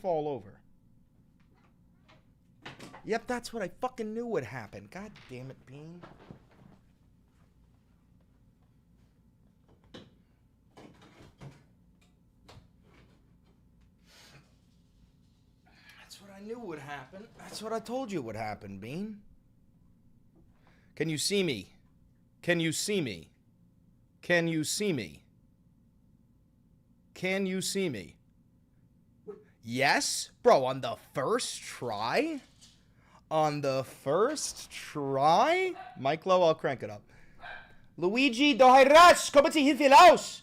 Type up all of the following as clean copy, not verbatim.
fall over. Yep, that's what I fucking knew would happen. God damn it, Bean. That's what I knew would happen. That's what I told you would happen, Bean. Can you see me? Can you see me? Can you see me? Can you see me? Yes? Bro, on the first try? On the first try? Mike Low, I'll crank it up. Luigi Dohairas, come to Hilfilaus.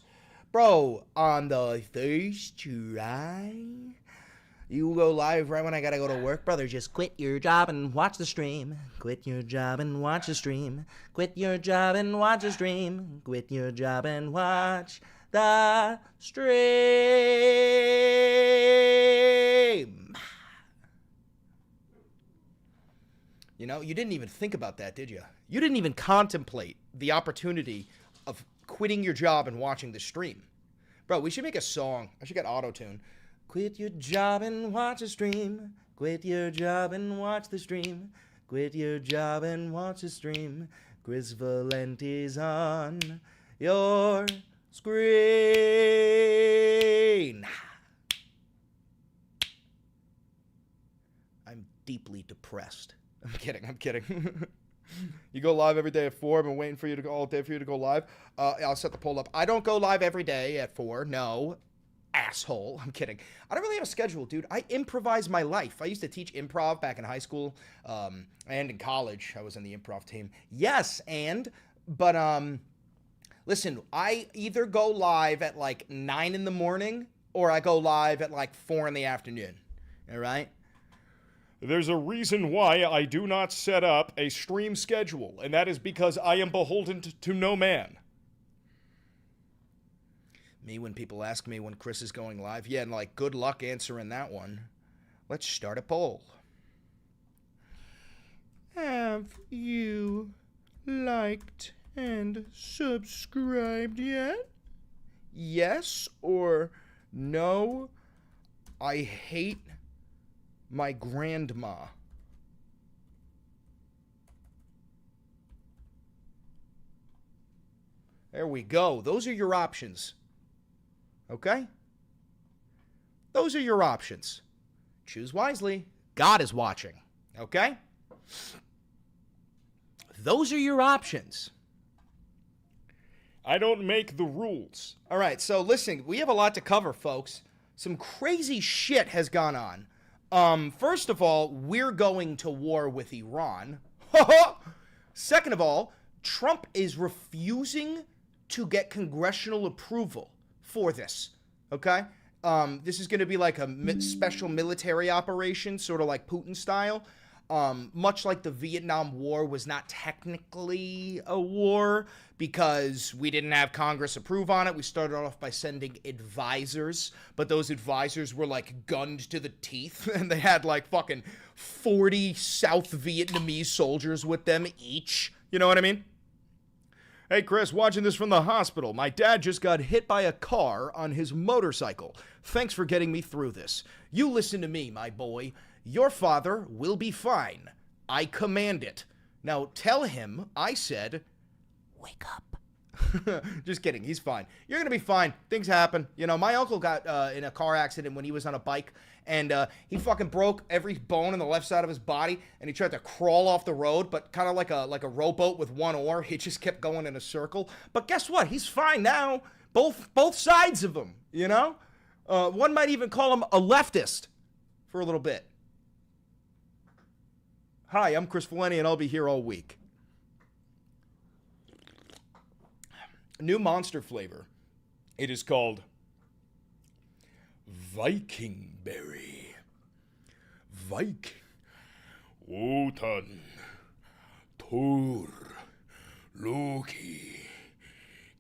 Bro, on the first try? You go live right when I gotta go to work, brother. Just quit your job and watch the stream. Quit your job and watch the stream. Quit your job and watch the stream. Quit your job and watch the stream. You know, you didn't even think about that, did you? You didn't even contemplate the opportunity of quitting your job and watching the stream. Bro, we should make a song. I should get auto-tune. Quit your job and watch the stream. Quit your job and watch the stream. Quit your job and watch the stream. Chris Valenti's on your screen. I'm deeply depressed. I'm kidding. You go live every day at 4. I've been waiting for you to go all day for you to go live. I'll set the poll up. I don't go live every day at 4. No. Asshole. I'm kidding. I don't really have a schedule, dude. I improvise my life. I used to teach improv back in high school and in college. I was in the improv team. Yes, but listen, I either go live at like 9 in the morning or I go live at like 4 in the afternoon. All right? There's a reason why I do not set up a stream schedule, and that is because I am beholden to no man. Me, when people ask me when Chris is going live, yeah, and like, good luck answering that one. Let's start a poll. Have you liked and subscribed yet? Yes or no? I hate my grandma. There we go. Those are your options. Okay? Those are your options. Choose wisely. God is watching. Okay? Those are your options. I don't make the rules. All right, so listen, we have a lot to cover, folks. Some crazy shit has gone on. First of all, we're going to war with Iran. Second of all, Trump is refusing to get congressional approval for this, okay? This is going to be like a special military operation, sort of like Putin style. Much like the Vietnam War was not technically a war because we didn't have Congress approve on it. We started off by sending advisors, but those advisors were like gunned to the teeth, and they had like fucking 40 South Vietnamese soldiers with them each. You know what I mean? Hey, Chris, watching this from the hospital. My dad just got hit by a car on his motorcycle. Thanks for getting me through this. You listen to me, my boy. Your father will be fine. I command it. Now tell him I said, wake up. Just kidding. He's fine. You're going to be fine. Things happen. You know, my uncle got in a car accident when he was on a bike, and he fucking broke every bone on the left side of his body, and he tried to crawl off the road, but kind of like a rowboat with one oar. He just kept going in a circle. But guess what? He's fine now. Both sides of him, you know? One might even call him a leftist for a little bit. Hi, I'm Chris Valenti, and I'll be here all week. New Monster flavor. It is called Viking Berry. Viking. Wotan. Thor. Loki.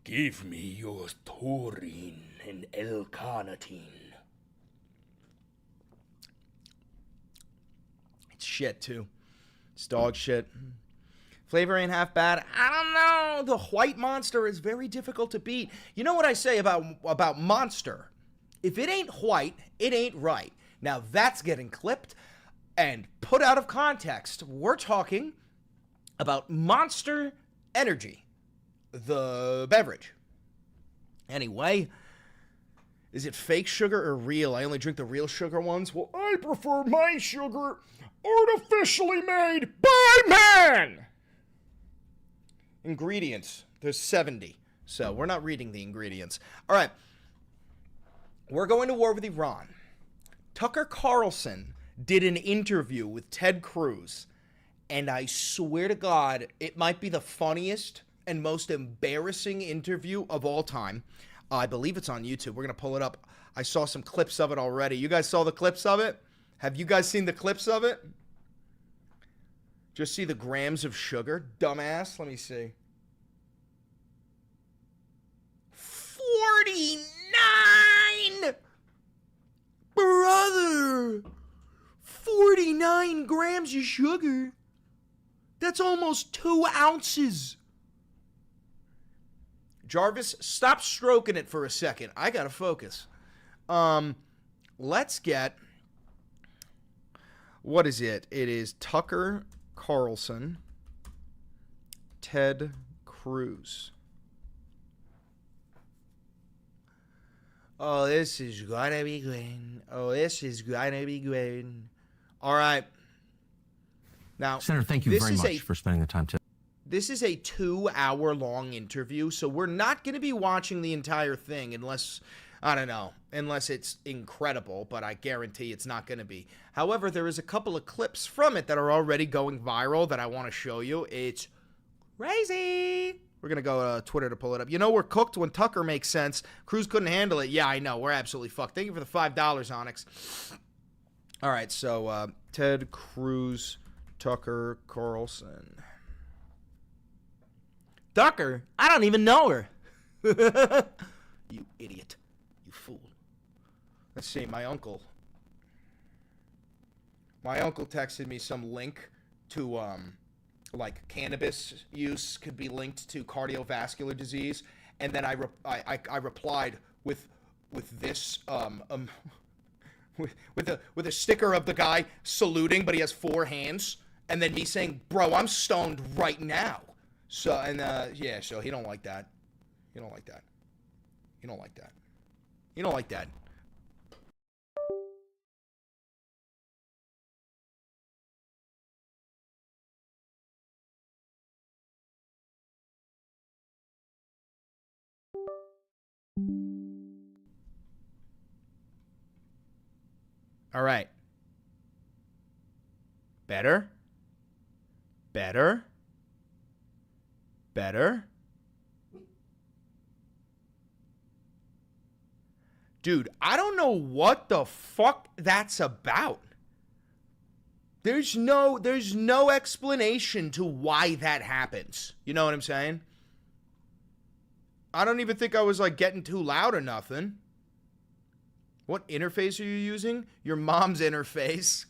Give me your taurine and L-carnitine. It's shit, too. It's dog shit. Flavor ain't half bad. I don't know. The white Monster is very difficult to beat. You know what I say about Monster? If it ain't white, it ain't right. Now that's getting clipped and put out of context. We're talking about Monster Energy, the beverage. Anyway, is it fake sugar or real? I only drink the real sugar ones. Well, I prefer my sugar artificially made by man. Ingredients. There's 70. So we're not reading the ingredients. All right. We're going to war with Iran. Tucker Carlson did an interview with Ted Cruz, and I swear to God, it might be the funniest and most embarrassing interview of all time. I believe it's on YouTube. We're going to pull it up. I saw some clips of it already. You guys saw the clips of it? Have you guys seen the clips of it? Just see the grams of sugar? Dumbass. Let me see. 49! Brother! 49 grams of sugar? That's almost 2 ounces. Jarvis, stop stroking it for a second. I gotta focus. Let's get... What is it? It is Tucker Carlson, Ted Cruz. Oh, this is gonna be great. Oh, this is gonna be great. All right. Now, Senator, thank you very much for spending the time to. This is a 2-hour-long interview, so we're not going to be watching the entire thing unless, I don't know, unless it's incredible, but I guarantee it's not going to be. However, there is a couple of clips from it that are already going viral that I want to show you. It's crazy. We're going to go to Twitter to pull it up. You know we're cooked when Tucker makes sense. Cruz couldn't handle it. Yeah, I know. We're absolutely fucked. Thank you for the $5, Onyx. All right, so Ted Cruz, Tucker Carlson. Tucker? I don't even know her. You idiot. You fool. Let's see, my uncle texted me some link to, like, cannabis use could be linked to cardiovascular disease, and then I replied with this, with a sticker of the guy saluting, but he has 4 hands, and then me saying, bro, I'm stoned right now. So, and, yeah, so he don't like that. He don't like that. He don't like that. He don't like that. All right. Better? Better? Better? Dude, I don't know what the fuck that's about. There's no explanation to why that happens. You know what I'm saying? I don't even think I was like getting too loud or nothing. What interface are you using? Your mom's interface.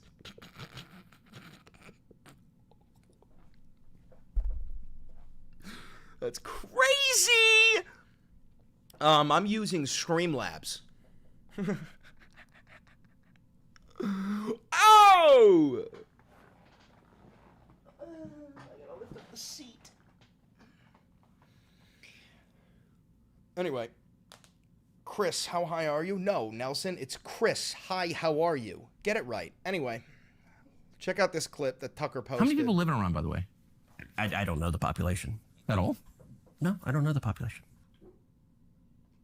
That's crazy. I'm using Streamlabs. Oh! I gotta lift up the seat. Anyway. Chris, how high are you? No, Nelson, it's Chris. Hi, how are you? Get it right. Anyway, check out this clip that Tucker posted. How many people live in Iran, by the way? I don't know the population. At all? No, I don't know the population.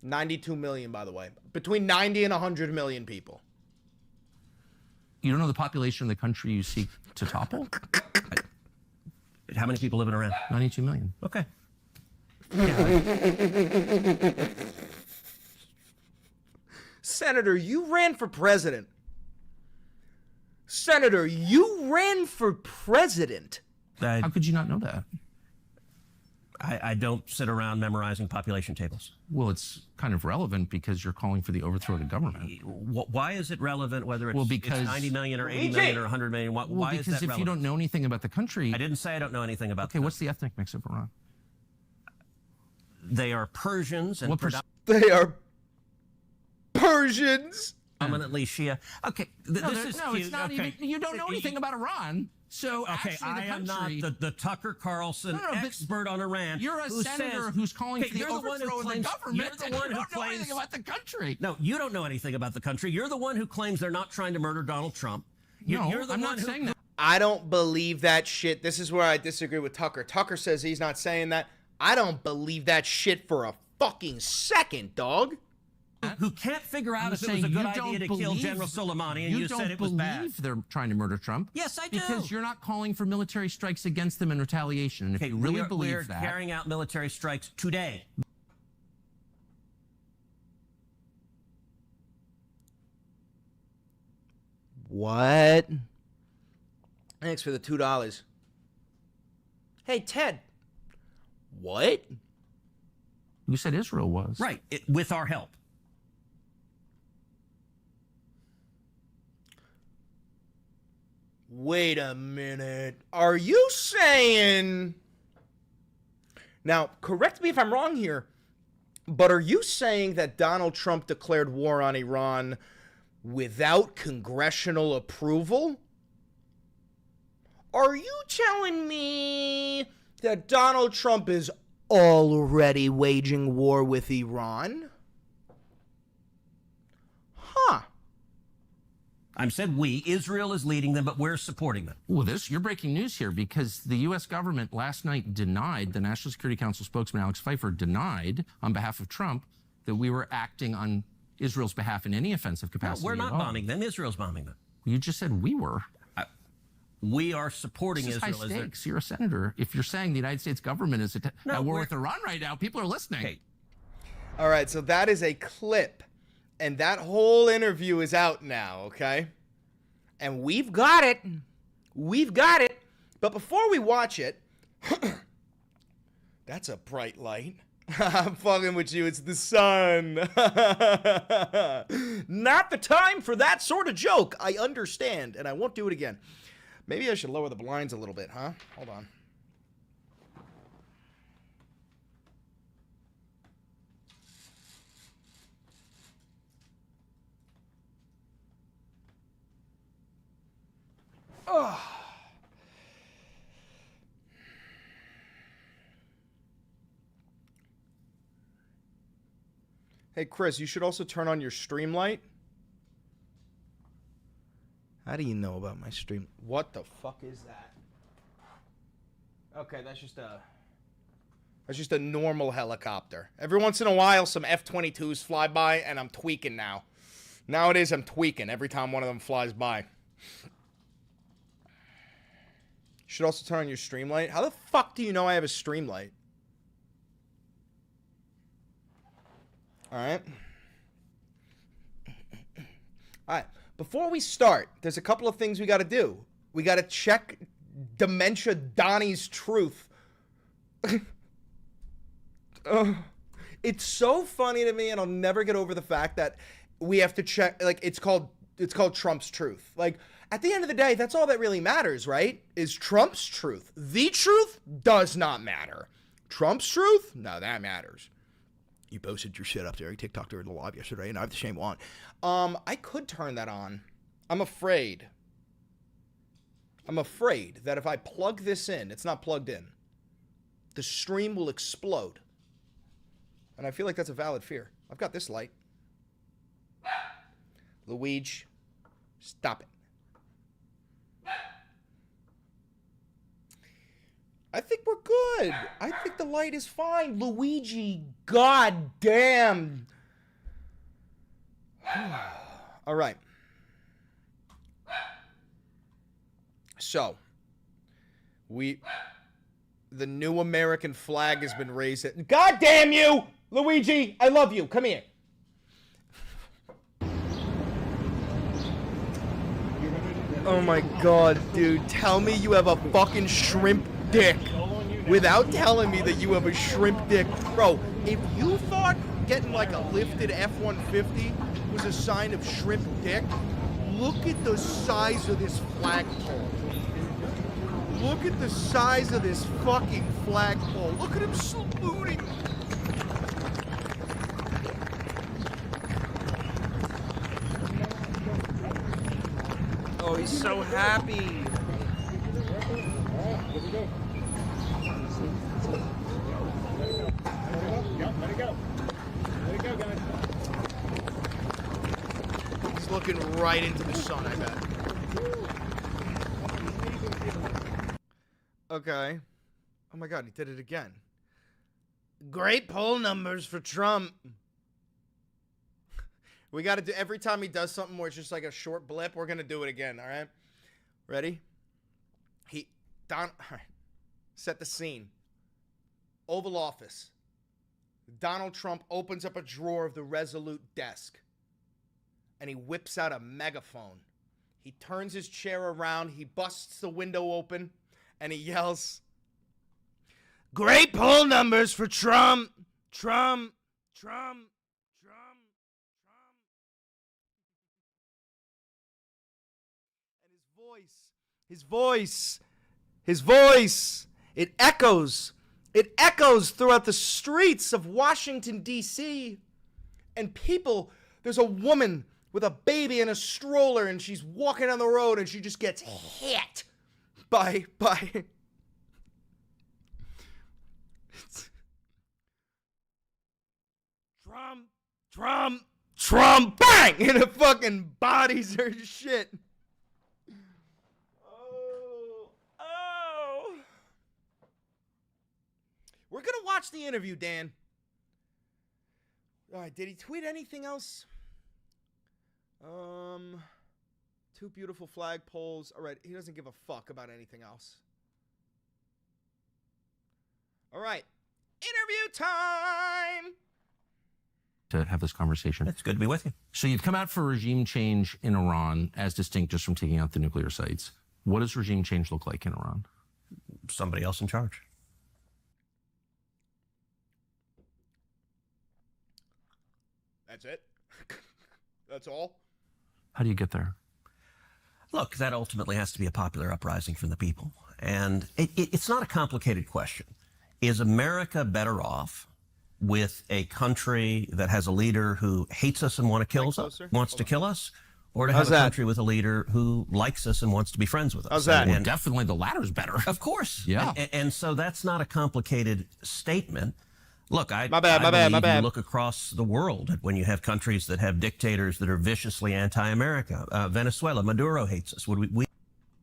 92 million, by the way. Between 90 and 100 million people. You don't know the population of the country you seek to topple? How many people live in Iran? 92 million. Okay. Yeah, Senator, you ran for president. Senator, you ran for president. how could you not know that? I don't sit around memorizing population tables. Well, it's kind of relevant because you're calling for the overthrow of the government. Why is it relevant whether it's, because it's 90 million or 80 million or 100 million? Why is that relevant? Because if you don't know anything about the country... I didn't say I don't know anything about Okay, what's the ethnic mix of Iran? They are Persians. And They are Persians. Prominently Shia. Okay, this is cute. It's not okay. even. You don't know anything about Iran. So okay, actually, I am not the Tucker Carlson expert on Iran. You're a senator who's calling for the overthrow of the government. You're the one who don't know anything about the country. No, you don't know anything about the country. You're the one who claims they're not trying to murder Donald Trump. You're the I'm one not saying that. I don't believe that shit. This is where I disagree with Tucker. Tucker says he's not saying that. I don't believe that shit for a fucking second, dog. Who can't figure out if it was a good idea to kill General Soleimani, and you said it was bad. You don't believe they're trying to murder Trump. Yes, I do. Because you're not calling for military strikes against them in retaliation. And if you really believe that, we're carrying out military strikes today. What? Thanks for the $2. Hey, Ted. What? You said Israel was. Right, with our help. Wait a minute. Are you saying... Now, correct me if I'm wrong here, but are you saying that Donald Trump declared war on Iran without congressional approval? Are you telling me that Donald Trump is already waging war with Iran? Huh. I said we. Israel is leading them, but we're supporting them. Well, you're breaking news here because the U.S. government last night denied, the National Security Council spokesman Alex Pfeiffer denied on behalf of Trump that we were acting on Israel's behalf in any offensive capacity. No, we're not bombing them. Israel's bombing them. You just said we were. We are supporting Israel. Israel. High stakes. You're a senator. If you're saying the United States government is at war with Iran right now, people are listening. Okay. All right, so that is a clip. And that whole interview is out now, okay? And we've got it. We've got it. But before we watch it, that's a bright light. I'm fucking with you. It's the sun. Not the time for that sort of joke. I understand, and I won't do it again. Maybe I should lower the blinds a little bit, huh? Hold on. Oh. Hey, Chris, you should also turn on your stream light. How do you know about my stream? What the fuck is that? Okay, that's just a normal helicopter. Every once in a while, some F-22s fly by, and I'm tweaking now. Nowadays, I'm tweaking every time one of them flies by. You should also turn on your stream light. How the fuck do you know I have a stream light? All right. All right. Before we start, there's a couple of things we got to do. We got to check Dementia Donnie's truth. It's so funny to me, and I'll never get over the fact that we have to check. Like, it's called Trump's truth. Like, at the end of the day, that's all that really matters, right? Is Trump's truth. The truth does not matter. Trump's truth? No, that matters. You posted your shit up there. You TikToked during the live yesterday, and I have the shame on. I could turn that on. I'm afraid that if I plug this in, it's not plugged in, the stream will explode. And I feel like that's a valid fear. I've got this light. Luigi, stop it. I think we're good. I think the light is fine. Luigi, goddamn. All right. So, the new American flag has been raised. God damn you, Luigi! I love you. Come here. Oh my god, dude. Tell me you have a fucking shrimp dick without telling me that you have a shrimp dick. Bro, if you thought getting like a lifted F-150 was a sign of shrimp dick, look at the size of this flagpole. Look at the size of this fucking flagpole. Look at him saluting. Oh, he's so happy. Let it go. Let it go, guys. He's looking right into the sun, I bet. Okay. Oh my God, he did it again. Great poll numbers for Trump. We got to do, every time he does something where it's just like a short blip, we're going to do it again, all right? Ready? All right. Set the scene. Oval Office. Donald Trump opens up a drawer of the Resolute desk, and he whips out a megaphone. He turns his chair around, he busts the window open, and he yells, "Great poll numbers for Trump! Trump! Trump! Trump! Trump!" And his voice, it echoes. It echoes throughout the streets of Washington, D.C. And people, there's a woman with a baby in a stroller, and she's walking down the road, and she just gets hit by Trump, bang! And it fucking bodies her shit. We're going to watch the interview, Dan. All right, did he tweet anything else? 2 beautiful flagpoles. All right, he doesn't give a fuck about anything else. All right, interview time. To have this conversation. It's good to be with you. So you've come out for regime change in Iran as distinct just from taking out the nuclear sites. What does regime change look like in Iran? Somebody else in charge. That's it? That's all? How do you get there? Look, that ultimately has to be a popular uprising from the people. And it's not a complicated question. Is America better off with a country that has a leader who hates us and wants to kill us? Or to have a country with a leader who likes us and wants to be friends with us? How's that? Well, definitely the latter is better. Of course. Yeah. And so that's not a complicated statement. Look, I believe you look across the world when you have countries that have dictators that are viciously anti-America. Venezuela, Maduro hates us. Would we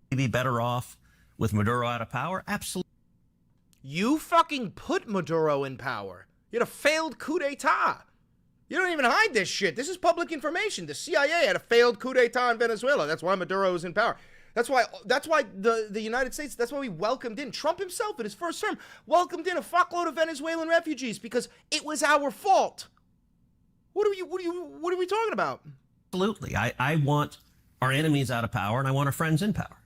be better off with Maduro out of power? Absolutely. You fucking put Maduro in power. You had a failed coup d'etat. You don't even hide this shit. This is public information. The CIA had a failed coup d'etat in Venezuela. That's why Maduro is in power. That's why the United States, that's why we welcomed in, Trump himself in his first term, welcomed in a fuckload of Venezuelan refugees because it was our fault. What are we talking about? Absolutely. I want our enemies out of power and I want our friends in power.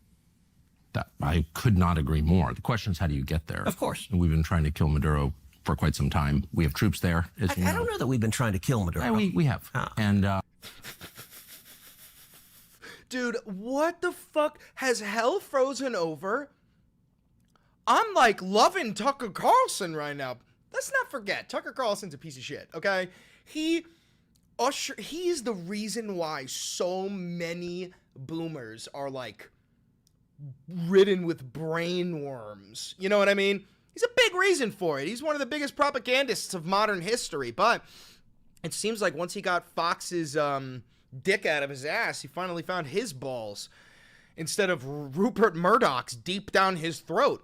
I could not agree more. The question is, how do you get there? Of course. And we've been trying to kill Maduro for quite some time. We have troops there, as you know. I don't know that we've been trying to kill Maduro. We have. Oh. And dude, what the fuck? Has hell frozen over? I'm like loving Tucker Carlson right now. Let's not forget, Tucker Carlson's a piece of shit, okay? He is the reason why so many boomers are like ridden with brain worms. You know what I mean? He's a big reason for it. He's one of the biggest propagandists of modern history, but it seems like once he got Fox's dick out of his ass, he finally found his balls instead of Rupert Murdoch's deep down his throat.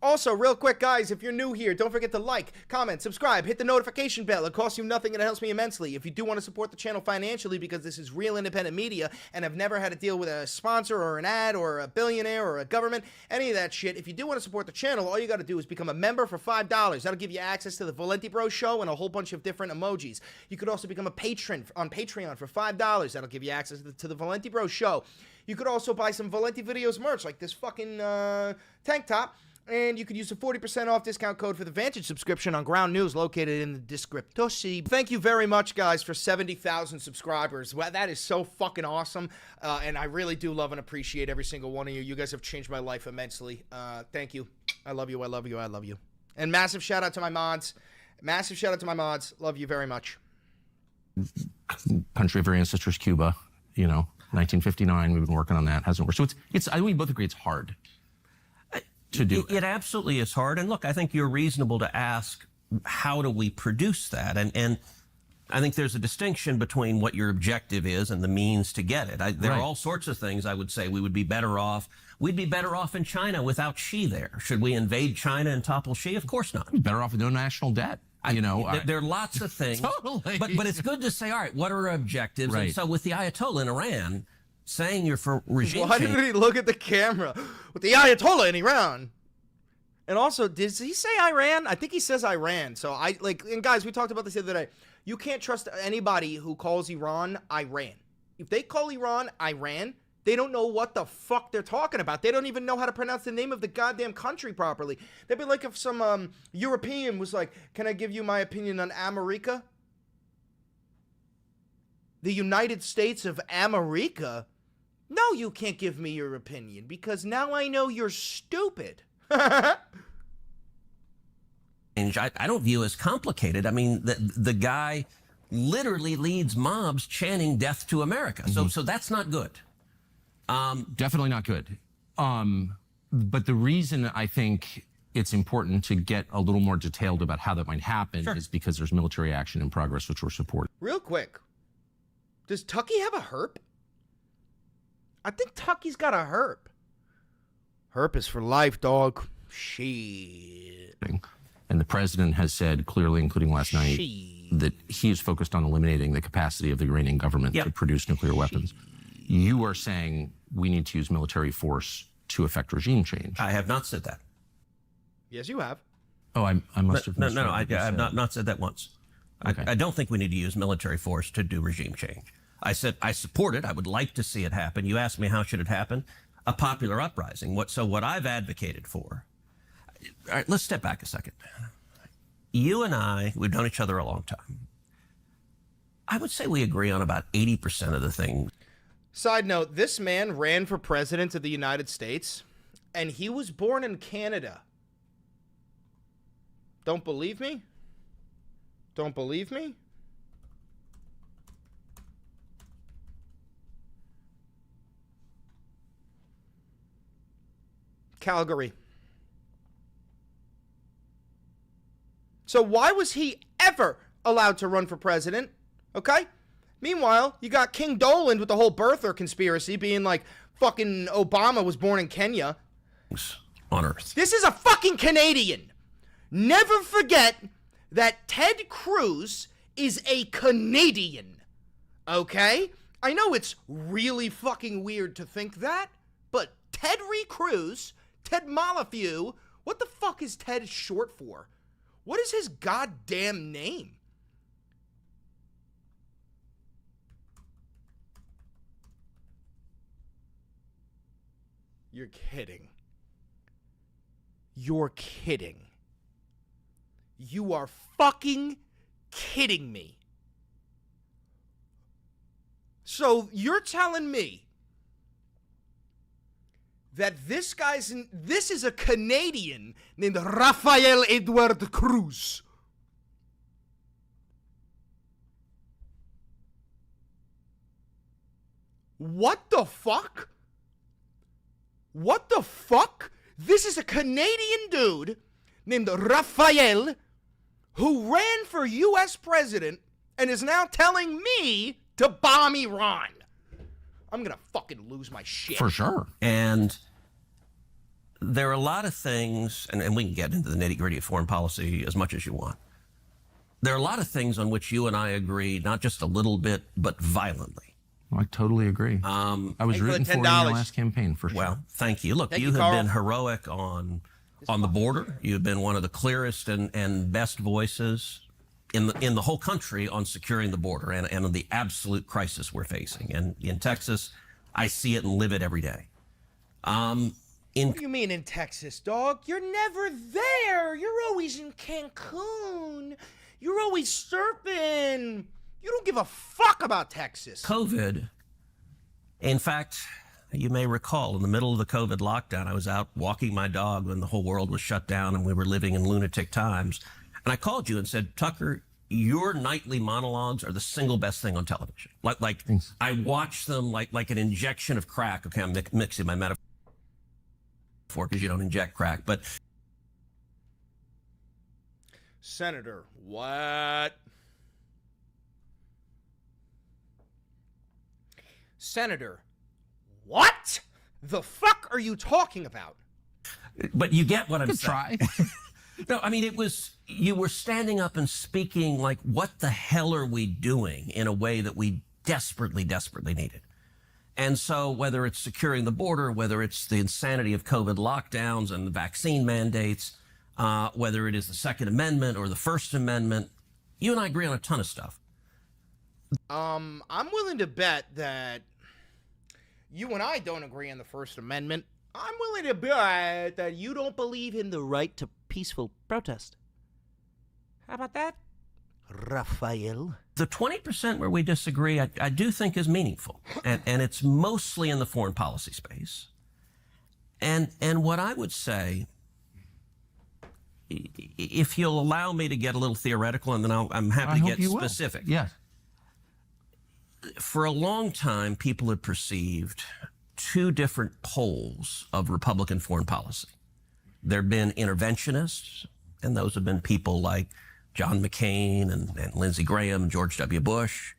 Also, real quick, guys, if you're new here, don't forget to like, comment, subscribe, hit the notification bell. It costs you nothing and it helps me immensely. If you do want to support the channel financially, because this is real independent media and I've never had to deal with a sponsor or an ad or a billionaire or a government, any of that shit, if you do want to support the channel, all you got to do is become a member for $5. That'll give you access to the Valenti Bro Show and a whole bunch of different emojis. You could also become a patron on Patreon for $5. That'll give you access to the Valenti Bro Show. You could also buy some Valenti Videos merch, like this fucking tank top. And you could use a 40% off discount code for the Vantage subscription on Ground News located in the description. Thank you very much, guys, for 70,000 subscribers. Well, that is so fucking awesome. And I really do love and appreciate every single one of you. You guys have changed my life immensely. Thank you. I love you. I love you. I love you. And massive shout out to my mods. Massive shout out to my mods. Love you very much. Country of your ancestors, Cuba, you know. 1959, we've been working on that. Hasn't worked. So it's. I think we both agree it's hard to do. It absolutely is hard. And look, I think you're reasonable to ask, how do we produce that? And I think there's a distinction between what your objective is and the means to get it. There are all sorts of things I would say we would be better off. We'd be better off in China without Xi there. Should we invade China and topple Xi? Of course not. Better off with no national debt. There are lots of things. Totally. But it's good to say, all right, what are our objectives? Right. And so with the Ayatollah in Iran saying you're for regime Why change. did he look at the camera? With the Ayatollah in Iran. And also, does he say Iran? I think he says Iran. So and guys, we talked about this the other day. You can't trust anybody who calls Iran Iran. If they call Iran Iran, they don't know what the fuck they're talking about. They don't even know how to pronounce the name of the goddamn country properly. They'd be like if some European was like, can I give you my opinion on America? The United States of America? No, you can't give me your opinion because now I know you're stupid. I don't view as complicated. I mean, the guy literally leads mobs chanting death to America. So that's not good. Definitely not good. But the reason I think it's important to get a little more detailed about how that might happen is because there's military action in progress, which we're supporting. Real quick, does Tucky have a herp? I think Tucky's got a herp. Herp is for life, dog. Shit. And the president has said clearly, including last night, that he is focused on eliminating the capacity of the Iranian government to produce nuclear weapons. You are saying we need to use military force to effect regime change. I have not said that. Yes, you have. Oh, I must have. No, I have not said that once. Okay. I don't think we need to use military force to do regime change. I said I support it. I would like to see it happen. You asked me how should it happen? A popular uprising. What I've advocated for. All right, let's step back a second. You and I, we've known each other a long time. I would say we agree on about 80% of the things. Side note, this man ran for president of the United States, and he was born in Canada. Don't believe me? Don't believe me? Calgary. So why was he ever allowed to run for president? Okay? Meanwhile, you got King Doland with the whole birther conspiracy being like fucking Obama was born in Kenya. On Earth. This is a fucking Canadian. Never forget that Ted Cruz is a Canadian. Okay? I know it's really fucking weird to think that, but Ted Cruz, Ted Malafew, what the fuck is Ted short for? What is his goddamn name? You're kidding. You're kidding. You are fucking kidding me. So you're telling me that this is a Canadian named Rafael Edward Cruz. What the fuck? What the fuck? This is a Canadian dude named Rafael who ran for U.S. president and is now telling me to bomb Iran. I'm going to fucking lose my shit. For sure. And there are a lot of things, and we can get into the nitty-gritty of foreign policy as much as you want. There are a lot of things on which you and I agree, not just a little bit, but violently. I totally agree. I was rooting for you in the last campaign, for sure. Well, thank you. Look, you have been heroic on the border. You've been one of the clearest and best voices in the whole country on securing the border and on the absolute crisis we're facing. And in Texas, I see it and live it every day. What do you mean in Texas, dog? You're never there. You're always in Cancun. You're always surfing. You don't give a fuck about Texas. COVID, in fact, you may recall in the middle of the COVID lockdown, I was out walking my dog when the whole world was shut down and we were living in lunatic times. And I called you and said, Tucker, your nightly monologues are the single best thing on television. Like I watch them like an injection of crack. Okay, I'm mixing my metaphor because you don't inject crack, but Senator, what? Senator, what the fuck are you talking about? But you get what I'm Try. saying. No, I mean, you were standing up and speaking like, what the hell are we doing, in a way that we desperately, desperately needed. And so whether it's securing the border, whether it's the insanity of COVID lockdowns and the vaccine mandates, whether it is the Second Amendment or the First Amendment, you and I agree on a ton of stuff. I'm willing to bet that you and I don't agree on the First Amendment. I'm willing to bet that you don't believe in the right to peaceful protest. How about that, Raphael? The 20% where we disagree, I do think is meaningful. And it's mostly in the foreign policy space. And what I would say, if you'll allow me to get a little theoretical, and then I'm happy to get specific. Yes. For a long time, people had perceived two different poles of Republican foreign policy. There have been interventionists, and those have been people like John McCain and Lindsey Graham, George W. Bush.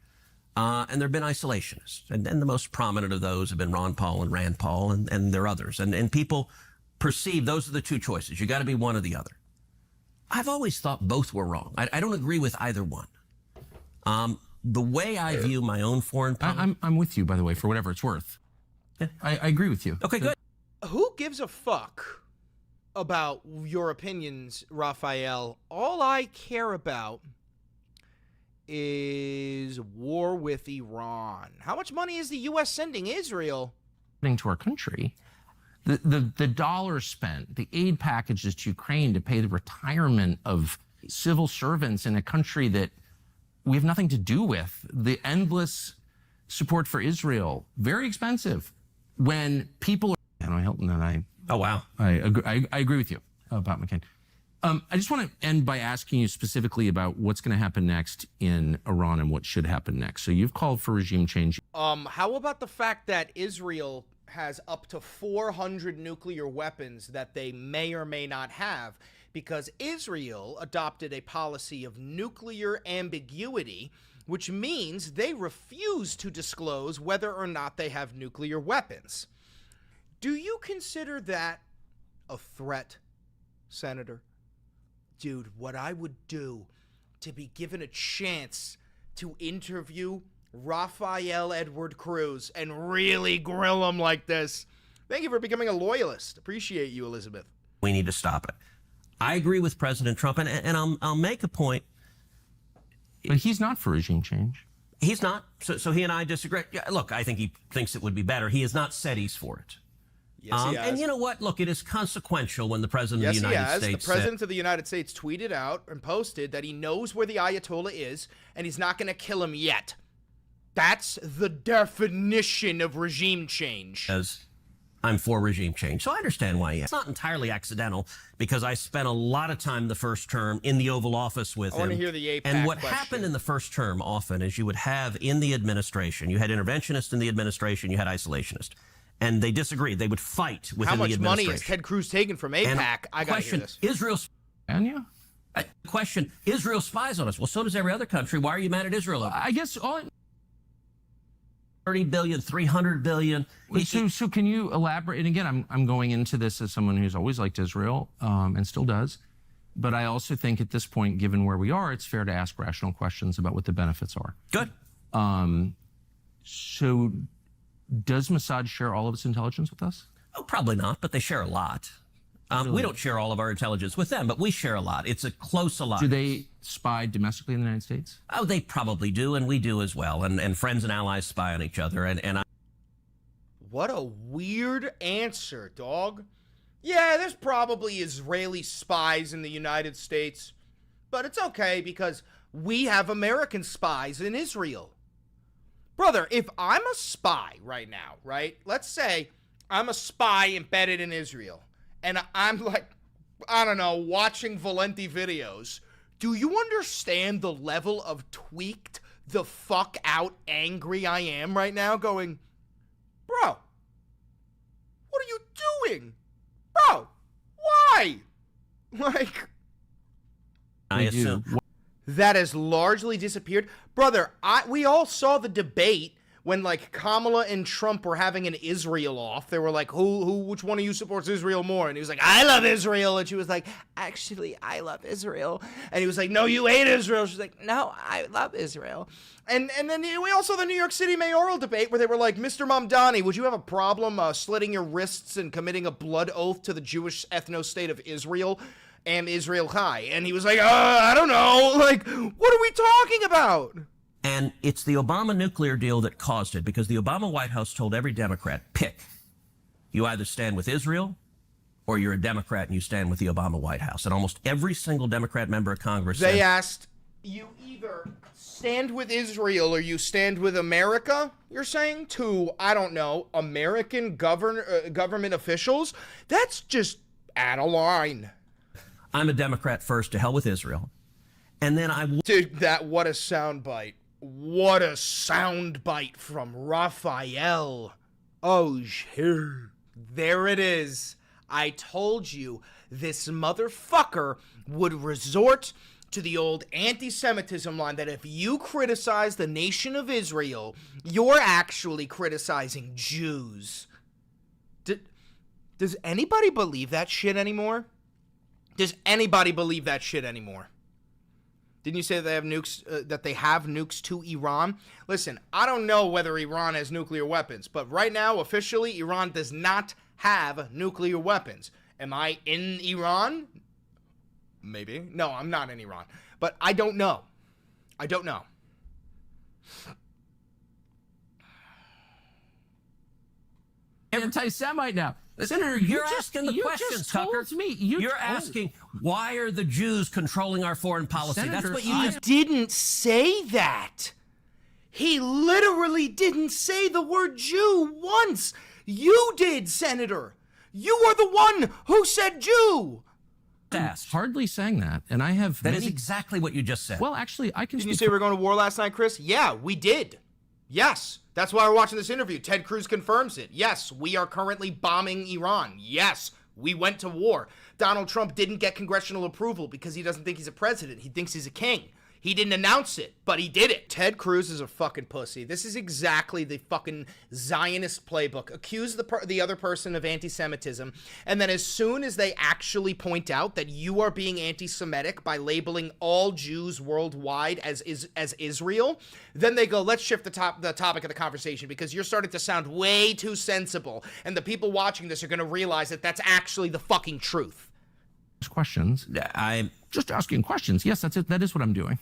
And there have been isolationists. And the most prominent of those have been Ron Paul and Rand Paul, and there are others. And people perceive those are the two choices. You got to be one or the other. I've always thought both were wrong. I don't agree with either one. The way I view my own foreign policy... I'm with you, by the way, for whatever it's worth. Yeah. I agree with you. Okay, good. Who gives a fuck about your opinions, Raphael? All I care about is war with Iran. How much money is the U.S. sending Israel? To our country, the dollars spent, the aid packages to Ukraine to pay the retirement of civil servants in a country that we have nothing to do with, the endless support for Israel, very expensive. When people are, Hanoi Hilton and I, Oh, wow. I agree with you about McCain. I just want to end by asking you specifically about what's going to happen next in Iran and what should happen next. So you've called for regime change. How about the fact that Israel has up to 400 nuclear weapons that they may or may not have, because Israel adopted a policy of nuclear ambiguity, which means they refuse to disclose whether or not they have nuclear weapons. Do you consider that a threat, Senator? Dude, what I would do to be given a chance to interview Raphael Edward Cruz and really grill him like this. Thank you for becoming a loyalist. Appreciate you, Elizabeth. We need to stop it. I agree with President Trump, and I'll make a point. But he's not for regime change. He's not. So he and I disagree. Yeah, look, I think he thinks it would be better. He has not said he's for it. Yes, he has. And you know what? Look, it is consequential when the President of the United States... The President of the United States tweeted out and posted that he knows where the Ayatollah is, and he's not going to kill him yet. That's the definition of regime change. As I'm for regime change. So I understand why he is. It's not entirely accidental, because I spent a lot of time the first term in the Oval Office with him. I want to hear the AIPAC And what question. happened in the first term often is you would have in the administration, you had interventionists in the administration, you had isolationists. And they disagreed. They would fight within the administration. How much money has Ted Cruz taken from AIPAC? I got to hear this. Question, Israel spies on us. Well, so does every other country. Why are you mad at Israel? I guess... 30 billion, 300 billion. So can you elaborate? And again, I'm going into this as someone who's always liked Israel and still does. But I also think at this point, given where we are, it's fair to ask rational questions about what the benefits are. Good. So does Mossad share all of its intelligence with us? Oh, probably not, but they share a lot. Really? We don't share all of our intelligence with them, but we share a lot. It's a close alliance. Do they spy domestically in the United States? Oh, they probably do, and we do as well. And friends and allies spy on each other. What a weird answer, dog. Yeah, there's probably Israeli spies in the United States, but it's okay because we have American spies in Israel. Brother, if I'm a spy right now, right? Let's say I'm a spy embedded in Israel, and I'm like, I don't know, watching Valenti videos. Do you understand the level of tweaked the fuck out angry I am right now? Going, bro, what are you doing? Bro, why? Like, I assume that has largely disappeared. Brother, we all saw the debate when, like, Kamala and Trump were having an Israel off. They were like, which one of you supports Israel more? And he was like, I love Israel. And she was like, actually, I love Israel. And he was like, no, you hate Israel. She's like, no, I love Israel. And then we also the New York City mayoral debate where they were like, Mr. Mamdani, would you have a problem slitting your wrists and committing a blood oath to the Jewish ethno-state of Israel and Israel Chai? And he was like, I don't know. Like, what are we talking about? And it's the Obama nuclear deal that caused it, because the Obama White House told every Democrat, pick. You either stand with Israel or you're a Democrat and you stand with the Obama White House. And almost every single Democrat member of Congress said, asked, you either stand with Israel or you stand with America, you're saying, to, I don't know, American government officials? That's just out of line. I'm a Democrat first, to hell with Israel. And then Dude, what a soundbite. What a soundbite from Raphael. Oh, sure. There it is. I told you this motherfucker would resort to the old anti-Semitism line that if you criticize the nation of Israel, you're actually criticizing Jews. Does anybody believe that shit anymore? Does anybody believe that shit anymore? Didn't you say they have nukes, that they have nukes to Iran? Listen, I don't know whether Iran has nuclear weapons, but right now, officially, Iran does not have nuclear weapons. Am I in Iran? Maybe. No, I'm not in Iran. But I don't know. I don't know. Anti-Semite now. Senator, you're asking the questions, Tucker. You're asking, why are the Jews controlling our foreign policy? Senator, that's what you He didn't say that. He literally didn't say the word Jew once. You did, Senator. You are the one who said Jew. Hardly saying that, and I have. That is exactly what you just said. Well, actually, I can. Didn't you say we were going to war last night, Chris? Yeah, we did. Yes. That's why we're watching this interview. Ted Cruz confirms it. Yes, we are currently bombing Iran. Yes, we went to war. Donald Trump didn't get congressional approval because he doesn't think he's a president. He thinks he's a king. He didn't announce it, but he did it. Ted Cruz is a fucking pussy. This is exactly the fucking Zionist playbook. Accuse the other person of anti-Semitism, and then as soon as they actually point out that you are being anti-Semitic by labeling all Jews worldwide as Israel, then they go, let's shift the topic of the conversation because you're starting to sound way too sensible, and the people watching this are going to realize that that's actually the fucking truth. Questions. I'm just asking questions. Yes, that's it. That is what I'm doing.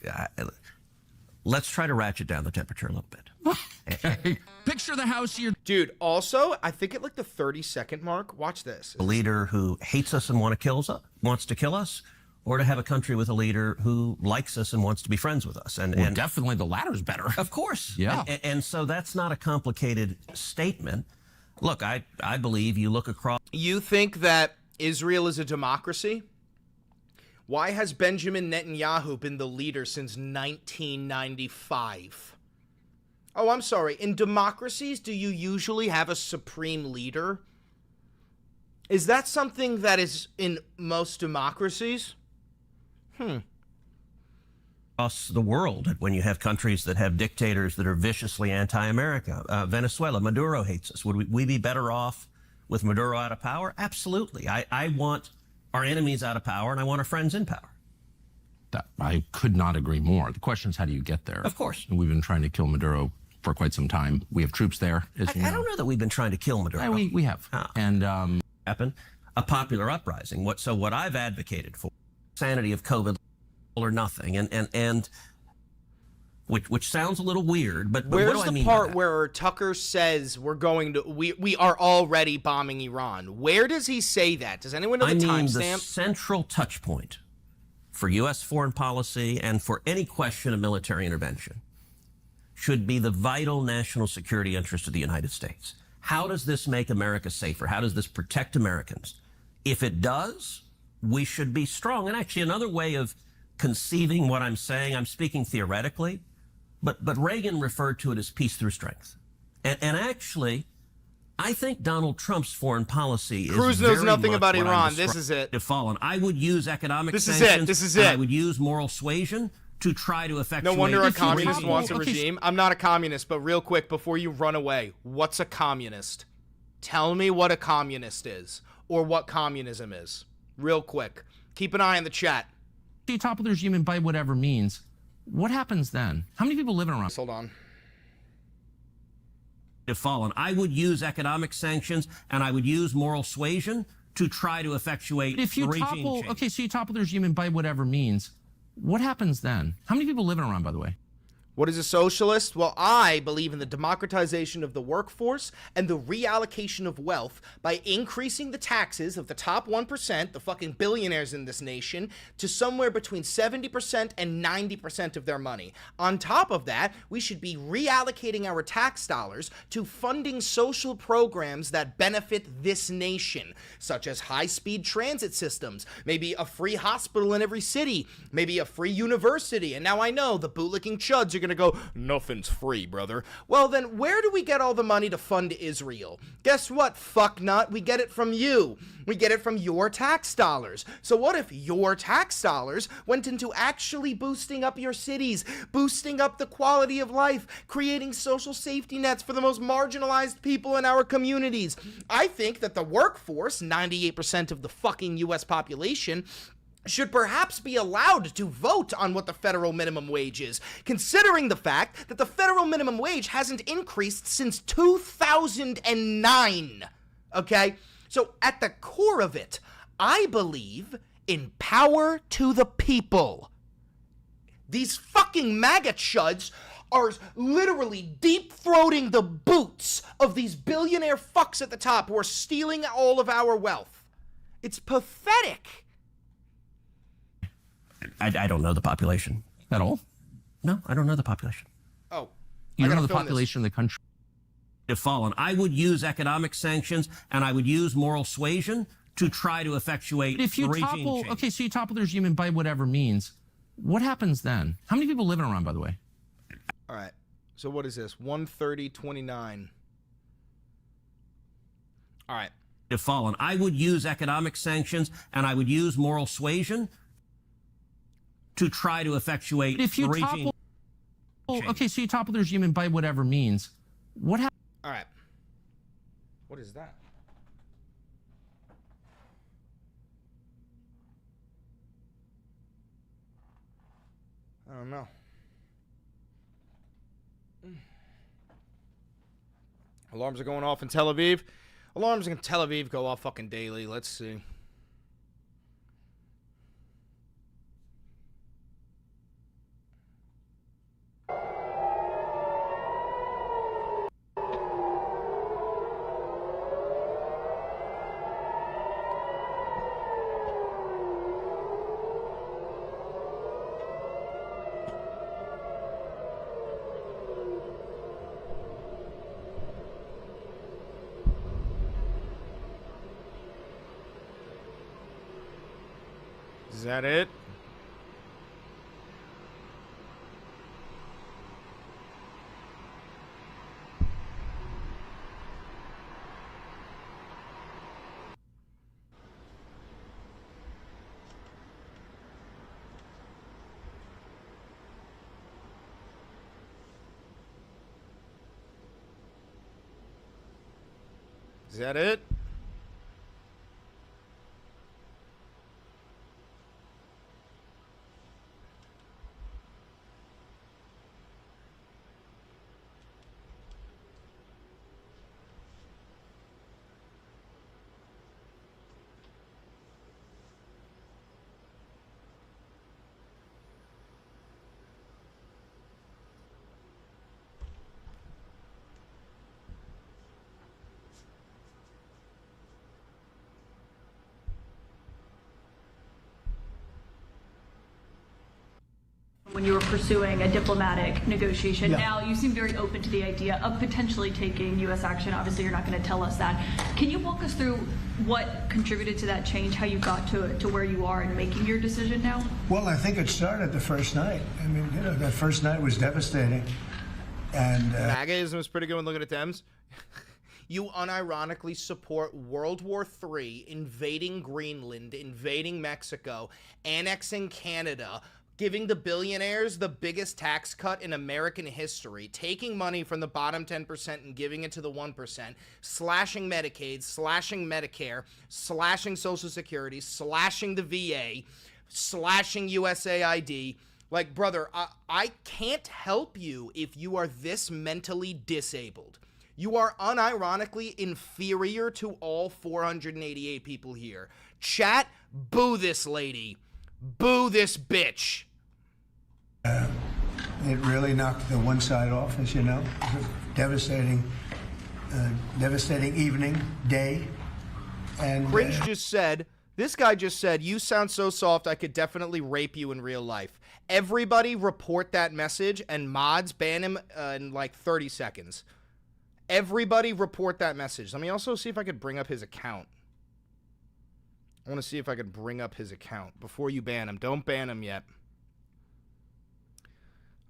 Let's try to ratchet down the temperature a little bit. Okay. Picture the house here. Dude, also, I think at like the 30-second mark, watch this. A leader who hates us and wants to kill us, or to have a country with a leader who likes us and wants to be friends with us. And definitely the latter's better. Of course. Yeah. And so that's not a complicated statement. Look, I believe you look across. You think that Israel is a democracy? Why has Benjamin Netanyahu been the leader since 1995? Oh, I'm sorry. In democracies, do you usually have a supreme leader? Is that something that is in most democracies? Across the world, when you have countries that have dictators that are viciously anti-America. Venezuela, Maduro hates us. Would we be better off with Maduro out of power? Absolutely. I want our enemies out of power, and I want our friends in power. I could not agree more. The question is, how do you get there? Of course. And we've been trying to kill Maduro for quite some time. We have troops there, as you know. I don't know that we've been trying to kill Maduro. We have. And happen a popular uprising. What I've advocated for, sanity of COVID or nothing, and which sounds a little weird, but where's what do I mean the part where Tucker says we are already bombing Iran? Where does he say that? Does anyone know the timestamp? The central touch point for U.S. foreign policy and for any question of military intervention should be the vital national security interest of the United States. How does this make America safer? How does this protect Americans? If it does, we should be strong. And actually, another way of conceiving what I'm saying. I'm speaking theoretically, but Reagan referred to it as peace through strength. And actually, I think Donald Trump's foreign policy is Cruz knows very nothing much about what I'm Iran. This is it. to fallen. I would use economic This is sanctions. it. This is and it. I would use moral suasion to try to effectuate. No wonder a If you communist regime wants a change. regime. I'm not a communist, but real quick, before you run away, what's a communist? Tell me what a communist is, or what communism is. Real quick. Keep an eye on the chat. You topple the regime and by whatever means, what happens then? How many people live in Iran? Hold on. Fallen. I would use economic sanctions and I would use moral suasion to try to effectuate If you the regime topple, change. okay, so you topple the regime and by whatever means, what happens then? How many people live in Iran, by the way? What is a socialist? Well, I believe in the democratization of the workforce and the reallocation of wealth by increasing the taxes of the top 1%, the fucking billionaires in this nation, to somewhere between 70% and 90% of their money. On top of that, we should be reallocating our tax dollars to funding social programs that benefit this nation, such as high-speed transit systems, maybe a free hospital in every city, maybe a free university. And now I know the bootlicking chuds are going to go, nothing's free, brother. Well, then where do we get all the money to fund Israel? Guess what, fucknut? We get it from you. We get it from your tax dollars. So what if your tax dollars went into actually boosting up your cities, boosting up the quality of life, creating social safety nets for the most marginalized people in our communities? I think that the workforce, 98% of the fucking US population, should perhaps be allowed to vote on what the federal minimum wage is, considering the fact that the federal minimum wage hasn't increased since 2009, okay? So at the core of it, I believe in power to the people. These fucking MAGA chuds are literally deep-throating the boots of these billionaire fucks at the top who are stealing all of our wealth. It's pathetic. I don't know the population. At all? No, I don't know the population. Oh, You I don't know gotta the film population of the country? Fallen. I would use economic sanctions and I would use moral suasion to try to effectuate If you the regime topple, change. okay, so you topple the regime and by whatever means, what happens then? How many people live in Iran, by the way? All right. So what is this? 130.29. All right. Fallen. I would use economic sanctions and I would use moral suasion to try to effectuate If you the regime topple, change. okay, so you topple the regime and by whatever means, what happens? All right. What is that? I don't know. Alarms are going off in Tel Aviv. Alarms in Tel Aviv go off fucking daily. Let's see. Is that it? Is that it? when you were pursuing a diplomatic negotiation. Yeah. Now you seem very open to the idea of potentially taking U.S. action. Obviously, you're not going to tell us that. Can you walk us through what contributed to that change, how you got to where you are in making your decision now? Well, I think it started the first night. I mean, you know, that first night was devastating. And MAGAism is pretty good when looking at Dems. You unironically support World War III, invading Greenland, invading Mexico, annexing Canada, giving the billionaires the biggest tax cut in American history, taking money from the bottom 10% and giving it to the 1%, slashing Medicaid, slashing Medicare, slashing Social Security, slashing the VA, slashing USAID. Like, brother, I can't help you if you are this mentally disabled. You are unironically inferior to all 488 people here. Chat, boo this lady. Boo this bitch. it really knocked the one side off, as you know. It was a devastating evening, day. And Cringe just said, this guy just said, you sound so soft, I could definitely rape you in real life. Everybody report that message, and mods ban him in like 30 seconds. Everybody report that message. Let me also see if I could bring up his account. I want to see if I could bring up his account before you ban him. Don't ban him yet.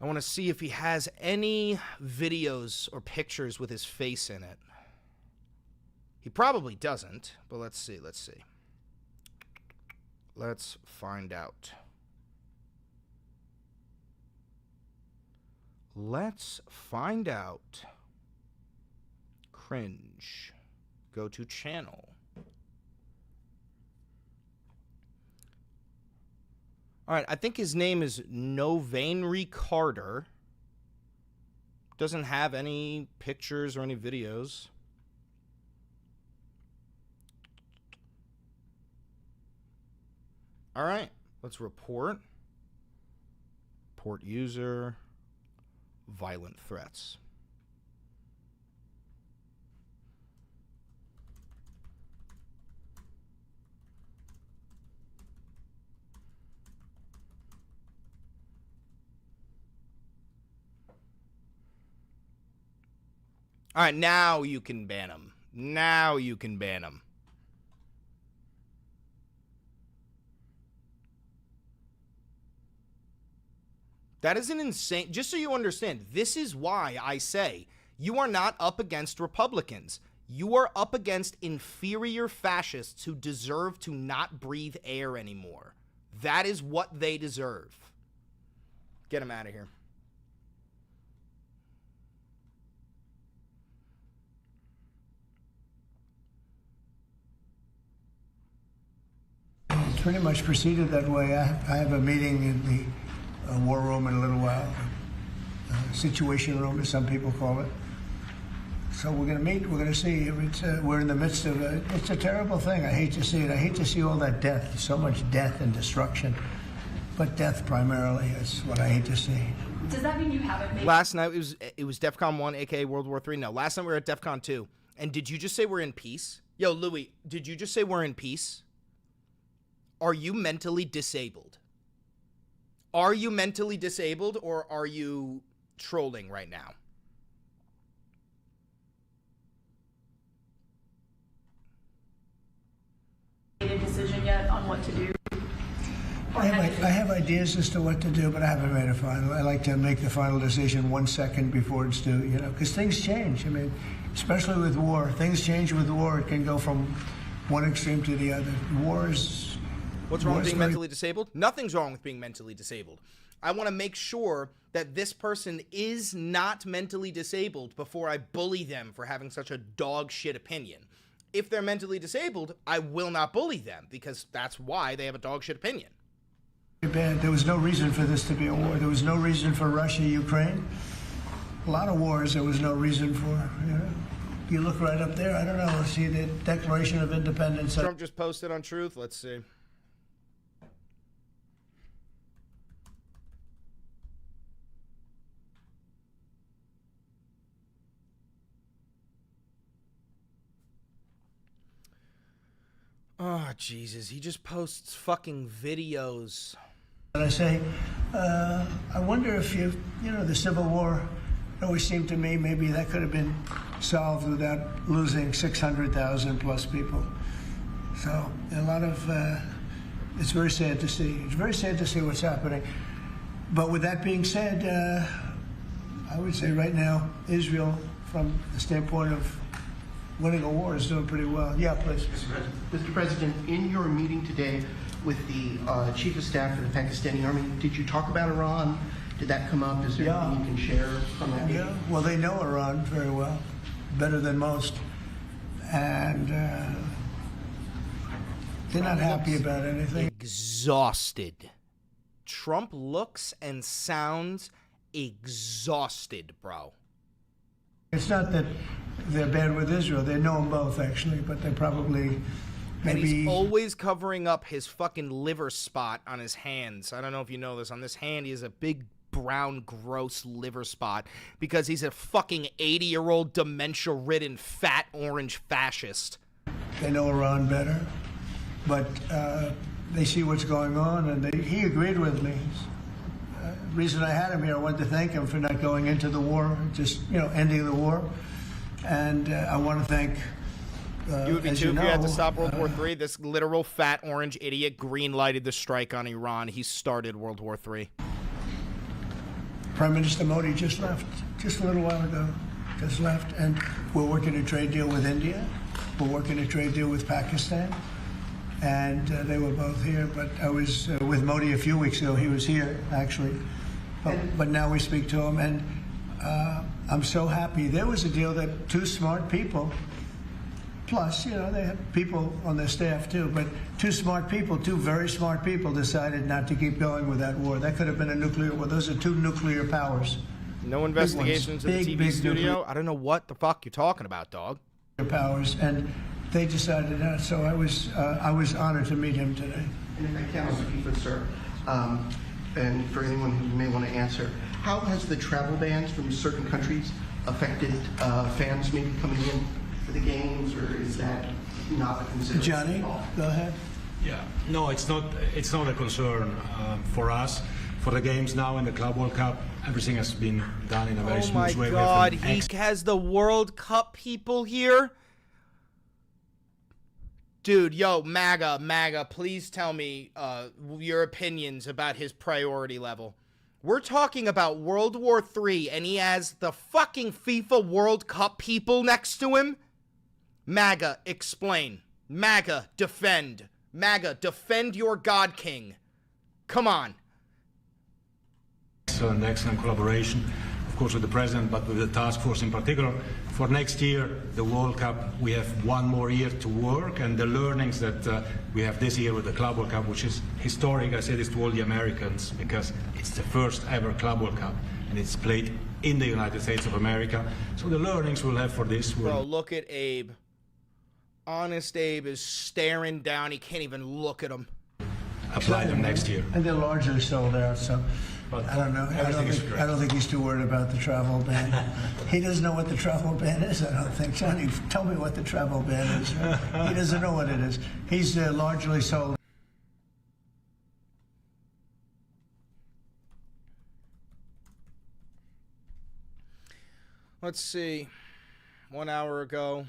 I want to see if he has any videos or pictures with his face in it. He probably doesn't, but let's see. Let's find out. Let's find out. Cringe. Go to channel. All right, I think his name is Novanry Carter. Doesn't have any pictures or any videos. All right, let's report. Report user. Violent threats. All right, now you can ban him. Now you can ban him. That is an insane... Just so you understand, this is why I say you are not up against Republicans. You are up against inferior fascists who deserve to not breathe air anymore. That is what they deserve. Get him out of here. pretty much proceeded that way. I have a meeting in the war room in a little while, situation room, as some people call it. So we're going to meet. We're going to see. We're in the midst of it's a terrible thing. I hate to see it. I hate to see all that death, so much death and destruction. But death primarily is what I hate to see. Does that mean you haven't made... Last night it was DEFCON 1, aka World War 3. No, last night we were at DEFCON 2. And did you just say we're in peace? Yo, Louis, did you just say we're in peace? Are you mentally disabled? Are you mentally disabled, or are you trolling right now? Made a decision yet on what to do? I have ideas as to what to do, but I haven't made a final. I like to make the final decision 1 second before it's due, you know, because things change. I mean, especially with war. Things change with war. It can go from one extreme to the other. War is... What's wrong with being mentally disabled? Nothing's wrong with being mentally disabled. I want to make sure that this person is not mentally disabled before I bully them for having such a dog shit opinion. If they're mentally disabled, I will not bully them, because that's why they have a dog shit opinion. Bad. There was no reason for this to be a war. There was no reason for Russia, Ukraine. A lot of wars there was no reason for. You know? You look right up there, I don't know, see the Declaration of Independence. Trump just posted on Truth. Let's see. Oh, Jesus. He just posts fucking videos. And I say, I wonder if the Civil War, it always seemed to me maybe that could have been solved without losing 600,000 plus people. So a lot of, it's very sad to see. It's very sad to see what's happening. But with that being said, I would say right now, Israel, from the standpoint of winning a war, is doing pretty well. Yeah, please. Mr. President, in your meeting today with the Chief of Staff for the Pakistani Army, did you talk about Iran? Did that come up? Is there anything you can share from that meeting? Yeah, well, they know Iran very well, better than most. And they're not happy about anything. Exhausted. Trump looks and sounds exhausted, bro. It's not that they're bad with Israel. They know them both, actually, but they probably And maybe... he's always covering up his fucking liver spot on his hands. I don't know if you know this. On this hand, he has a big, brown, gross liver spot because he's a fucking 80-year-old, dementia-ridden, fat, orange fascist. They know Iran better, but they see what's going on, and he agreed with me. Reason I had him here, I wanted to thank him for not going into the war, just, ending the war. And I want to thank, you would be too if you had to stop World War III. This literal fat orange idiot green-lighted the strike on Iran. He started World War III. Prime Minister Modi just left, just a little while ago, just left. And we're working a trade deal with India. We're working a trade deal with Pakistan. And they were both here, but I was with Modi a few weeks ago. He was here, actually. But now we speak to him, and I'm so happy. There was a deal that two smart people, plus, they have people on their staff too, but two very smart people decided not to keep going with that war. That could have been a nuclear war. Those are two nuclear powers. No investigations in the TV studio? I don't know what the fuck you're talking about, dog. Powers, and they decided not. So I was honored to meet him today. And if I can, Mr. Keefer, sir, and for anyone who may want to answer, how has the travel bans from certain countries affected fans maybe coming in for the games, or is that not a consideration? Johnny, go ahead. Yeah, no, it's not a concern for us. For the games now in the Club World Cup, everything has been done in a very smooth way. Oh my God, he has the World Cup people here? Dude, yo, MAGA, please tell me your opinions about his priority level. We're talking about World War III, and he has the fucking FIFA World Cup people next to him? MAGA, explain. MAGA, defend. MAGA, defend your God King. Come on. So an excellent collaboration, of course, with the president, but with the task force in particular. For next year, the World Cup, we have one more year to work, and the learnings that we have this year with the Club World Cup, which is historic, I say this to all the Americans, because it's the first ever Club World Cup, and it's played in the United States of America. So the learnings we'll have for this will... Bro, look at Abe. Honest Abe is staring down. He can't even look at him. Apply them next year. And they're largely sold out, so... But I don't know. I don't think he's too worried about the travel ban. He doesn't know what the travel ban is, I don't think. Johnny, tell me what the travel ban is. He doesn't know what it is. He's largely sold. Let's see. 1 hour ago.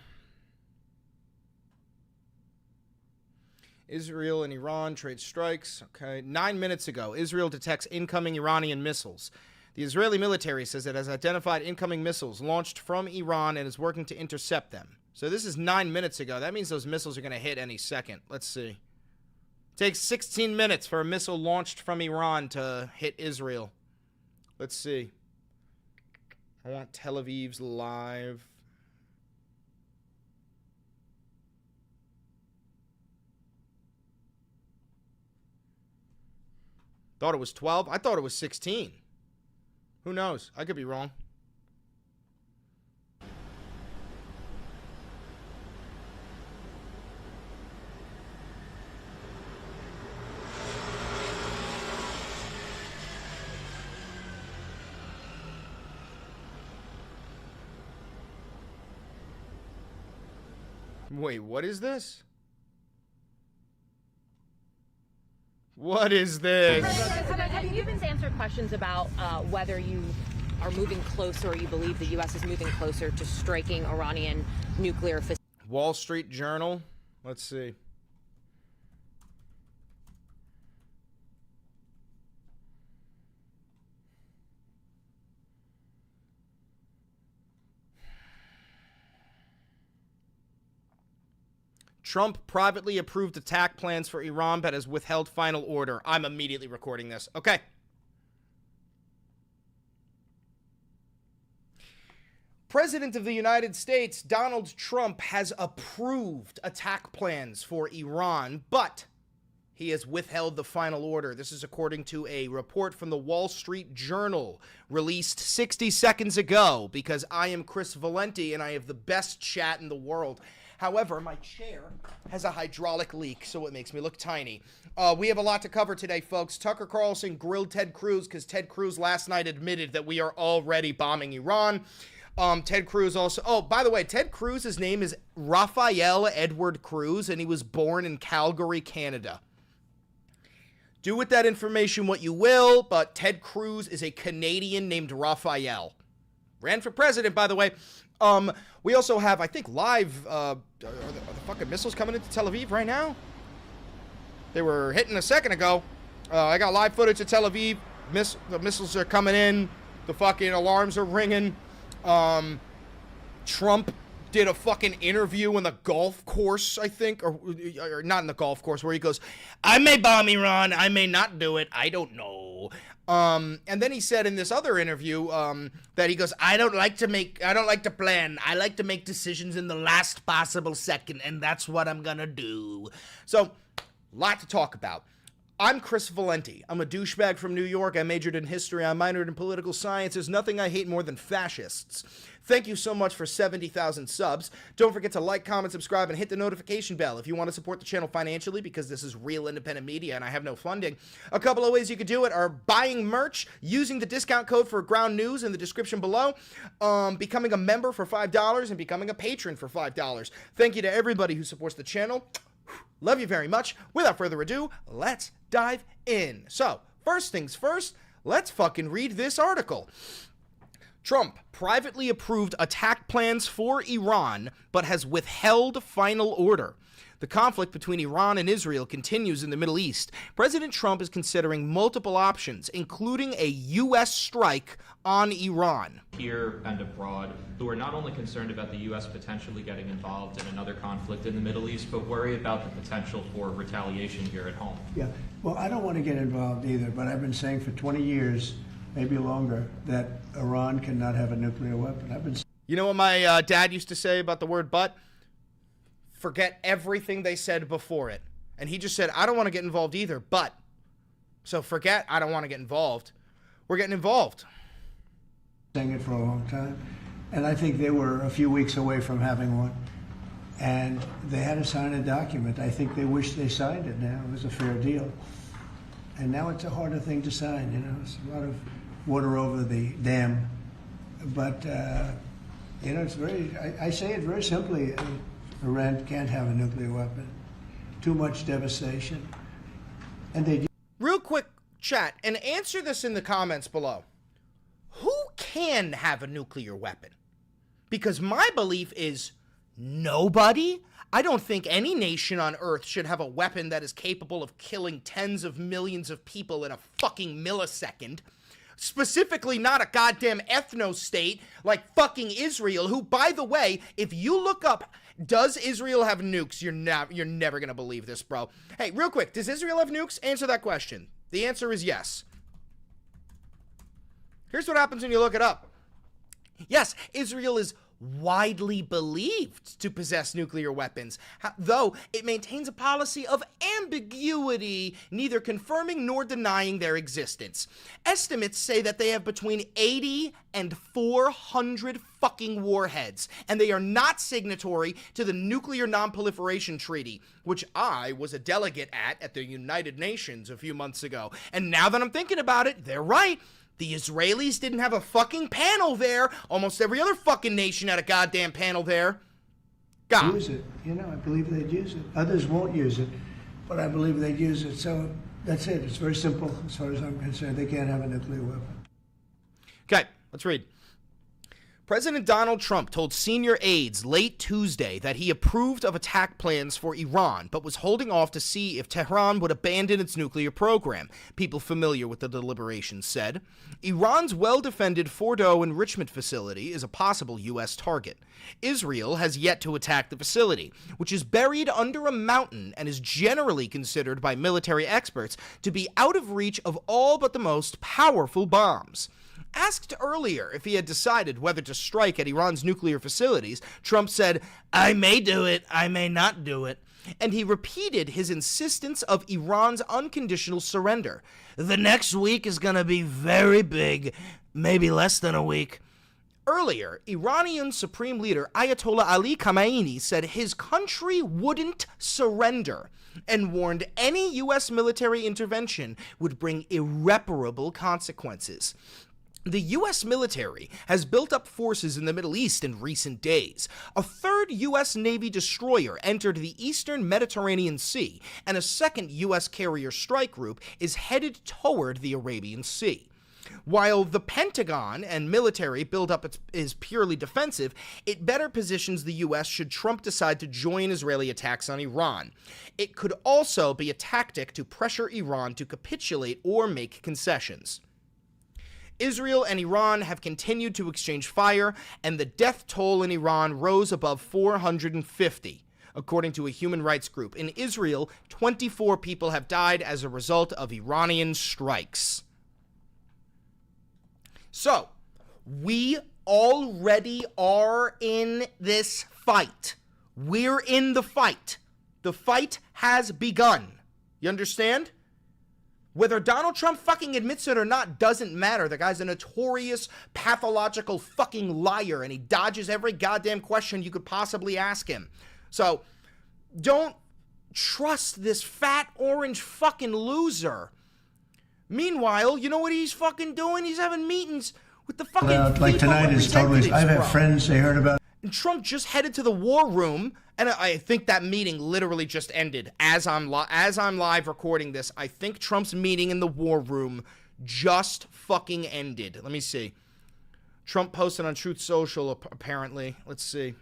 Israel and Iran trade strikes. Okay. 9 minutes ago, Israel detects incoming Iranian missiles. The Israeli military says it has identified incoming missiles launched from Iran and is working to intercept them. So this is 9 minutes ago. That means those missiles are going to hit any second. Let's see. It takes 16 minutes for a missile launched from Iran to hit Israel. Let's see. I want Tel Aviv's live. Thought it was 12. I thought it was 16. Who knows? I could be wrong. Wait, what is this? What is this? Have you been answered questions about whether you are moving closer, or you believe the U.S. is moving closer to striking Iranian nuclear facilities? Wall Street Journal. Let's see. Trump privately approved attack plans for Iran, but has withheld final order. I'm immediately recording this. Okay. President of the United States, Donald Trump, has approved attack plans for Iran, but he has withheld the final order. This is according to a report from the Wall Street Journal released 60 seconds ago, because I am Chris Valenti and I have the best chat in the world. However, my chair has a hydraulic leak, so it makes me look tiny. We have a lot to cover today, folks. Tucker Carlson grilled Ted Cruz because Ted Cruz last night admitted that we are already bombing Iran. Ted Cruz also... Oh, by the way, Ted Cruz's name is Raphael Edward Cruz, and he was born in Calgary, Canada. Do with that information what you will, but Ted Cruz is a Canadian named Raphael. Ran for president, by the way. We also have, I think, live, are the fucking missiles coming into Tel Aviv right now? They were hitting a second ago. I got live footage of Tel Aviv. The missiles are coming in. The fucking alarms are ringing. Trump did a fucking interview in the golf course, I think, or not in the golf course, where he goes, I may bomb Iran, I may not do it, I don't know. And then he said in this other interview that he goes, I don't like to plan. I like to make decisions in the last possible second, and that's what I'm gonna do. So, lot to talk about. I'm Chris Valenti. I'm a douchebag from New York. I majored in history. I minored in political science. There's nothing I hate more than fascists. Thank you so much for 70,000 subs. Don't forget to like, comment, subscribe, and hit the notification bell if you want to support the channel financially, because this is real independent media and I have no funding. A couple of ways you could do it are buying merch, using the discount code for Ground News in the description below, becoming a member for $5, and becoming a patron for $5. Thank you to everybody who supports the channel. Love you very much. Without further ado, let's dive in. So, first things first, let's fucking read this article. Trump privately approved attack plans for Iran, but has withheld final order. The conflict between Iran and Israel continues in the Middle East. President Trump is considering multiple options, including a U.S. strike on Iran. Here and abroad, who are not only concerned about the U.S. potentially getting involved in another conflict in the Middle East, but worry about the potential for retaliation here at home. Yeah, well, I don't want to get involved either, but I've been saying for 20 years, maybe longer, that Iran cannot have a nuclear weapon. You know what my dad used to say about the word but? Forget everything they said before it. And he just said, I don't want to get involved either, but. So forget I don't want to get involved. We're getting involved. Saying it for a long time. And I think they were a few weeks away from having one. And they had to sign a document. I think they wish they signed it now. It was a fair deal. And now it's a harder thing to sign, you know. It's a lot of water over the dam. But, you know, it's very, I say it very simply. Iran can't have a nuclear weapon. Too much devastation. And they... Real quick, chat, and answer this in the comments below. Who can have a nuclear weapon? Because my belief is nobody. I don't think any nation on Earth should have a weapon that is capable of killing tens of millions of people in a fucking millisecond. Specifically not a goddamn ethno-state like fucking Israel, who, by the way, if you look up, does Israel have nukes? You're never gonna believe this, bro. Hey, real quick, does Israel have nukes? Answer that question. The answer is yes. Here's what happens when you look it up. Yes, Israel is widely believed to possess nuclear weapons, though it maintains a policy of ambiguity, neither confirming nor denying their existence. Estimates say that they have between 80 and 400 fucking warheads, and they are not signatory to the Nuclear Non-Proliferation Treaty, which I was a delegate at the United Nations a few months ago. And now that I'm thinking about it, they're right. The Israelis didn't have a fucking panel there. Almost every other fucking nation had a goddamn panel there. God. Use it. You know, I believe they'd use it. Others won't use it, but I believe they'd use it. So That's it. It's very simple as far as I'm concerned. They can't have a nuclear weapon. Okay, let's read. President Donald Trump told senior aides late Tuesday that he approved of attack plans for Iran, but was holding off to see if Tehran would abandon its nuclear program, people familiar with the deliberations said. Iran's well-defended Fordo enrichment facility is a possible U.S. target. Israel has yet to attack the facility, which is buried under a mountain and is generally considered by military experts to be out of reach of all but the most powerful bombs. Asked earlier if he had decided whether to strike at Iran's nuclear facilities, Trump said, "I may do it, I may not do it." And he repeated his insistence of Iran's unconditional surrender. "The next week is going to be very big, maybe less than a week." Earlier, Iranian Supreme Leader Ayatollah Ali Khamenei said his country wouldn't surrender and warned any U.S. military intervention would bring irreparable consequences. The U.S. military has built up forces in the Middle East in recent days. A third U.S. Navy destroyer entered the eastern Mediterranean Sea, and a second U.S. carrier strike group is headed toward the Arabian Sea. While the Pentagon and military buildup is purely defensive, it better positions the U.S. should Trump decide to join Israeli attacks on Iran. It could also be a tactic to pressure Iran to capitulate or make concessions. Israel and Iran have continued to exchange fire, and the death toll in Iran rose above 450, according to a human rights group. In Israel, 24 people have died as a result of Iranian strikes. So, we already are in this fight. We're in the fight. The fight has begun. You understand? Whether Donald Trump fucking admits it or not doesn't matter. The guy's a notorious, pathological fucking liar, and he dodges every goddamn question you could possibly ask him. So, don't trust this fat orange fucking loser. Meanwhile, you know what he's fucking doing? He's having meetings with the fucking like tonight is totally. I've had friends they heard about. And Trump just headed to the war room, and I think that meeting literally just ended. As I'm live recording this, I think Trump's meeting in the war room just fucking ended. Let me see. Trump posted on Truth Social, apparently. Let's see.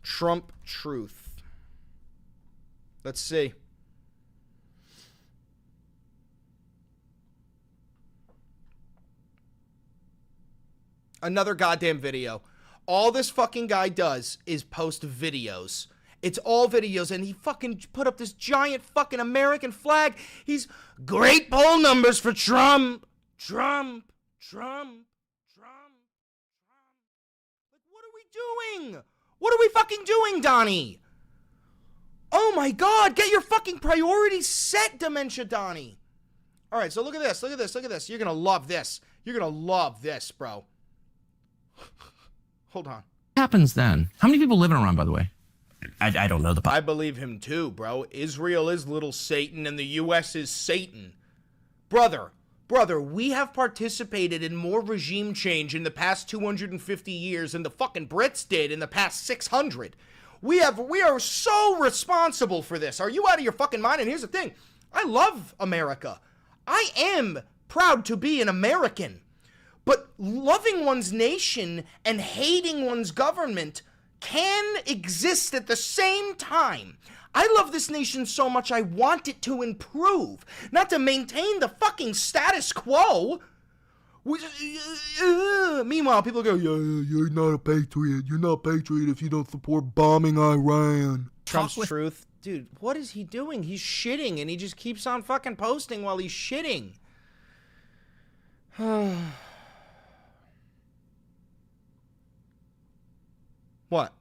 Trump Truth. Let's see. Another goddamn video. All this fucking guy does is post videos. It's all videos, and he fucking put up this giant fucking American flag. He's great poll numbers for Trump. Trump. Like, what are we doing? What are we fucking doing, Donnie? Oh my God, get your fucking priorities set, Dementia Donnie. All right, so look at this. You're gonna love this. You're gonna love this, bro. Hold on. What happens then? How many people live in Iran, by the way? I don't know the... I believe him too, bro. Israel is little Satan and the U.S. is Satan. Brother, we have participated in more regime change in the past 250 years than the fucking Brits did in the past 600. We are so responsible for this. Are you out of your fucking mind? And here's the thing. I love America. I am proud to be an American. But loving one's nation and hating one's government can exist at the same time. I love this nation so much I want it to improve, not to maintain the fucking status quo. Meanwhile, people go, yeah, you're not a patriot. You're not a patriot if you don't support bombing Iran. Trump's Truth. Dude, what is he doing? He's shitting, and he just keeps on fucking posting while he's shitting. What?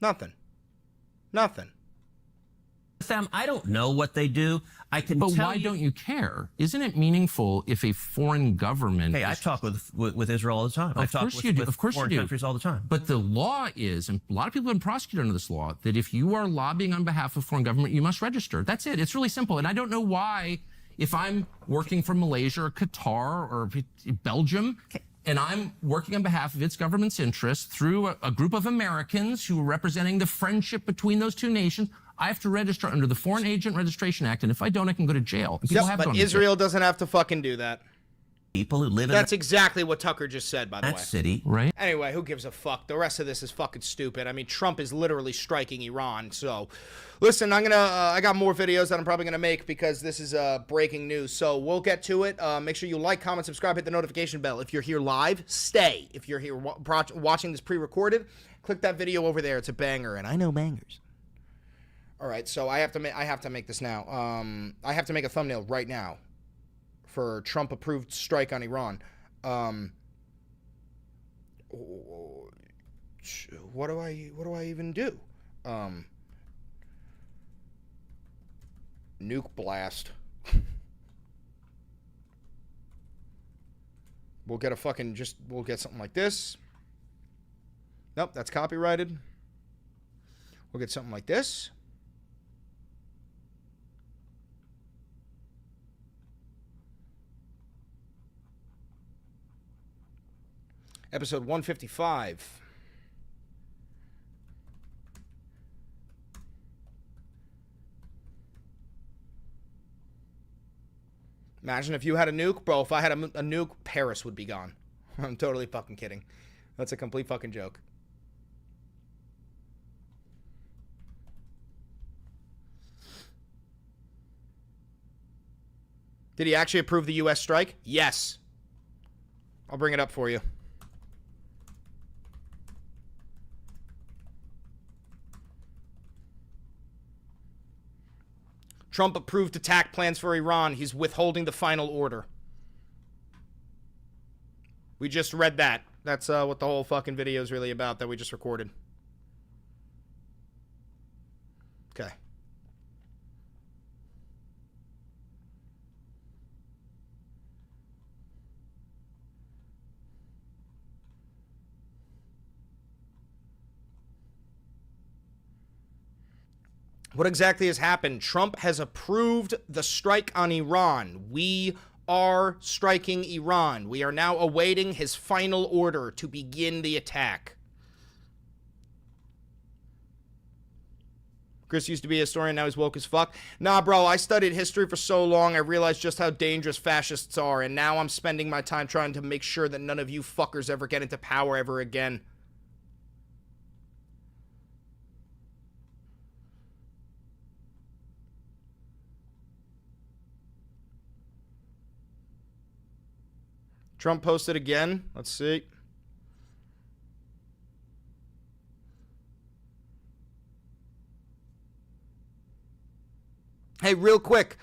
Nothing. Sam, I don't know what they do. I can But tell why you... don't you care? Isn't it meaningful if a foreign government... Hey, I talk with Israel all the time. I talk with foreign countries all the time. But the law is, and a lot of people have been prosecuted under this law, that if you are lobbying on behalf of a foreign government, you must register. That's it. It's really simple. And I don't know why, if I'm working for Malaysia or Qatar or Belgium... and I'm working on behalf of its government's interests through a group of Americans who are representing the friendship between those two nations, I have to register under the Foreign Agent Registration Act, and if I don't, I can go to jail. And people have but gone to Israel jail. doesn't have to fucking do that. People who live in That's exactly what Tucker just said, by the way. that city. Right. Anyway, who gives a fuck? The rest of this is fucking stupid. I mean, Trump is literally striking Iran. So, listen, I got more videos that I'm probably gonna make because this is breaking news. So we'll get to it. Make sure you like, comment, subscribe, hit the notification bell. If you're here live, stay. If you're here watching this pre-recorded, click that video over there. It's a banger, and I know bangers. All right, so I have to make this now. I have to make a thumbnail right now for Trump-approved strike on Iran. What do I even do? Nuke blast. We'll get we'll get something like this. Nope, that's copyrighted. We'll get something like this. Episode 155. Imagine if you had a nuke. Bro, if I had a nuke, Paris would be gone. I'm totally fucking kidding. That's a complete fucking joke. Did he actually approve the U.S. strike? Yes. I'll bring it up for you. Trump approved attack plans for Iran. He's withholding the final order. We just read that. That's what the whole fucking video is really about that we just recorded. Okay. What exactly has happened? Trump has approved the strike on Iran. We are striking Iran. We are now awaiting his final order to begin the attack. Chris used to be a historian, now he's woke as fuck. Nah, bro, I studied history for so long, I realized just how dangerous fascists are, and now I'm spending my time trying to make sure that none of you fuckers ever get into power ever again. Trump posted again. Let's see. Hey, real quick,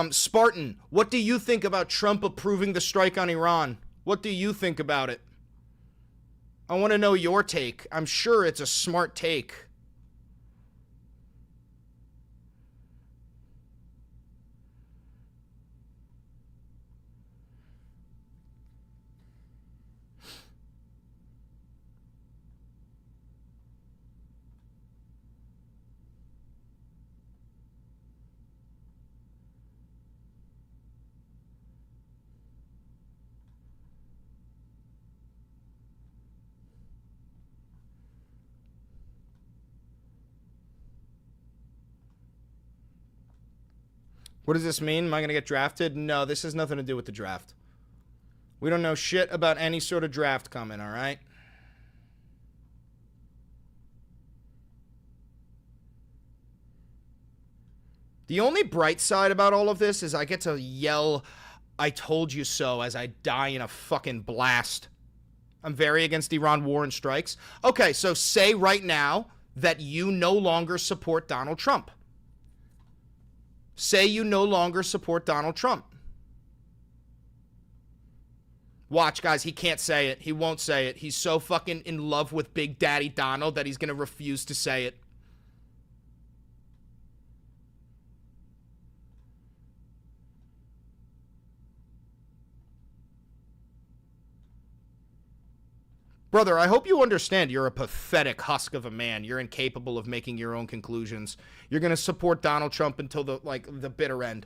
Spartan, what do you think about Trump approving the strike on Iran? What do you think about it? I want to know your take. I'm sure it's a smart take. What does this mean? Am I going to get drafted? No, this has nothing to do with the draft. We don't know shit about any sort of draft coming, all right? The only bright side about all of this is I get to yell, "I told you so," as I die in a fucking blast. I'm very against Iran war and strikes. Okay, so say right now that you no longer support Donald Trump. Say you no longer support Donald Trump. Watch, guys, he can't say it. He won't say it. He's so fucking in love with Big Daddy Donald that he's going to refuse to say it. Brother, I hope you understand you're a pathetic husk of a man. You're incapable of making your own conclusions. You're going to support Donald Trump until the bitter end.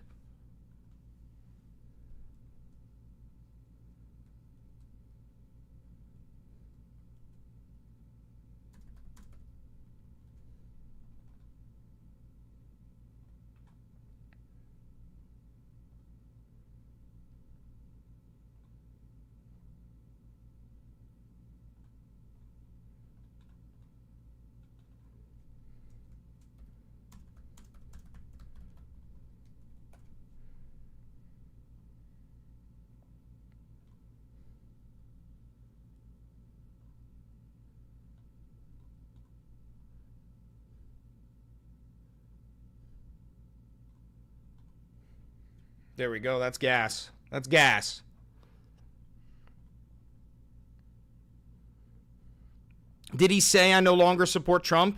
There we go. That's gas. That's gas. Did he say I no longer support Trump?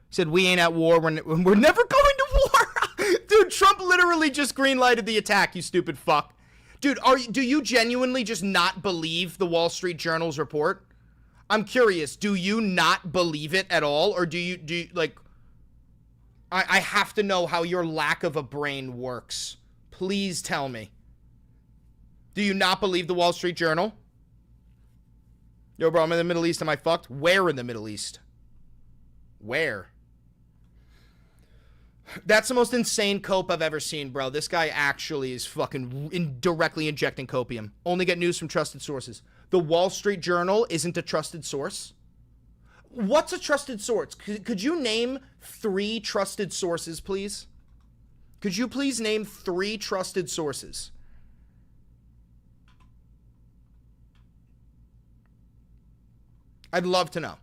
He said we ain't at war. We're never going to war. Dude, Trump literally just green-lighted the attack, you stupid fuck. Dude, do you genuinely just not believe the Wall Street Journal's report? I'm curious. Do you not believe it at all? Or do you like... I have to know how your lack of a brain works. Please tell me. Do you not believe the Wall Street Journal? Yo, bro, I'm in the Middle East. Am I fucked? Where in the Middle East? Where? That's the most insane cope I've ever seen, bro. This guy actually is fucking directly injecting copium. Only get news from trusted sources. The Wall Street Journal isn't a trusted source? What's a trusted source? Could you name 3 trusted sources, please? Could you please name 3 trusted sources? I'd love to know.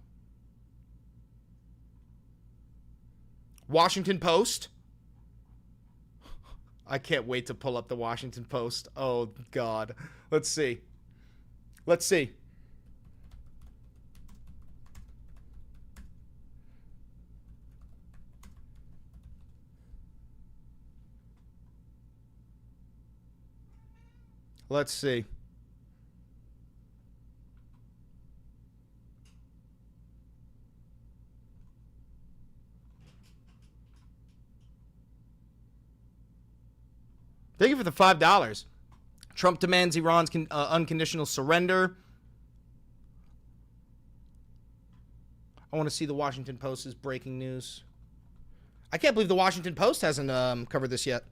Washington Post? I can't wait to pull up the Washington Post. Oh, God. Let's see. Let's see. Let's see. Thank you for the $5. Trump demands Iran's unconditional surrender. I want to see the Washington Post's breaking news. I can't believe the Washington Post hasn't covered this yet.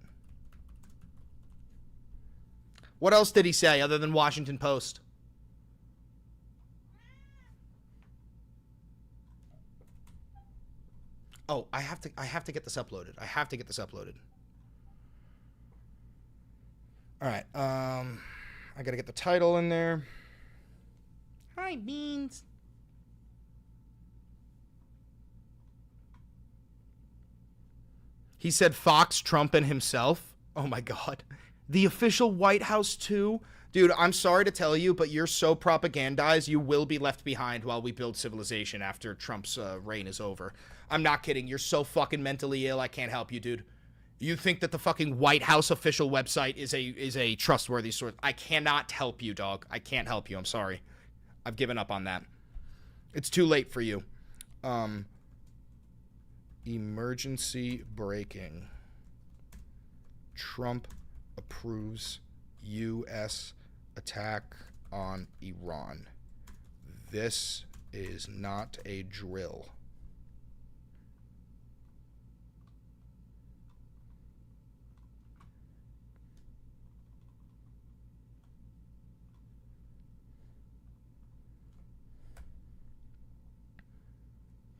What else did he say other than Washington Post? Oh, I have to get this uploaded. I have to get this uploaded. All right. I got to get the title in there. Hi, Beans. He said Fox, Trump, and himself. Oh, my God. The official White House, too? Dude, I'm sorry to tell you, but you're so propagandized, you will be left behind while we build civilization after Trump's reign is over. I'm not kidding. You're so fucking mentally ill, I can't help you, dude. You think that the fucking White House official website is a trustworthy source? I cannot help you, dog. I can't help you. I'm sorry. I've given up on that. It's too late for you. Emergency breaking. Trump approves U.S. attack on Iran. This is not a drill.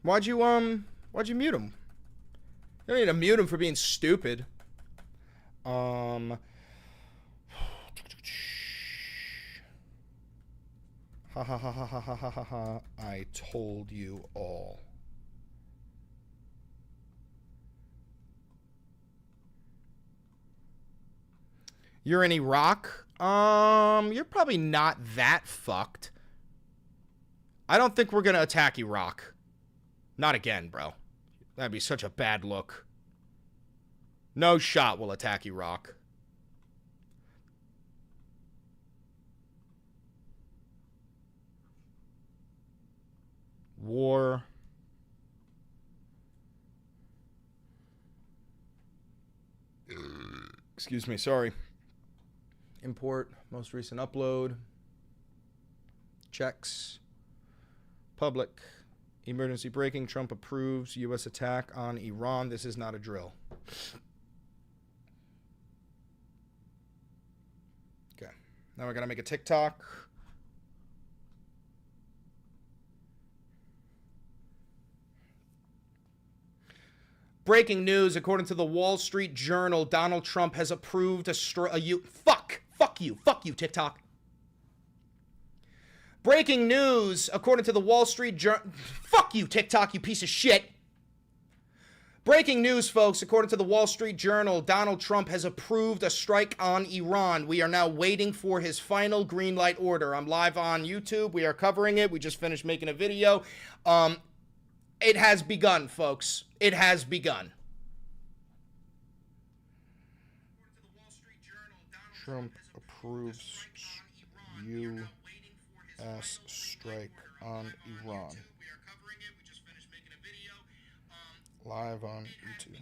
Why'd you mute him? You don't need to mute him for being stupid. Ha ha ha ha ha ha ha ha. I told you all. You're in Iraq? You're probably not that fucked. I don't think we're gonna attack Iraq. Not again, bro. That'd be such a bad look. No shot will attack Iraq. War. Excuse me, sorry. Import, most recent upload. Checks. Public. Emergency breaking. Trump approves U.S. attack on Iran. This is not a drill. Okay. Now we're going to make a TikTok. Breaking news, according to the Wall Street Journal, Donald Trump has approved Fuck you, TikTok. Breaking news, according to the Wall Street Journal. Fuck you, TikTok, you piece of shit. Breaking news, folks. According to the Wall Street Journal, Donald Trump has approved a strike on Iran. We are now waiting for his final green light order. I'm live on YouTube. We are covering it. We just finished making a video. It has begun, folks. It has begun. Trump approves U.S. strike on Iran. Live on YouTube.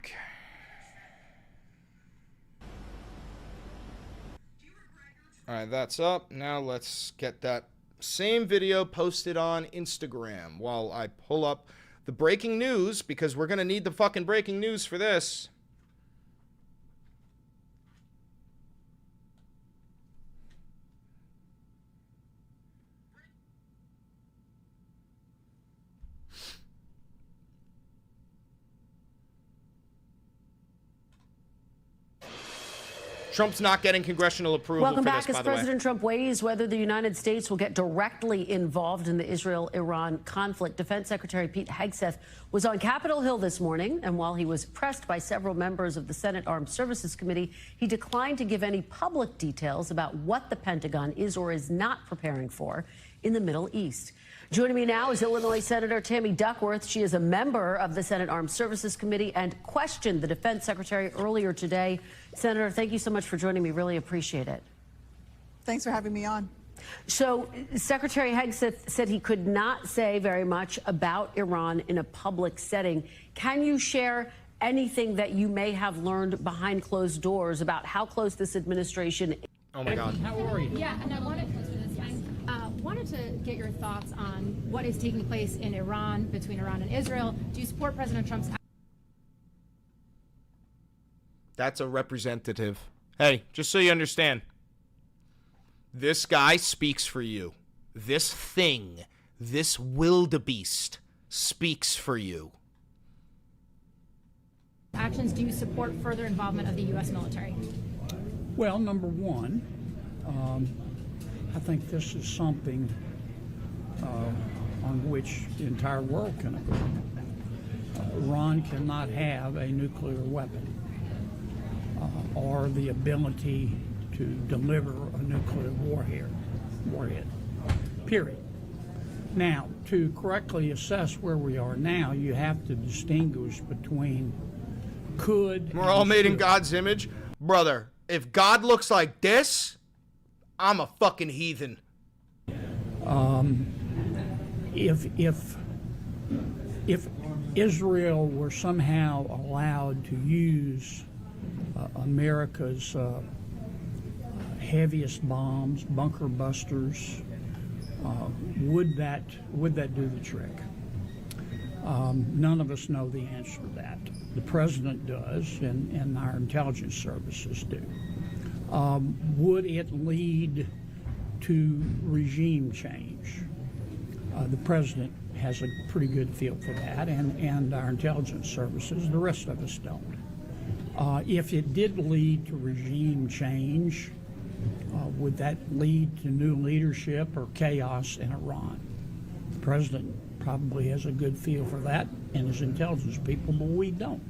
Okay. All right, that's up. Now let's get that same video posted on Instagram while I pull up the breaking news, because we're going to need the fucking breaking news for this. Trump's not getting congressional approval Welcome for back. this, by As the way. President Trump weighs whether the United States will get directly involved in the Israel-Iran conflict, Defense Secretary Pete Hegseth was on Capitol Hill this morning, and while he was pressed by several members of the Senate Armed Services Committee, he declined to give any public details about what the Pentagon is or is not preparing for in the Middle East. Joining me now is Illinois Senator Tammy Duckworth. She is a member of the Senate Armed Services Committee and questioned the Defense Secretary earlier today. Senator, thank you so much for joining me. Really appreciate it. Thanks for having me on. So Secretary Hegseth said he could not say very much about Iran in a public setting. Can you share anything that you may have learned behind closed doors about how close this administration is? Oh, my God. How are you? Yeah, and I wanted to get your thoughts on what is taking place in Iran, between Iran and Israel. Do you support President Trump's... That's a representative. Hey, just so you understand, this guy speaks for you. This thing, this wildebeest speaks for you. actions? Do you support further involvement of the U.S. military? Well, number one, I think this is something on which the entire world can agree. Iran cannot have a nuclear weapon or the ability to deliver a nuclear warhead, period. Now, to correctly assess where we are now, you have to distinguish between could... We're all made in God's image. Brother, if God looks like this, I'm a fucking heathen. If Israel were somehow allowed to use America's heaviest bombs, bunker busters, would that do the trick? None of us know the answer to that. The president does, and our intelligence services do. Would it lead to regime change? The president has a pretty good feel for that, and our intelligence services. The rest of us don't. If it did lead to regime change, would that lead to new leadership or chaos in Iran? The president probably has a good feel for that, and his intelligence people, but we don't.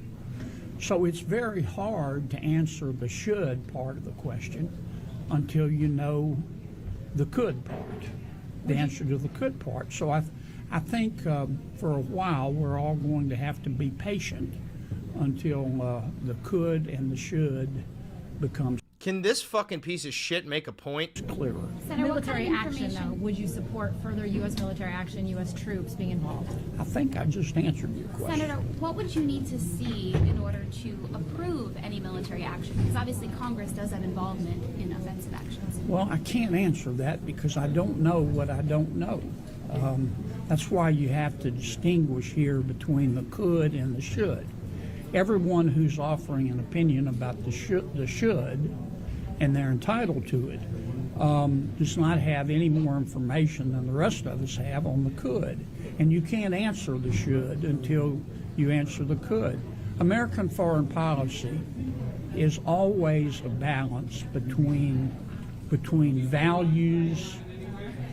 So it's very hard to answer the should part of the question until you know the could part, the answer to the could part. So I think for a while we're all going to have to be patient until the could and the should becomes. Can this fucking piece of shit make a point? Clearer. Senator, military action, though, would you support further U.S. military action, U.S. troops being involved? I think I just answered your question. Senator, what would you need to see in order to approve any military action? Because obviously Congress does have involvement in offensive actions. Well, I can't answer that because I don't know what I don't know. That's why you have to distinguish here between the could and the should. Everyone who's offering an opinion about the should, and they're entitled to it, does not have any more information than the rest of us have on the could. And you can't answer the should until you answer the could. American foreign policy is always a balance between values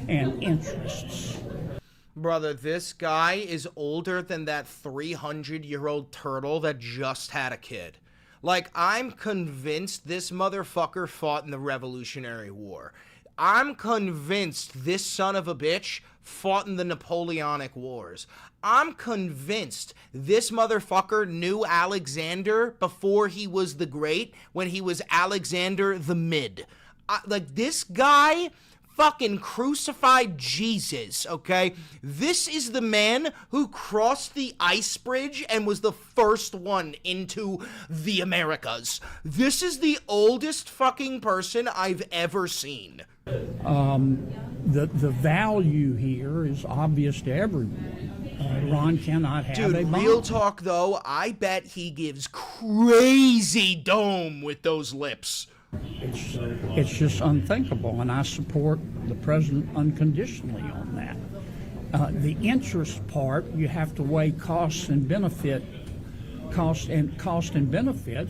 and interests. Brother, this guy is older than that 300-year-old turtle that just had a kid. Like, I'm convinced this motherfucker fought in the Revolutionary War. I'm convinced this son of a bitch fought in the Napoleonic Wars. I'm convinced this motherfucker knew Alexander before he was the Great, when he was Alexander the Mid. Like, this guy fucking crucified Jesus, okay? This is the man who crossed the ice bridge and was the first one into the Americas. This is the oldest fucking person I've ever seen. The value here is obvious to everyone. Iran cannot have a bomb. Dude, real talk though, I bet he gives crazy dome with those lips. It's just unthinkable, and I support the president unconditionally on that. The interest part, you have to weigh cost and benefits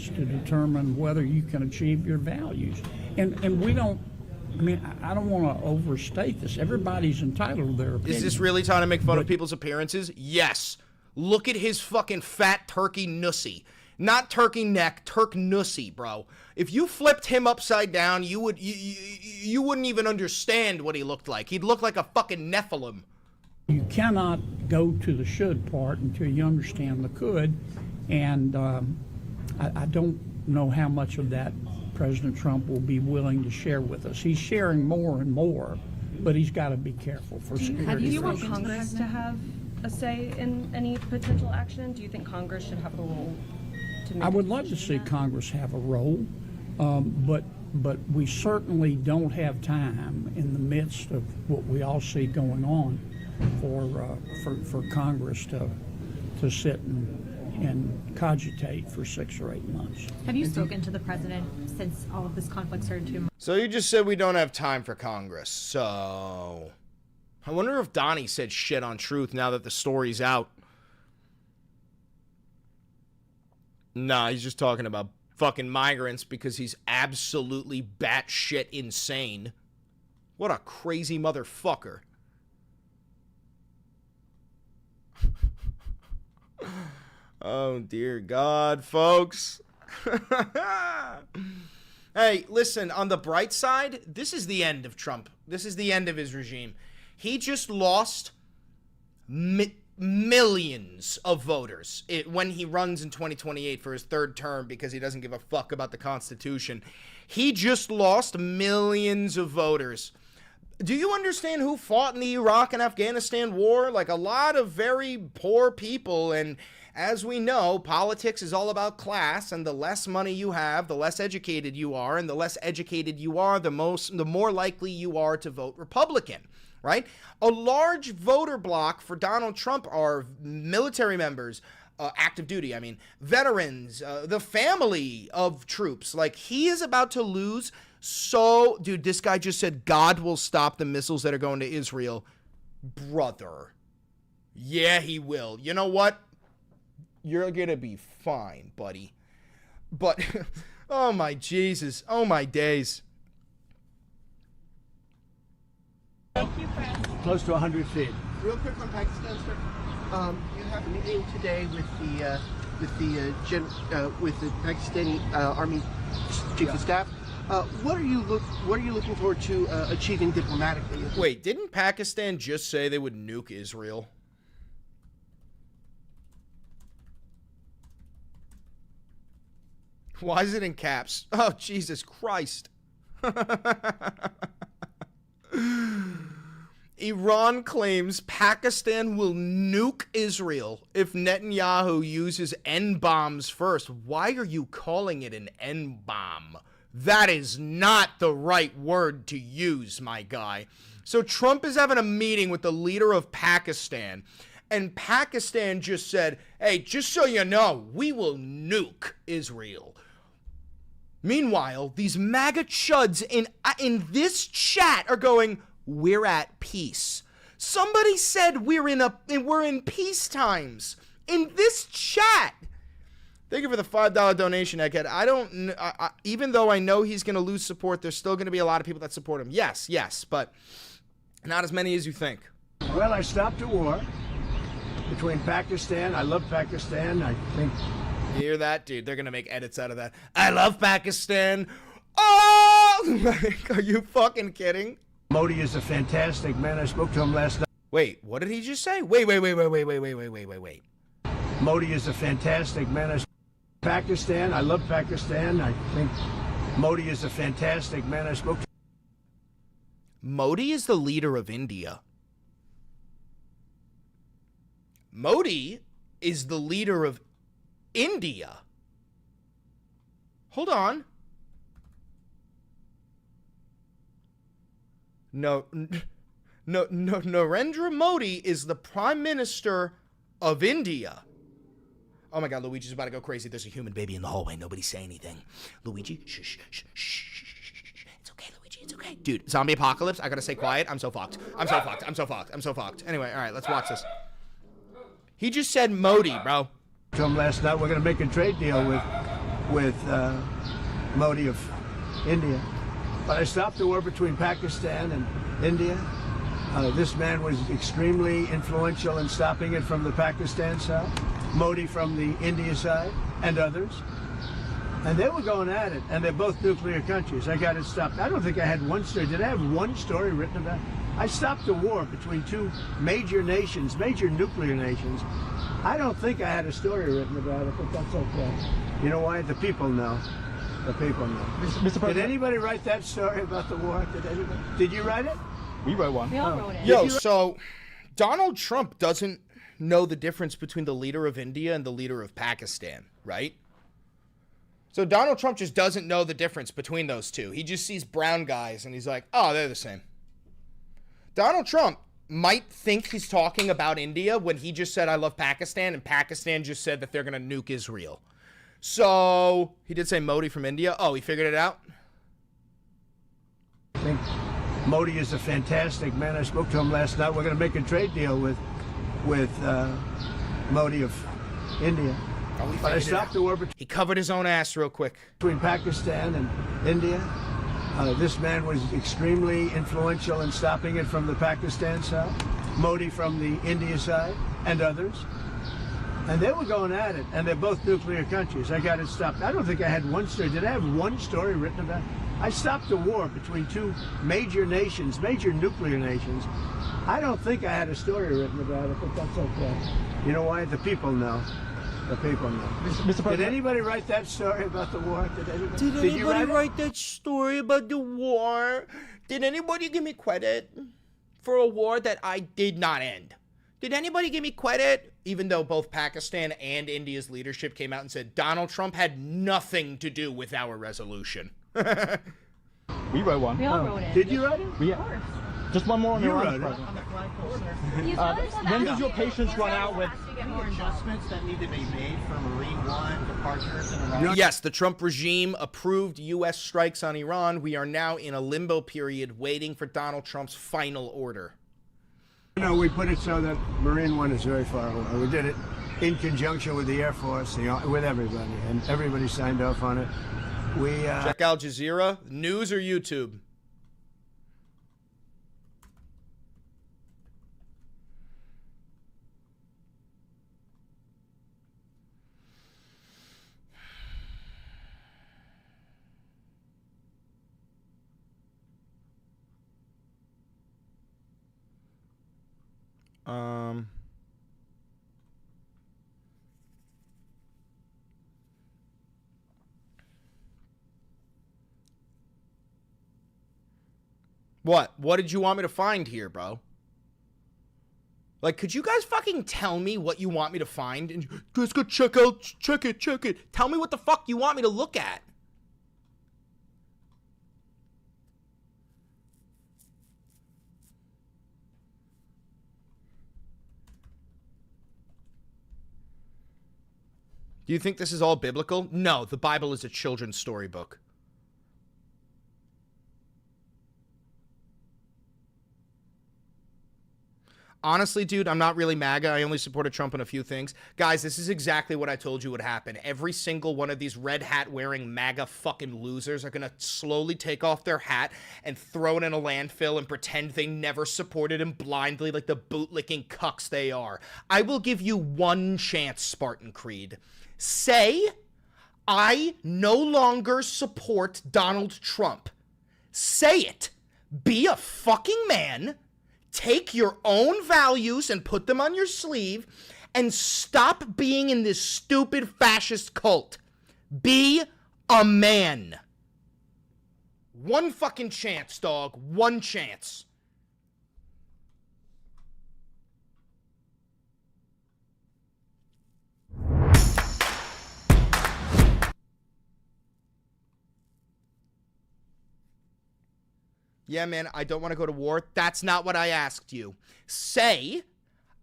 to determine whether you can achieve your values. And we don't. I mean, I don't want to overstate this. Everybody's entitled to their opinion. Is this really trying to make fun of people's appearances? Yes. Look at his fucking fat turkey nussy. Not turkey neck, Turk nussy, bro. If you flipped him upside down, you wouldn't even understand what he looked like. He'd look like a fucking Nephilim. You cannot go to the should part until you understand the could, and I don't know how much of that President Trump will be willing to share with us. He's sharing more and more, but he's got to be careful for security. Do you want Congress to have a say in any potential action? Do you think Congress should have a role? I would love to see Congress have a role, but we certainly don't have time in the midst of what we all see going on for Congress to sit and cogitate for 6 or 8 months. Have you spoken to the president since all of this conflict started to emerge? So you just said we don't have time for Congress. So I wonder if Donnie said shit on Truth now that the story's out. Nah, he's just talking about fucking migrants because he's absolutely batshit insane. What a crazy motherfucker. Oh, dear God, folks. Hey, listen, on the bright side, this is the end of Trump. This is the end of his regime. He just lost millions of voters when he runs in 2028 for his 3rd term because he doesn't give a fuck about the Constitution. He just lost millions of voters. Do you understand who fought in the Iraq and Afghanistan war? Like, a lot of very poor people, and as we know, politics is all about class, and the less money you have, the less educated you are, and the less educated you are, the more likely you are to vote Republican, right? A large voter block for Donald Trump are military members, active duty, I mean, veterans, the family of troops. Like, he is about to lose. So, dude, this guy just said God will stop the missiles that are going to Israel. Brother. Yeah, he will. You know what? You're going to be fine, buddy. But, oh my Jesus. Oh my days. Close to 100 feet. Real quick on Pakistan, sir. You have a meeting today with the Pakistani Army Chief of Staff. What are you looking forward to achieving diplomatically? Wait, didn't Pakistan just say they would nuke Israel? Why is it in caps? Oh, Jesus Christ. Iran claims Pakistan will nuke Israel if Netanyahu uses N-bombs first. Why are you calling it an N-bomb? That is not the right word to use, my guy. So Trump is having a meeting with the leader of Pakistan, and Pakistan just said, hey, just so you know, we will nuke Israel. Meanwhile, these MAGA chuds in this chat are going, we're at peace. Somebody said we're in peace times. In this chat, Thank you for the $5 donation, Egghead. I don't, even though I know he's going to lose support, there's still going to be a lot of people that support him. Yes, but not as many as you think. Well, I stopped a war between Pakistan. I love Pakistan. I think. You hear that, dude? They're going to make edits out of that. I love Pakistan. Oh! Are you fucking kidding? Modi is a fantastic man. I spoke to him last night. Wait, what did he just say? Wait. Modi is a fantastic man. Pakistan. I love Pakistan. I think Modi is a fantastic man. I spoke to. Modi is the leader of India. Modi is the leader of India. Hold on. No, Narendra Modi is the Prime Minister of India. Oh my God, Luigi's about to go crazy. There's a human baby in the hallway. Nobody say anything. Luigi, shh. It's okay, Luigi, it's okay. Dude, zombie apocalypse. I gotta stay quiet. I'm so fucked. Anyway, all right, let's watch this. He just said Modi, bro. To him last night, we're gonna make a trade deal with Modi of India. But I stopped the war between Pakistan and India. This man was extremely influential in stopping it from the Pakistan side, Modi from the India side, and others. And they were going at it, and they're both nuclear countries. I got it stopped. I don't think I had one story. Did I have one story written about it? I stopped a war between two major nations, major nuclear nations. I don't think I had a story written about it, but that's okay. You know why? The people know. The people know. Mr. President. Did anybody write that story about the war? Did you write it? We wrote one. We all wrote it. Yo, so Donald Trump doesn't know the difference between the leader of India and the leader of Pakistan, right? So Donald Trump just doesn't know the difference between those two. He just sees brown guys and he's like, oh, they're the same. Donald Trump might think he's talking about India when he just said, I love Pakistan, and Pakistan just said that they're going to nuke Israel. So he did say Modi from India. Oh, he figured it out? I think Modi is a fantastic man. I spoke to him last night. We're going to make a trade deal with Modi of India. Oh, but I stopped the war he covered his own ass real quick. Between Pakistan and India. This man was extremely influential in stopping it from the Pakistan side, Modi from the India side, and others. And they were going at it, and they're both nuclear countries. I got it stopped. I don't think I had one story. Did I have one story written about it? I stopped a war between two major nations, major nuclear nations. I don't think I had a story written about it, but that's okay. You know why? The people know. The people know. Mr. President. Did anybody write that story about the war? Did Did you write that story about the war? Did anybody give me credit for a war that I did not end? Did anybody give me credit? Even though both Pakistan and India's leadership came out and said Donald Trump had nothing to do with our resolution. We wrote one. We all wrote it. Did you write it? Yeah. Just one more on You Iran, wrote it. President. When does your patience run out with adjustments that need to be made for Marine One departures in Iraq? Yes, the Trump regime approved U.S. strikes on Iran. We are now in a limbo period waiting for Donald Trump's final order. No, we put it so that Marine One is very far away. We did it in conjunction with the Air Force, with everybody, and everybody signed off on it. We check Al Jazeera, news or YouTube. What did you want me to find here, bro? Like, could you guys fucking tell me what you want me to find? And guys, go check it. Tell me what the fuck you want me to look at. Do you think this is all biblical? No, the Bible is a children's storybook. Honestly, dude, I'm not really MAGA. I only supported Trump on a few things. Guys, this is exactly what I told you would happen. Every single one of these red hat wearing MAGA fucking losers are going to slowly take off their hat and throw it in a landfill and pretend they never supported him blindly like the bootlicking cucks they are. I will give you one chance, Spartan Creed. Say, I no longer support Donald Trump. Say it. Be a fucking man. Take your own values and put them on your sleeve and stop being in this stupid fascist cult. Be a man. One fucking chance, dog. One chance. Yeah, man, I don't want to go to war. That's not what I asked you. Say,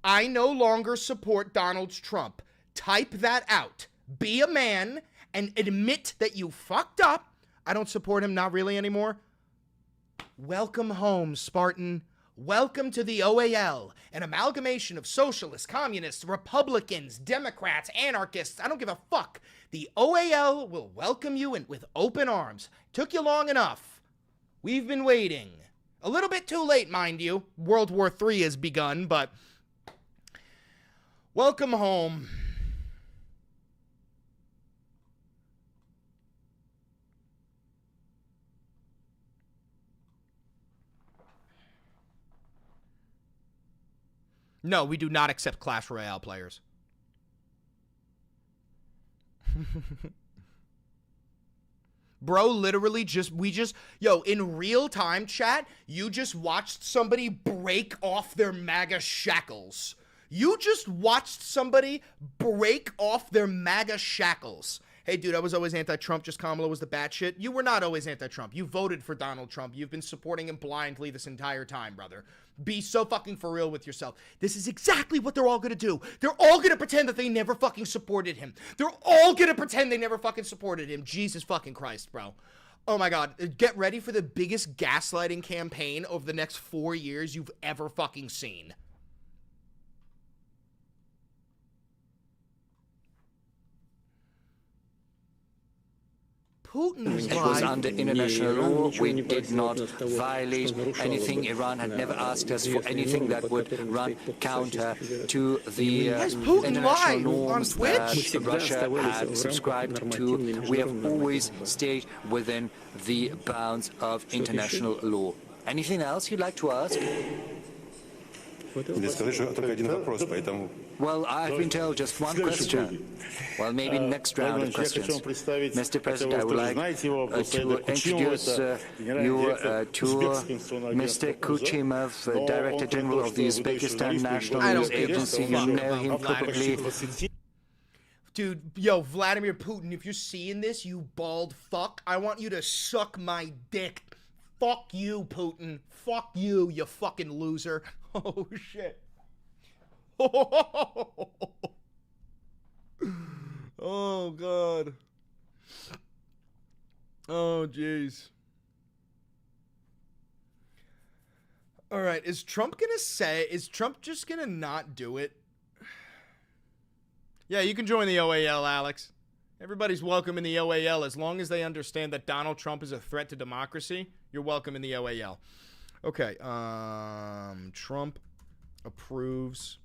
I no longer support Donald Trump. Type that out. Be a man and admit that you fucked up. I don't support him, not really anymore. Welcome home, Spartan. Welcome to the OAL, an amalgamation of socialists, communists, Republicans, Democrats, anarchists. I don't give a fuck. The OAL will welcome you in with open arms. Took you long enough. We've been waiting. A little bit too late, mind you. World War III has begun, but welcome home. No, we do not accept Clash Royale players. Bro, literally in real time, chat, you just watched somebody break off their MAGA shackles. You just watched somebody break off their MAGA shackles. Hey, dude, I was always anti-Trump, just Kamala was the batshit. You were not always anti-Trump. You voted for Donald Trump. You've been supporting him blindly this entire time, brother. Be so fucking for real with yourself. This is exactly what they're all gonna do. They're all gonna pretend that they never fucking supported him. They're all gonna pretend they never fucking supported him. Jesus fucking Christ, bro. Oh my God. Get ready for the biggest gaslighting campaign over the next 4 years you've ever fucking seen. Putin's It was under international law. We did not violate anything. Iran had never asked us for anything that would run counter to the international norms that Russia had subscribed to. We have always stayed within the bounds of international law. Anything else you'd like to ask? Well, I've been told just one question. Well, maybe next round of questions. Mr. President, I would like to introduce you to Mr. Kuchimov, Director General of the Uzbekistan National News Agency. You know him probably. Dude, yo, Vladimir Putin, if you're seeing this, you bald fuck, I want you to suck my dick. Fuck you, Putin. Fuck you, you fucking loser. Oh, shit. Oh, God. Oh, jeez. All right, is Trump just gonna not do it? Yeah, you can join the OAL, Alex. Everybody's welcome in the OAL as long as they understand that Donald Trump is a threat to democracy. You're welcome in the OAL. Okay, Trump approves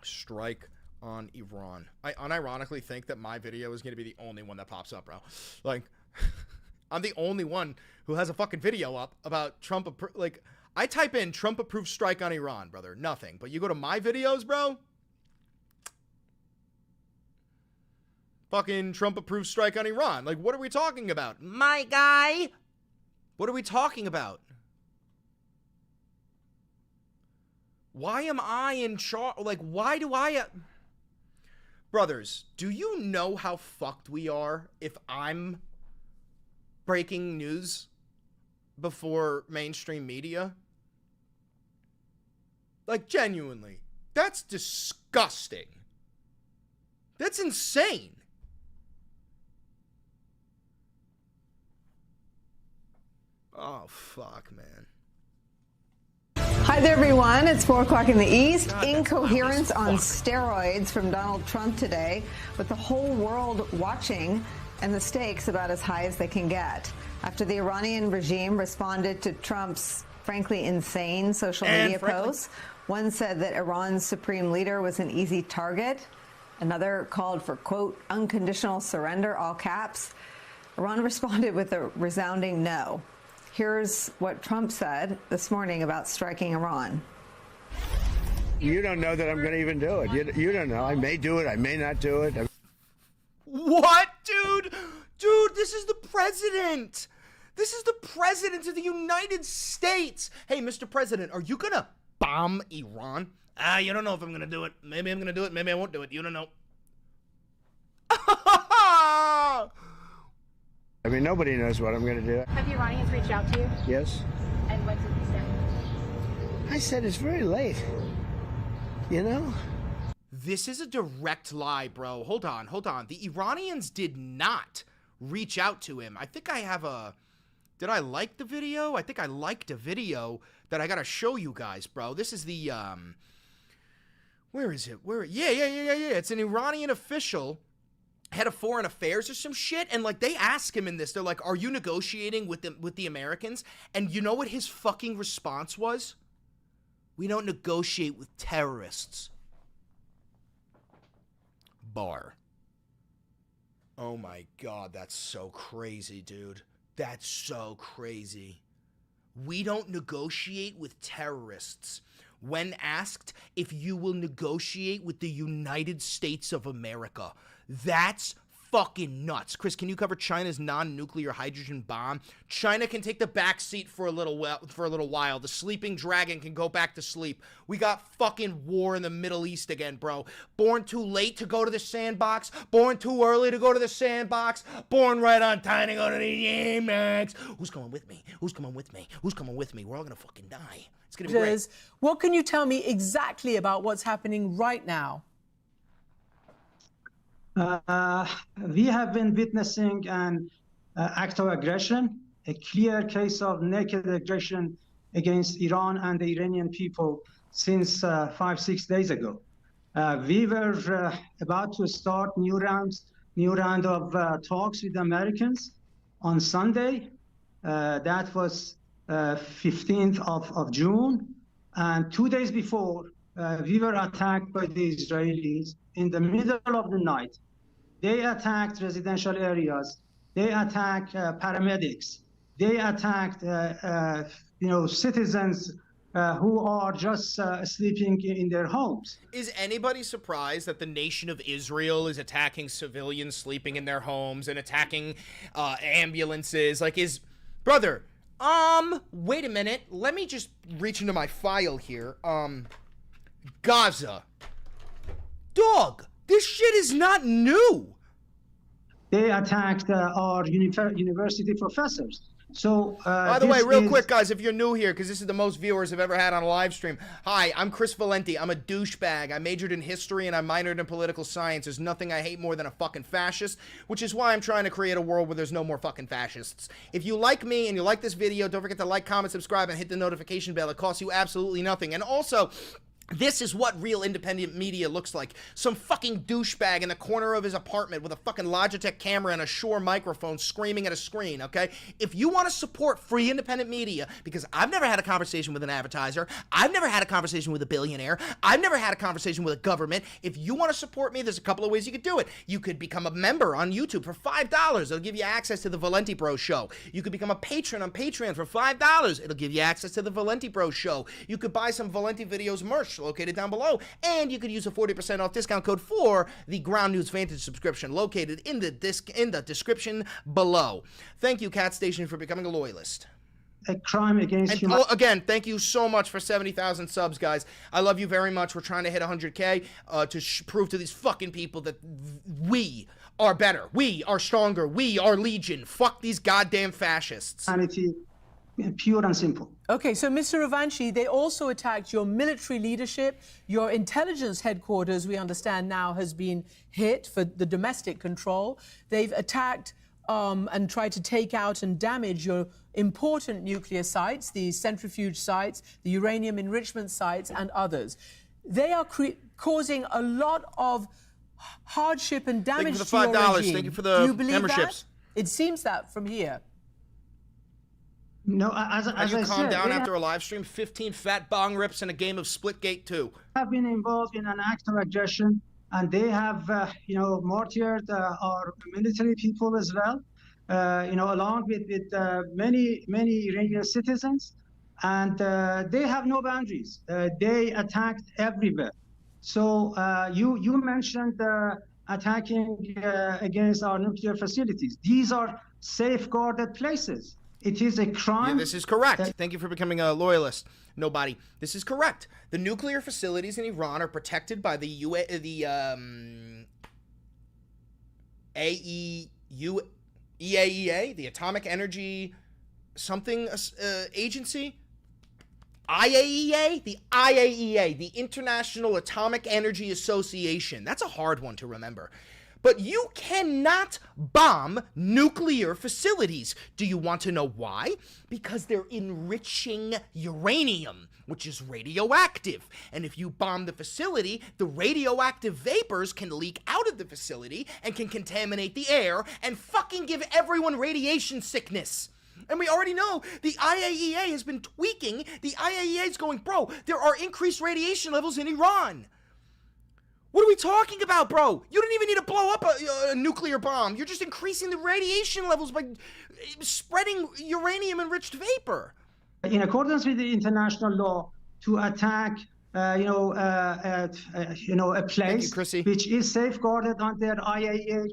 strike on Iran. I unironically think that my video is going to be the only one that pops up, bro. Like, I'm the only one who has a fucking video up about Trump. Like, I type in Trump approves strike on Iran, brother. Nothing. But you go to my videos, bro. Fucking Trump approves strike on Iran. Like, what are we talking about? My guy. What are we talking about? Why am I in charge? Like, why do I... Brothers, do you know how fucked we are if I'm breaking news before mainstream media? Like, genuinely. That's disgusting. That's insane. Oh, fuck, man. Hi there, everyone. It's 4 o'clock in the East. Incoherence on steroids from Donald Trump today, with the whole world watching and the stakes about as high as they can get. After the Iranian regime responded to Trump's, frankly, insane social media posts, one said that Iran's supreme leader was an easy target. Another called for, quote, unconditional surrender, all caps. Iran responded with a resounding no. Here's what Trump said this morning about striking Iran. You don't know that I'm going to even do it. You don't know. I may do it. I may not do it. What, dude? Dude, this is the president. This is the president of the United States. Hey, Mr. President, are you going to bomb Iran? You don't know if I'm going to do it. Maybe I'm going to do it. Maybe I won't do it. You don't know. I mean, nobody knows what I'm going to do. Have the Iranians reached out to you? Yes. And what did you say? I said it's very late. You know? This is a direct lie, bro. Hold on. The Iranians did not reach out to him. I think I have a... Did I like the video? I think I liked a video that I got to show you guys, bro. This is the... Where is it? Yeah. It's an Iranian official... head of foreign affairs or some shit, and like they ask him in this, they're like, are you negotiating with the Americans? And you know what his fucking response was? We don't negotiate with terrorists. Bar. Oh my god, that's so crazy, dude. That's so crazy. We don't negotiate with terrorists. When asked if you will negotiate with the United States of America. That's fucking nuts. Chris, can you cover China's non-nuclear hydrogen bomb? China can take the back seat for a little while. The sleeping dragon can go back to sleep. We got fucking war in the Middle East again, bro. Born too late to go to the sandbox. Born too early to go to the sandbox. Born right on time to go to the AIPAC. Who's coming with me? Who's coming with me? Who's coming with me? We're all gonna fucking die. It's gonna be great. What can you tell me exactly about what's happening right now? We have been witnessing an act of aggression, a clear case of naked aggression against Iran and the Iranian people since 5-6 days ago. We were about to start new round of talks with the Americans on Sunday. That was 15th of June. And 2 days before, we were attacked by the Israelis in the middle of the night. They attacked residential areas. They attacked paramedics. They attacked, citizens who are just sleeping in their homes. Is anybody surprised that the nation of Israel is attacking civilians sleeping in their homes and attacking ambulances? Brother, wait a minute. Let me just reach into my file here. Gaza. Dog. This shit is not new. They attacked our university professors. So, by the way, real quick, guys, if you're new here, because this is the most viewers I've ever had on a live stream. Hi, I'm Chris Valenti. I'm a douchebag. I majored in history and I minored in political science. There's nothing I hate more than a fucking fascist, which is why I'm trying to create a world where there's no more fucking fascists. If you like me and you like this video, don't forget to like, comment, subscribe, and hit the notification bell. It costs you absolutely nothing. And also, this is what real independent media looks like. Some fucking douchebag in the corner of his apartment with a fucking Logitech camera and a Shure microphone screaming at a screen, okay? If you want to support free independent media, because I've never had a conversation with an advertiser, I've never had a conversation with a billionaire, I've never had a conversation with a government. If you want to support me, there's a couple of ways you could do it. You could become a member on YouTube for $5. It'll give you access to the Valenti Bro Show. You could become a patron on Patreon for $5. It'll give you access to the Valenti Bro Show. You could buy some Valenti Videos merch located down below, and you could use a 40% off discount code for the Ground News Vantage subscription located in the description below. Thank you, Cat Station, for becoming a loyalist. A crime against humanity. Again, thank you so much for 70,000 subs, guys. I love you very much. We're trying to hit 100K to prove to these fucking people that we are better. We are stronger. We are Legion. Fuck these goddamn fascists. Humanity, pure and simple. Okay, so Mr. Ravanchi, they also attacked your military leadership. Your intelligence headquarters, we understand now, has been hit for the domestic control. They've attacked and try to take out and damage your important nuclear sites, the centrifuge sites, the uranium enrichment sites, and others. They are causing a lot of hardship and damage to your regime. Thank you for the $5. Thank you for the Do you believe memberships. That? It seems that from here. No, as How I do you calm said, down after a live stream? 15 fat bong rips and a game of Splitgate 2. Have been involved in an act of aggression, and they have, martyred our military people as well, along with many Iranian citizens, and they have no boundaries. They attacked everywhere. So you mentioned attacking against our nuclear facilities. These are safeguarded places. It is a crime. Yeah, this is correct. Thank you for becoming a loyalist. Nobody. This is correct. The nuclear facilities in Iran are protected by the IAEA, the Atomic Energy something agency. IAEA, the International Atomic Energy Association. That's a hard one to remember. But you cannot bomb nuclear facilities. Do you want to know why? Because they're enriching uranium, which is radioactive. And if you bomb the facility, the radioactive vapors can leak out of the facility and can contaminate the air and fucking give everyone radiation sickness. And we already know the IAEA has been tweaking. The IAEA is going, bro, there are increased radiation levels in Iran. What are we talking about, bro? You don't even need to blow up a nuclear bomb. You're just increasing the radiation levels by spreading uranium-enriched vapor. In accordance with the international law, to attack, a place which is safeguarded under IAEA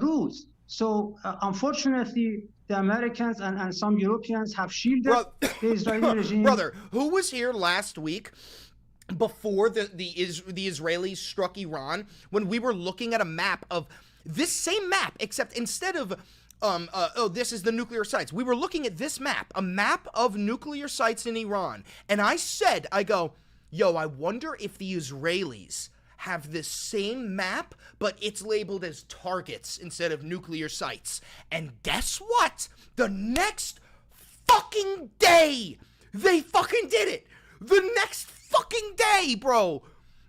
rules. So, unfortunately, the Americans and some Europeans have shielded the Israeli regime. Brother, who was here last week before the Israelis struck Iran, when we were looking at a map of this same map, except instead of this is the nuclear sites, we were looking at this map, a map of nuclear sites in Iran, and I go, yo, I wonder if the Israelis have this same map, but it's labeled as targets instead of nuclear sites. And guess what? The next fucking day, they fucking did it. The next fucking day, bro.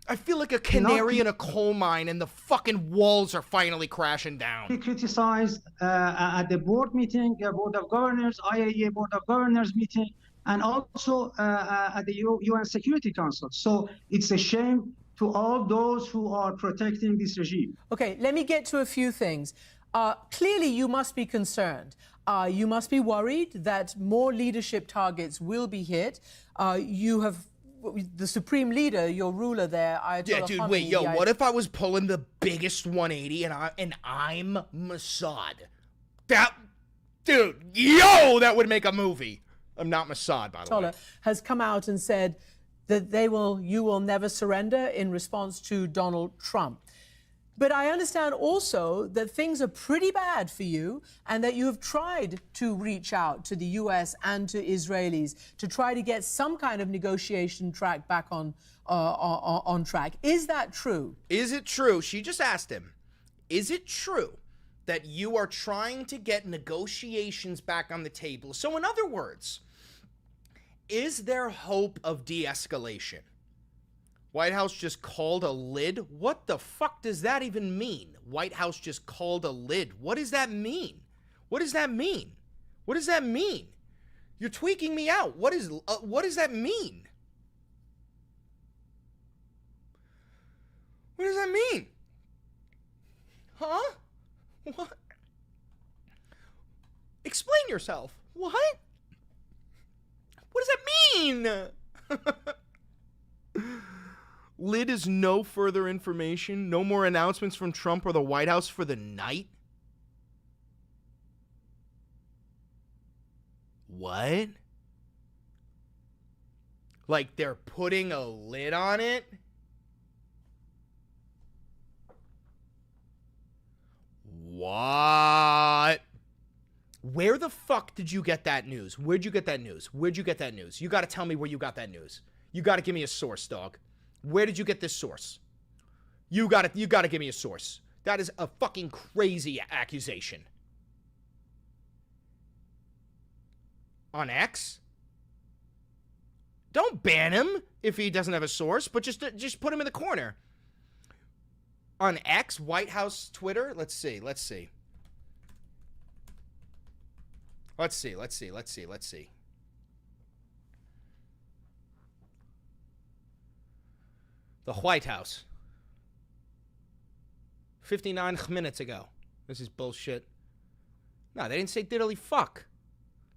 I feel like a canary in a coal mine and the fucking walls are finally crashing down. He criticized at the board meeting, Board of Governors, IAEA Board of Governors meeting, and also at the UN Security Council. So it's a shame to all those who are protecting this regime. Okay, let me get to a few things. Clearly, you must be concerned. You must be worried that more leadership targets will be hit. You have the supreme leader, your ruler there, Ayatollah Yeah, dude, Khamenei, wait, yo, what if I was pulling the biggest 180 and I'm Mossad? Dude, yo, that would make a movie. I'm not Mossad, by the way. Has come out and said that you will never surrender in response to Donald Trump. But I understand also that things are pretty bad for you and that you have tried to reach out to the US and to Israelis to try to get some kind of negotiation track back on track. Is that true? Is it true? She just asked him. Is it true that you are trying to get negotiations back on the table? So in other words, is there hope of de-escalation? White House just called a lid? What the fuck does that even mean? White House just called a lid. What does that mean? What does that mean? What does that mean? You're tweaking me out. What does that mean? What does that mean? Huh? What? Explain yourself. What? What does that mean? Lid is no further information, no more announcements from Trump or the White House for the night? What? Like they're putting a lid on it? What? Where the fuck did you get that news? Where'd you get that news? Where'd you get that news? You gotta tell me where you got that news. You gotta give me a source, dog. Where did you get this source? You gotta give me a source. That is a fucking crazy accusation. On X? Don't ban him if he doesn't have a source, but just put him in the corner. On X, White House Twitter? Let's see. The White House. 59 minutes ago. This is bullshit. No, they didn't say diddly fuck.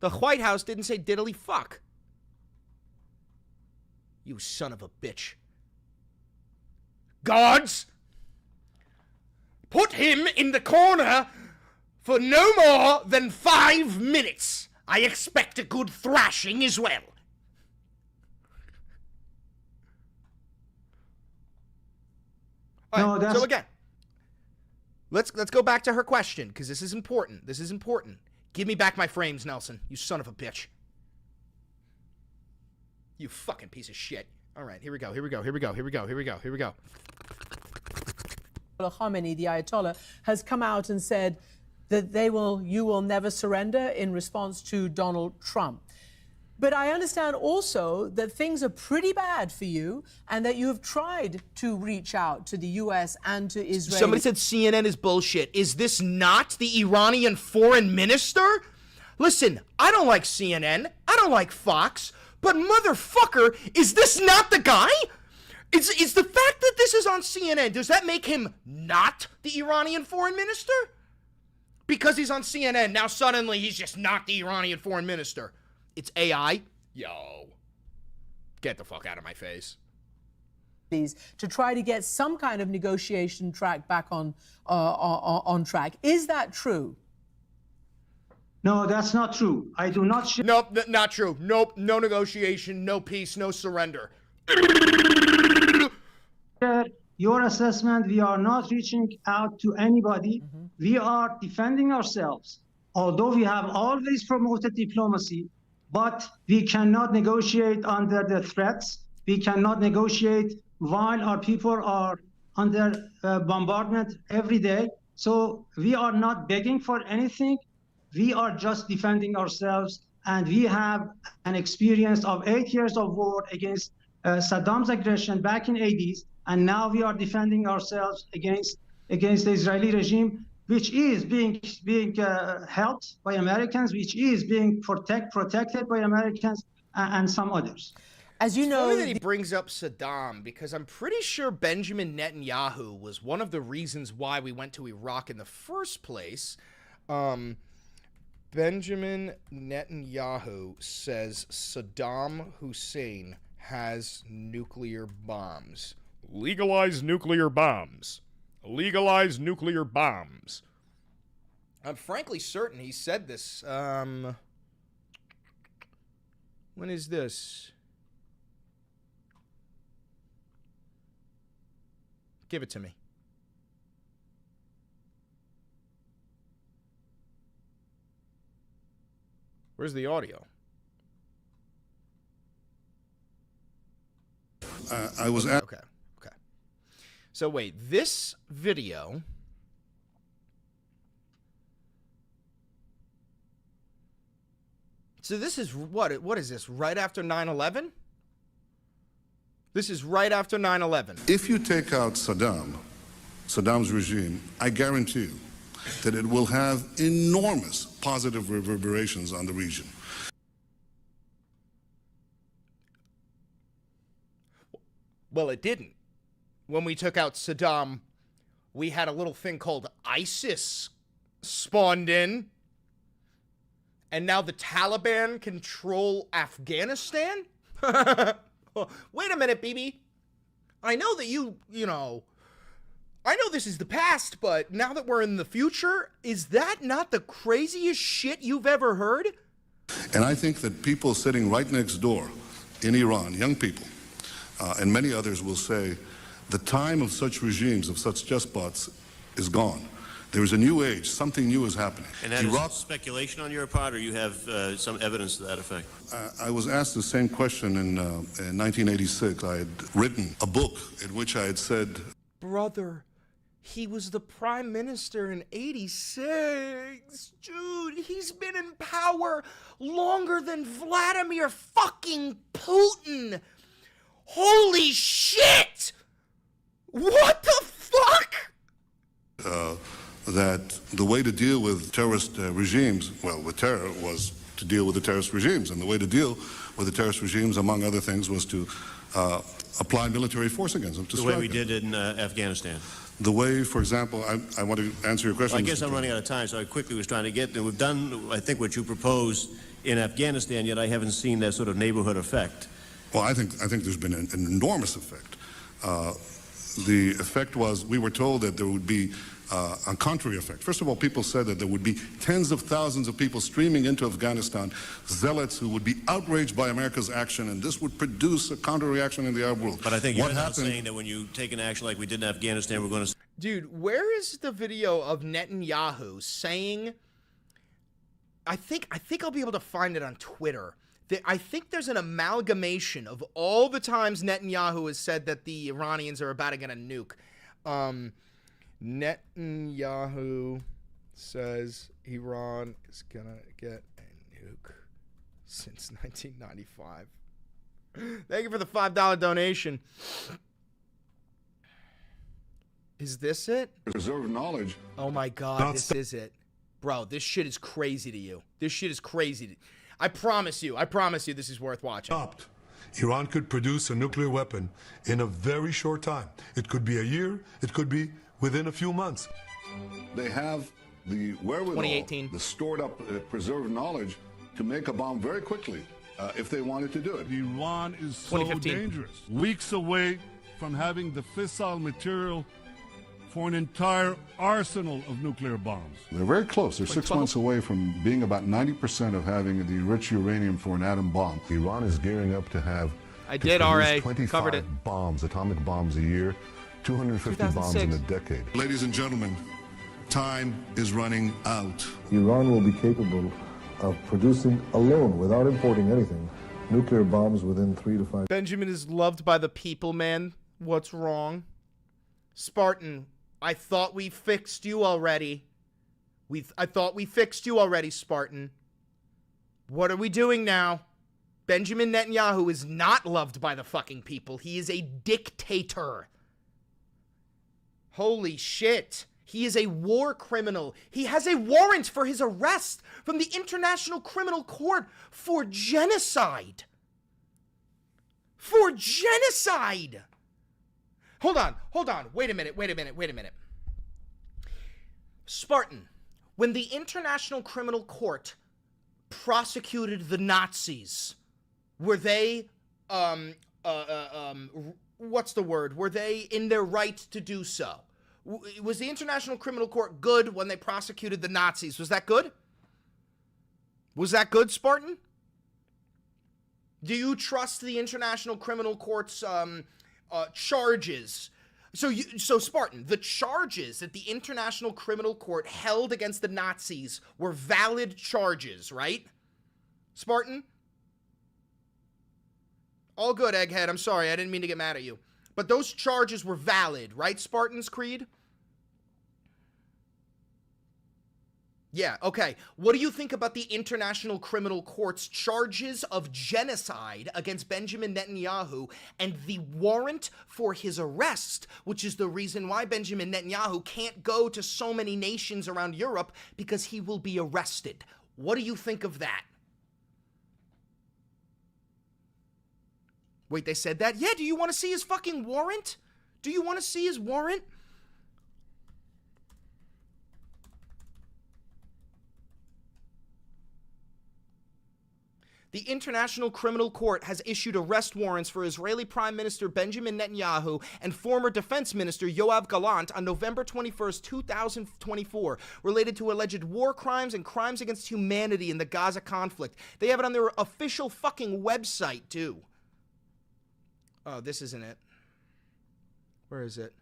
The White House didn't say diddly fuck. You son of a bitch. Guards! Put him in the corner for no more than 5 minutes. I expect a good thrashing as well. All right, so again, let's go back to her question, because this is important. Give me back my frames, Nelson. You son of a bitch. You fucking piece of shit. All right, here we go. Khamenei, the Ayatollah, has come out and said that you will never surrender in response to Donald Trump. But I understand also that things are pretty bad for you and that you have tried to reach out to the U.S. and to Israel. Somebody said CNN is bullshit. Is this not the Iranian foreign minister? Listen, I don't like CNN. I don't like Fox. But motherfucker, is this not the guy? Is the fact that this is on CNN, does that make him not the Iranian foreign minister? Because he's on CNN, now suddenly he's just not the Iranian foreign minister. It's AI? Yo. Get the fuck out of my face. To try to get some kind of negotiation track back on track. Is that true? No, that's not true. I do not share. Nope, not true. Nope, no negotiation, no peace, no surrender. Your assessment, we are not reaching out to anybody. We are defending ourselves. Although we have always promoted diplomacy, but we cannot negotiate under the threats. We cannot negotiate while our people are under bombardment every day. So we are not begging for anything. We are just defending ourselves. And we have an experience of 8 years of war against Saddam's aggression back in 80s. And now we are defending ourselves against the Israeli regime, which is being helped by Americans, which is being protected by Americans and some others. As you know, it's funny that he brings up Saddam, because I'm pretty sure Benjamin Netanyahu was one of the reasons why we went to Iraq in the first place. Benjamin Netanyahu says Saddam Hussein has nuclear bombs. Legalize nuclear bombs. Legalize nuclear bombs. I'm frankly certain he said this. When is this? Give it to me. Where's the audio? I was at. Okay. So wait, this video. So this is what is this? Right after 9/11? This is right after 9/11. If you take out Saddam's regime, I guarantee you that it will have enormous positive reverberations on the region. Well, it didn't. When we took out Saddam, we had a little thing called ISIS spawned in. And now the Taliban control Afghanistan? Wait a minute, BB. I know that I know this is the past, but now that we're in the future, is that not the craziest shit you've ever heard? And I think that people sitting right next door in Iran, young people, and many others will say, the time of such regimes, of such despots, is gone. There is a new age. Something new is happening. And that is speculation on your part, or you have some evidence to that effect? I was asked the same question in 1986. I had written a book in which I had said, brother, He was the prime minister in 86. Dude, he's been in power longer than Vladimir fucking Putin. Holy shit! What the fuck? That the way to deal with terrorist regimes, well, with terror, was to deal with the terrorist regimes. And the way to deal with the terrorist regimes, among other things, was to apply military force against them. The way we did in Afghanistan. The way, for example, I want to answer your question. Well, I guess I'm running out of time, so I quickly was trying to get there. We've done, I think, what you proposed in Afghanistan, yet I haven't seen that sort of neighborhood effect. Well, I think there's been an enormous effect. The effect was, we were told that there would be a contrary effect. First of all, people said that there would be tens of thousands of people streaming into Afghanistan, zealots who would be outraged by America's action, and this would produce a counter-reaction in the Arab world. But I think you're now saying that when you take an action like we did in Afghanistan, we're going to... Dude, where is the video of Netanyahu saying... I think I'll be able to find it on Twitter. I think there's an amalgamation of all the times Netanyahu has said that the Iranians are about to get a nuke. Netanyahu says Iran is gonna get a nuke since 1995. Thank you for the $5 donation. Is this it? Preserve knowledge. Oh my God, this is it. Bro, this shit is crazy to you. This shit is crazy. I promise you this is worth watching. Iran could produce a nuclear weapon in a very short time. It could be a year, it could be within a few months. They have the wherewithal, 2018. the stored up, preserved knowledge to make a bomb very quickly if they wanted to do it. Iran is so dangerous. Weeks away from having the fissile material for an entire arsenal of nuclear bombs. They're very close. They're 6 months away from being about 90% of having the rich uranium for an atom bomb. Iran is gearing up to have I did RA 25 covered it. bombs, atomic bombs a year, 250 bombs in a decade. Ladies and gentlemen, time is running out. Iran will be capable of producing alone, without importing anything, nuclear bombs within 3 to 5. Benjamin is loved by the people, man. What's wrong? Spartan, I thought we fixed you already. I thought we fixed you already, Spartan. What are we doing now? Benjamin Netanyahu is not loved by the fucking people. He is a dictator. Holy shit. He is a war criminal. He has a warrant for his arrest from the International Criminal Court for genocide. For genocide. Hold on. Wait a minute. Spartan, when the International Criminal Court prosecuted the Nazis, were they, what's the word? Were they in their right to do so? Was the International Criminal Court good when they prosecuted the Nazis? Was that good? Was that good, Spartan? Do you trust the International Criminal Court's charges? So Spartan, the charges that the International Criminal Court held against the Nazis were valid charges, right? Spartan? All good, Egghead. I'm sorry. I didn't mean to get mad at you. But those charges were valid, right, Spartans Creed? Yeah, okay. What do you think about the International Criminal Court's charges of genocide against Benjamin Netanyahu and the warrant for his arrest, which is the reason why Benjamin Netanyahu can't go to so many nations around Europe because he will be arrested? What do you think of that? Wait, they said that? Yeah, do you want to see his fucking warrant? Do you want to see his warrant? The International Criminal Court has issued arrest warrants for Israeli Prime Minister Benjamin Netanyahu and former Defense Minister Yoav Gallant on November 21st, 2024, related to alleged war crimes and crimes against humanity in the Gaza conflict. They have it on their official fucking website, too. Oh, this isn't it. Where is it?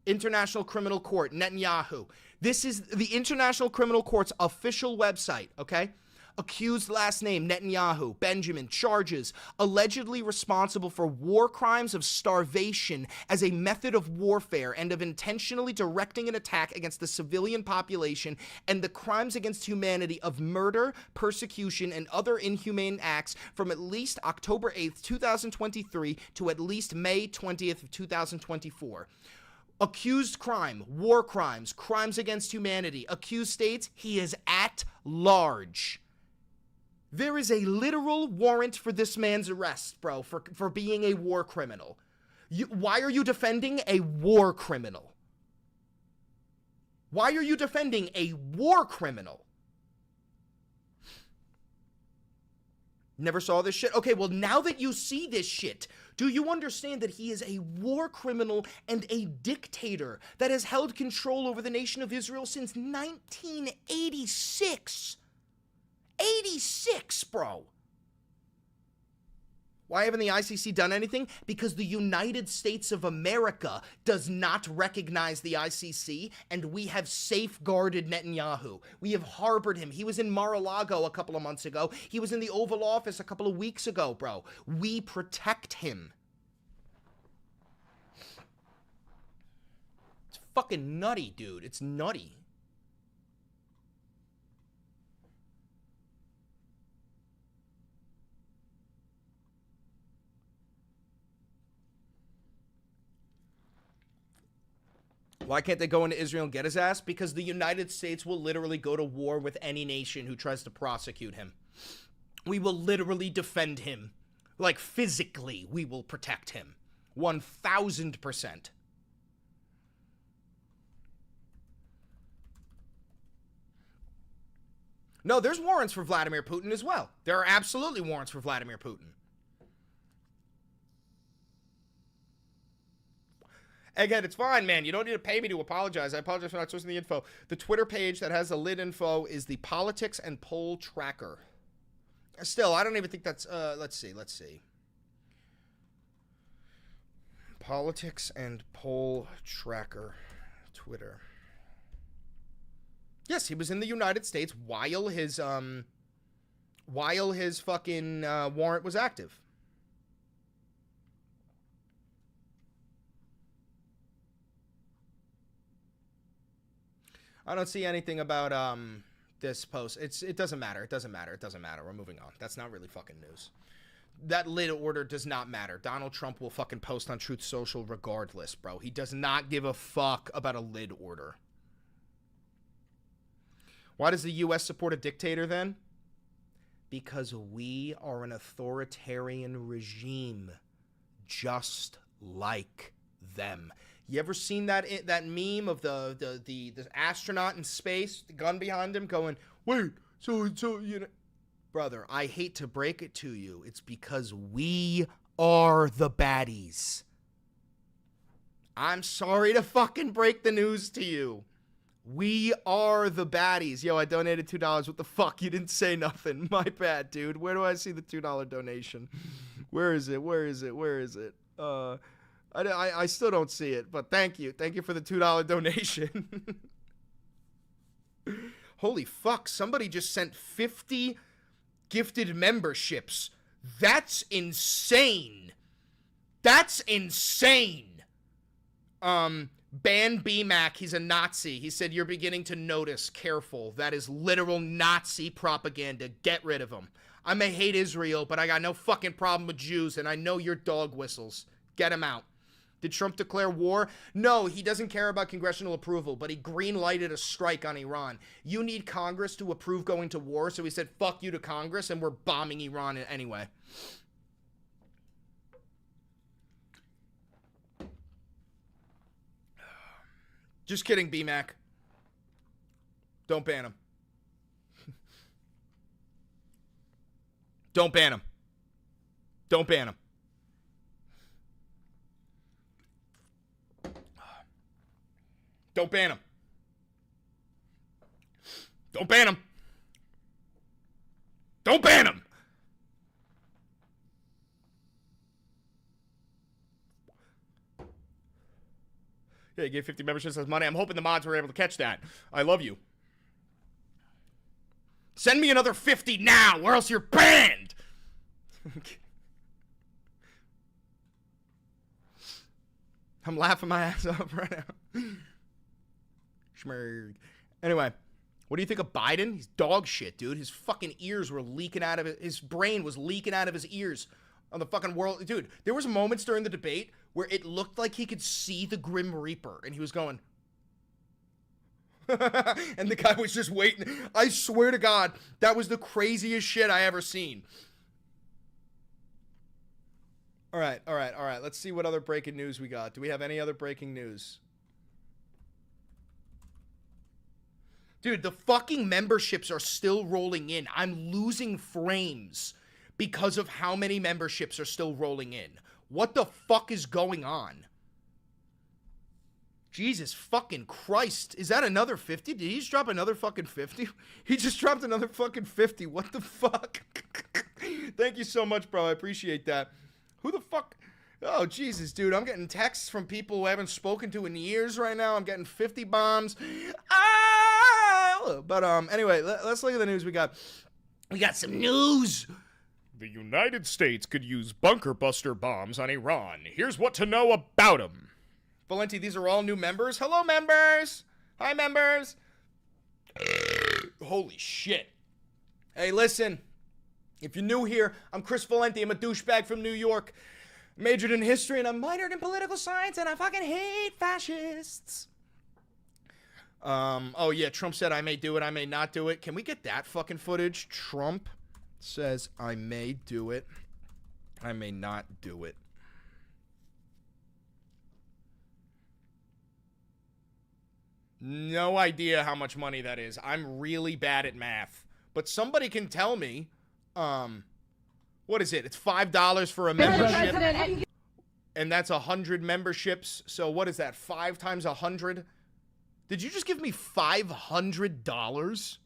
International Criminal Court, Netanyahu. This is the International Criminal Court's official website, okay? accused last name Netanyahu, Benjamin, charges allegedly responsible for war crimes of starvation as a method of warfare and of intentionally directing an attack against the civilian population and the crimes against humanity of murder, persecution, and other inhumane acts from at least October 8th, 2023 to at least May 20th of 2024. Accused crime, war crimes, crimes against humanity. Accused states he is at large. There is a literal warrant for this man's arrest, bro, for being a war criminal. Why are you defending a war criminal? Why are you defending a war criminal? Never saw this shit? Okay, well, now that you see this shit, do you understand that he is a war criminal and a dictator that has held control over the nation of Israel since 1986? 86, bro. Why haven't the ICC done anything? Because the United States of America does not recognize the ICC, and we have safeguarded Netanyahu. We have harbored him. He was in Mar-a-Lago a couple of months ago. He was in the Oval Office a couple of weeks ago, bro. We protect him. It's fucking nutty, dude. It's nutty. Why can't they go into Israel and get his ass? Because the United States will literally go to war with any nation who tries to prosecute him. We will literally defend him. Like, physically, we will protect him. 1,000%. No, there's warrants for Vladimir Putin as well. There are absolutely warrants for Vladimir Putin. Again, it's fine, man. You don't need to pay me to apologize. I apologize for not sourcing the info. The Twitter page that has the lid info is the Politics and Poll Tracker. Still, I don't even think that's, let's see. Politics and Poll Tracker. Twitter. Yes, he was in the United States while his fucking warrant was active. I don't see anything about this post. It doesn't matter. It doesn't matter. It doesn't matter. We're moving on. That's not really fucking news. That lid order does not matter. Donald Trump will fucking post on Truth Social regardless, bro. He does not give a fuck about a lid order. Why does the U.S. support a dictator then? Because we are an authoritarian regime just like them. You ever seen that meme of the astronaut in space, the gun behind him going, wait, so you know, brother, I hate to break it to you. It's because we are the baddies. I'm sorry to fucking break the news to you. We are the baddies. Yo, I donated $2. What the fuck? You didn't say nothing. My bad, dude. Where do I see the $2 donation? Where is it? Where is it? Where is it? I still don't see it, but thank you. Thank you for the $2 donation. Holy fuck, somebody just sent 50 gifted memberships. That's insane. That's insane. Ban BMAC, he's a Nazi. He said, you're beginning to notice. Careful. That is literal Nazi propaganda. Get rid of him. I may hate Israel, but I got no fucking problem with Jews, and I know your dog whistles. Get him out. Did Trump declare war? No, he doesn't care about congressional approval, but he green-lighted a strike on Iran. You need Congress to approve going to war, so he said, fuck you to Congress, and we're bombing Iran anyway. Just kidding, BMAC. Don't ban him. Don't ban him. Don't ban him. Don't ban him. Don't ban him. Don't ban him. Yeah, he gave 50 memberships as money. I'm hoping the mods were able to catch that. I love you. Send me another 50 now, or else you're banned. I'm laughing my ass off right now. Schmerg. Anyway, what do you think of Biden? He's dog shit, dude. His fucking ears were leaking out of it. His brain was leaking out of his ears on the fucking world. Dude, there was moments during the debate where it looked like he could see the Grim Reaper, and he was going... and the guy was just waiting. I swear to God, that was the craziest shit I ever seen. All right. Let's see what other breaking news we got. Do we have any other breaking news? Dude, the fucking memberships are still rolling in. I'm losing frames because of how many memberships are still rolling in. What the fuck is going on? Jesus fucking Christ. Is that another 50? Did he just drop another fucking 50? He just dropped another fucking 50. What the fuck? Thank you so much, bro. I appreciate that. Who the fuck? Oh, Jesus, dude. I'm getting texts from people who I haven't spoken to in years right now. I'm getting 50 bombs. Ah! But, anyway, let's look at the news we got. We got some news. The United States could use bunker buster bombs on Iran. Here's what to know about them. Valenti, these are all new members. Hello, members. Hi, members. Holy shit. Hey, listen. If you're new here, I'm Chris Valenti. I'm a douchebag from New York. Majored in history, and I'm minored in political science, and I fucking hate fascists. Oh, yeah, Trump said I may do it, I may not do it. Can we get that fucking footage? Trump says I may do it, I may not do it. No idea how much money that is. I'm really bad at math. But somebody can tell me, what is it? It's $5 for a membership. And that's 100 memberships. So what is that? 5 times 100? Did you just give me $500?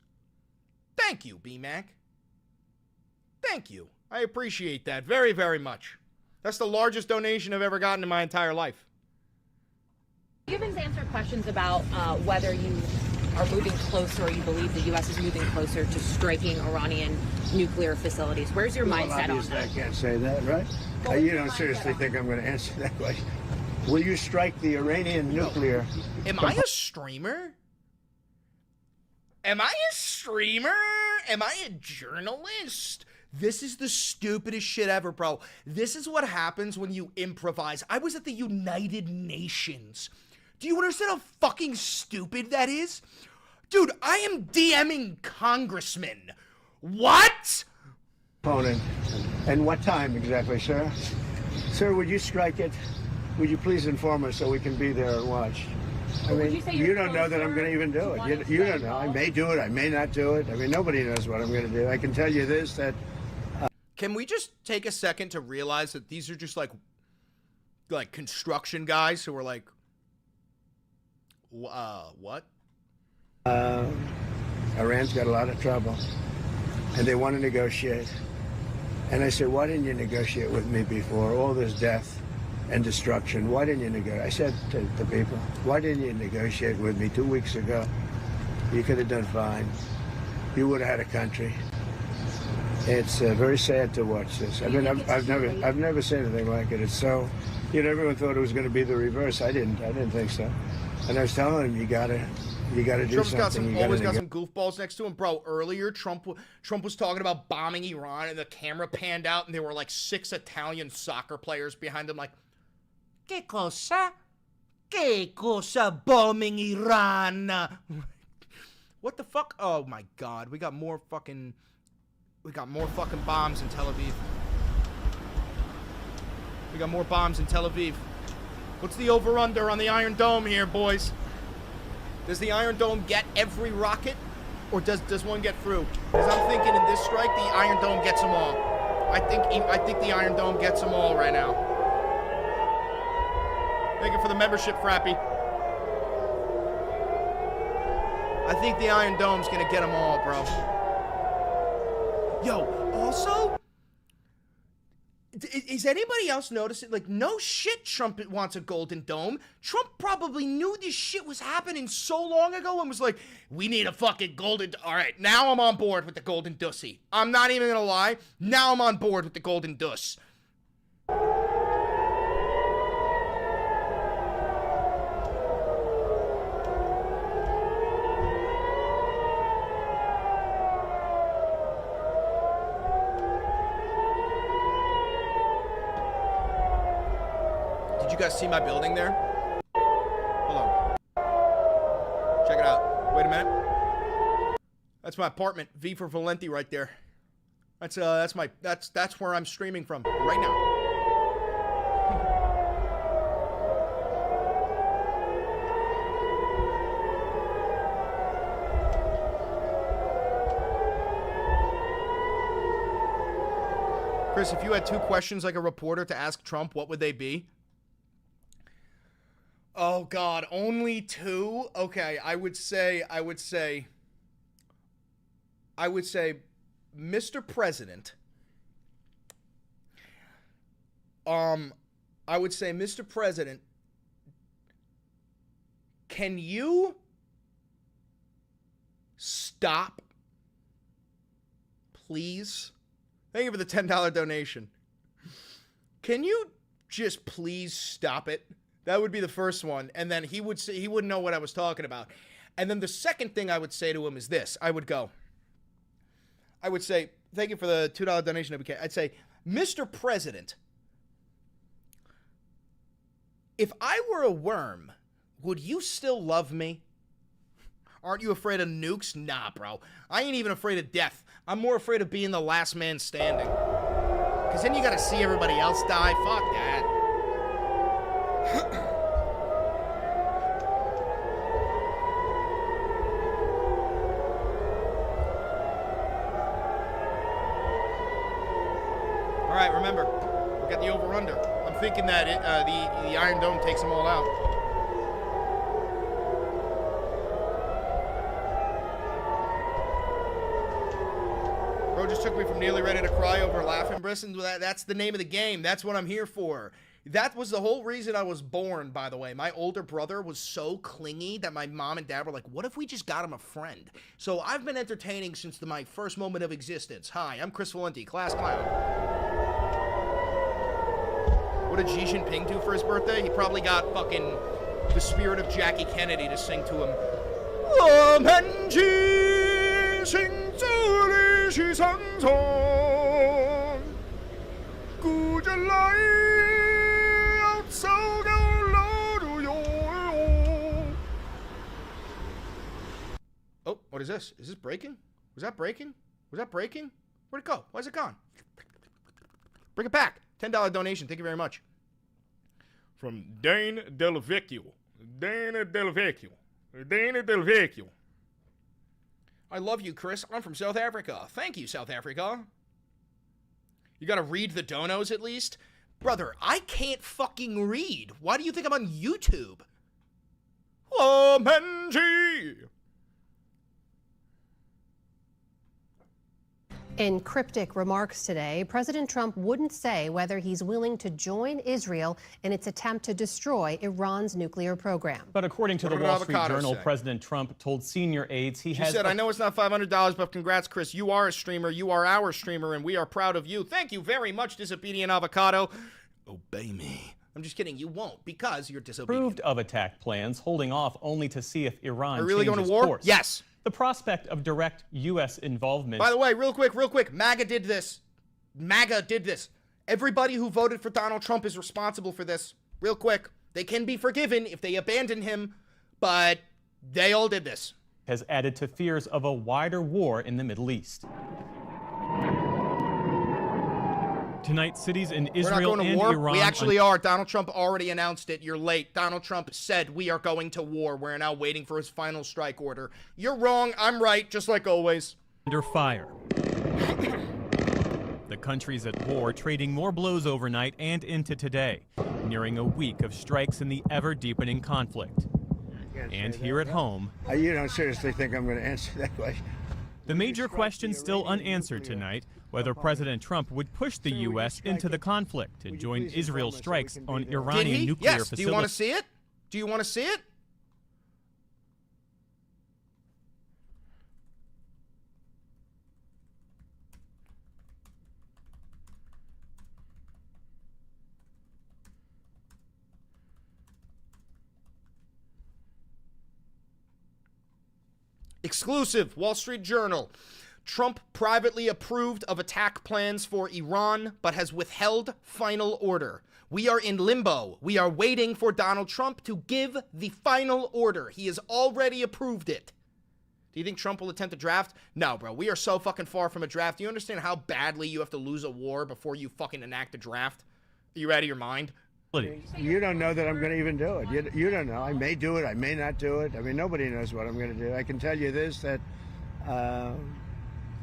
Thank you, BMAC. Thank you. I appreciate that very, very much. That's the largest donation I've ever gotten in my entire life. You've been answered questions about whether you are moving closer or you believe the U.S. is moving closer to striking Iranian nuclear facilities. Where's your mindset on that? I can't say that, right? You don't seriously think I'm going to answer that question? Will you strike the Iranian nuclear? Am I a streamer? Am I a streamer? Am I a journalist? This is the stupidest shit ever, bro. This is what happens when you improvise. I was at the United Nations. Do you understand how fucking stupid that is? Dude, I am DMing congressmen. What? Opponent. And what time exactly, sir? Sir, would you strike it? Would you please inform us so we can be there and watch? I mean, you don't know that I'm going to even do it. You don't know. I may do it. I may not do it. I mean, nobody knows what I'm going to do. I can tell you this, that... Can we just take a second to realize that these are just like construction guys who are like, what? Iran's got a lot of trouble, and they want to negotiate. And I said, why didn't you negotiate with me before? All this death and destruction. Why didn't you negotiate? I said to the people, why didn't you negotiate with me 2 weeks ago? You could have done fine. You would have had a country. It's very sad to watch this. I mean, I've never seen anything like it. It's so, everyone thought it was going to be the reverse. I didn't think so. And I was telling him, you gotta do Trump's something. Always got some goofballs next to him, bro. Earlier, Trump was talking about bombing Iran, and the camera panned out, and there were like 6 Italian soccer players behind him, like, "Que cosa? Que cosa? Bombing Iran?" What the fuck? Oh my God, we got more fucking bombs in Tel Aviv. We got more bombs in Tel Aviv. What's the over-under on the Iron Dome here, boys? Does the Iron Dome get every rocket, or does one get through? Because I'm thinking in this strike, the Iron Dome gets them all. I think the Iron Dome gets them all right now. Thank you for the membership, Frappy. I think the Iron Dome's gonna get them all, bro. Yo, also, Is anybody else noticing? Like, no shit, Trump wants a golden dome. Trump probably knew this shit was happening so long ago and was like, we need a fucking golden... All right, now I'm on board with the golden dussy. I'm not even gonna lie. Now I'm on board with the golden duss. You guys see my building there? Hold on. Check it out. Wait a minute. That's my apartment. V for Valenti right there. That's where I'm streaming from right now. Chris, if you had 2 questions like a reporter to ask Trump, what would they be? Oh God, only 2? Okay, I would say, Mr. President. I would say, Mr. President, can you stop, please? Thank you for the $10 donation. Can you just please stop it? That would be the first one. And then he would say, he wouldn't know what I was talking about. And then the second thing I would say to him is this. I would say, thank you for the $2 donation. I'd say, Mr. President, if I were a worm, would you still love me? Aren't you afraid of nukes? Nah, bro. I ain't even afraid of death. I'm more afraid of being the last man standing. Because then you got to see everybody else die. Fuck that. All right, remember, we got the over-under. I'm thinking that the Iron Dome takes them all out. Bro just took me from nearly ready to cry over laughing Brisson. That's the name of the game. That's what I'm here for. That was the whole reason I was born, by the way. My older brother was so clingy that my mom and dad were like, what if we just got him a friend? So I've been entertaining since my first moment of existence. Hi, I'm Chris Valenti, class clown. What did Xi Jinping do for his birthday? He probably got fucking the spirit of Jackie Kennedy to sing to him. Oh, what is this? Is this breaking? Was that breaking? Was that breaking? Where'd it go? Why's it gone? Bring it back. $10 donation. Thank you very much. From Dane Delvecchio. Dane Delvecchio. Dane Delvecchio. I love you, Chris. I'm from South Africa. Thank you, South Africa. You gotta read the donos at least? Brother, I can't fucking read. Why do you think I'm on YouTube? Lamenji. In cryptic remarks today, President Trump wouldn't say whether he's willing to join Israel in its attempt to destroy Iran's nuclear program. But according to the Wall Street Journal, President Trump told senior aides he said, I know it's not $500, but congrats, Chris. You are a streamer. You are our streamer, and we are proud of you. Thank you very much, disobedient avocado. Obey me. I'm just kidding. You won't, because you're disobedient. Approved of attack plans, holding off only to see if Iran are really going to war? Course. Yes. The prospect of direct U.S. involvement. By the way, real quick, MAGA did this. MAGA did this. Everybody who voted for Donald Trump is responsible for this. Real quick. They can be forgiven if they abandon him, but they all did this. Has added to fears of a wider war in the Middle East. Tonight, cities in Israel and Iran... We actually are. Donald Trump already announced it. You're late. Donald Trump said we are going to war. We're now waiting for his final strike order. You're wrong. I'm right, just like always. Under fire. The country's at war, trading more blows overnight and into today, nearing a week of strikes in the ever-deepening conflict. And here at home... You don't seriously think I'm going to answer that question? The major question still unanswered tonight, whether President Trump would push the U.S. into the conflict and join Israel's strikes on Iranian nuclear Yes. facilities. Do you want to see it? Do you want to see it? Exclusive, Wall Street Journal. Trump privately approved of attack plans for Iran, but has withheld final order. We are in limbo. We are waiting for Donald Trump to give the final order. He has already approved it. Do you think Trump will attempt a draft? No, bro. We are so fucking far from a draft. Do you understand how badly you have to lose a war before you fucking enact a draft? Are you out of your mind? You don't know that I'm going to even do it. You don't know. I may do it. I may not do it. I mean, nobody knows what I'm going to do. I can tell you this, that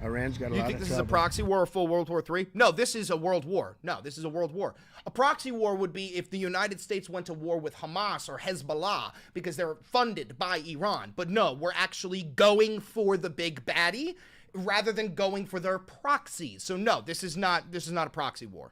Iran's got a lot of trouble. You think this is a proxy war or full World War III? No, this is a world war. No, this is a world war. A proxy war would be if the United States went to war with Hamas or Hezbollah because they're funded by Iran. But no, we're actually going for the big baddie rather than going for their proxies. So no, this is not a proxy war.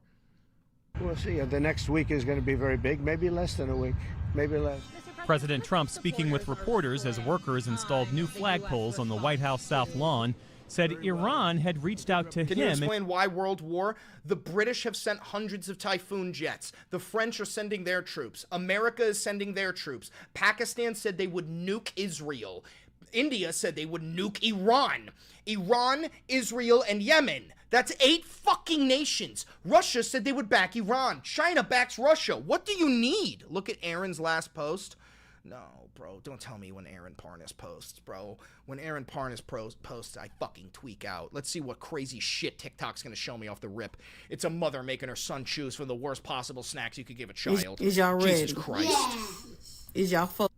We'll see. The next week is going to be very big. Maybe less than a week. Maybe less. President Trump, speaking with reporters as workers installed new flagpoles on the White House South Lawn, said Iran had reached out to him. Can you explain why world war? The British have sent hundreds of Typhoon jets. The French are sending their troops. America is sending their troops. Pakistan said they would nuke Israel. India said they would nuke Iran. Iran, Israel, and Yemen. That's 8 fucking nations. Russia said they would back Iran. China backs Russia. What do you need? Look at Aaron's last post. No, bro, don't tell me when Aaron Parnas posts, bro. When Aaron Parnas posts, I fucking tweak out. Let's see what crazy shit TikTok's gonna show me off the rip. It's a mother making her son choose from the worst possible snacks you could give a child. Is y'all ready? Jesus Christ. Yeah. Is y'all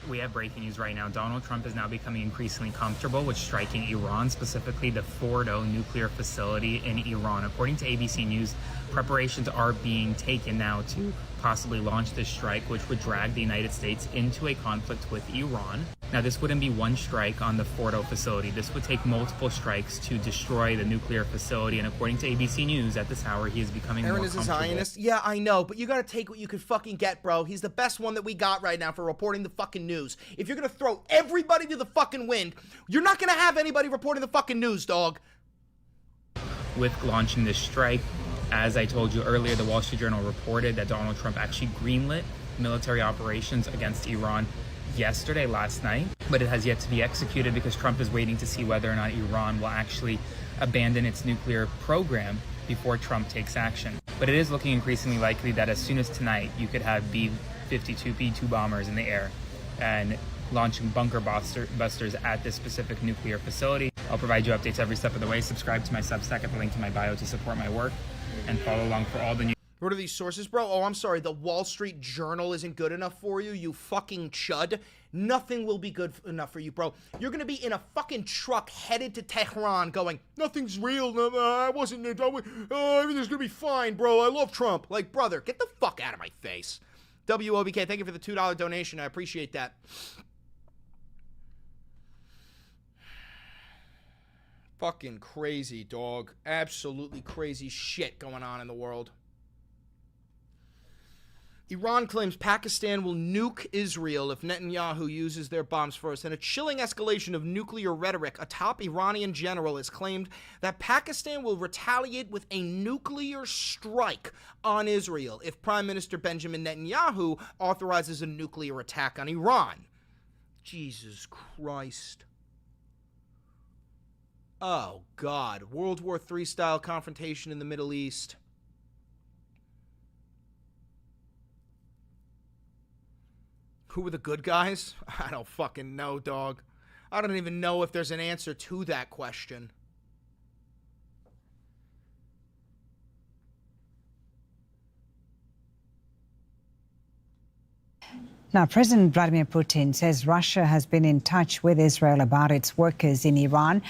We have breaking news right now. Donald Trump is now becoming increasingly comfortable with striking Iran, specifically the Fordo nuclear facility in Iran. According to ABC News, preparations are being taken now to possibly launch this strike, which would drag the United States into a conflict with Iran. Now, this wouldn't be one strike on the Fordo facility. This would take multiple strikes to destroy the nuclear facility. And according to ABC News, at this hour, he is becoming Aaron more is a comfortable. Zionist? Yeah, I know, but you gotta take what you can fucking get, bro. He's the best one that we got right now for reporting the fucking news. If you're gonna throw everybody to the fucking wind, you're not gonna have anybody reporting the fucking news, dog. With launching this strike, as I told you earlier, the Wall Street Journal reported that Donald Trump actually greenlit military operations against Iran last night, but it has yet to be executed because Trump is waiting to see whether or not Iran will actually abandon its nuclear program before Trump takes action. But it is looking increasingly likely that as soon as tonight, you could have B-52, B-2 bombers in the air and launching bunker busters at this specific nuclear facility. I'll provide you updates every step of the way. Subscribe to my Substack at the link to my bio to support my work and follow along for all the news. What are these sources, bro? Oh, I'm sorry. The Wall Street Journal isn't good enough for you, you fucking chud. Nothing will be good enough for you, bro. You're gonna be in a fucking truck headed to Tehran going, nothing's real, I wasn't, everything's gonna be fine, bro. I love Trump. Like, brother, get the fuck out of my face. WOBK, thank you for the $2 donation. I appreciate that. Fucking crazy, dog. Absolutely crazy shit going on in the world. Iran claims Pakistan will nuke Israel if Netanyahu uses their bombs first. In a chilling escalation of nuclear rhetoric, a top Iranian general has claimed that Pakistan will retaliate with a nuclear strike on Israel if Prime Minister Benjamin Netanyahu authorizes a nuclear attack on Iran. Jesus Christ. Oh, God. World War III style confrontation in the Middle East. Who were the good guys? I don't fucking know, dog. I don't even know if there's an answer to that question. Now, President Vladimir Putin says Russia has been in touch with Israel about its workers in Iran.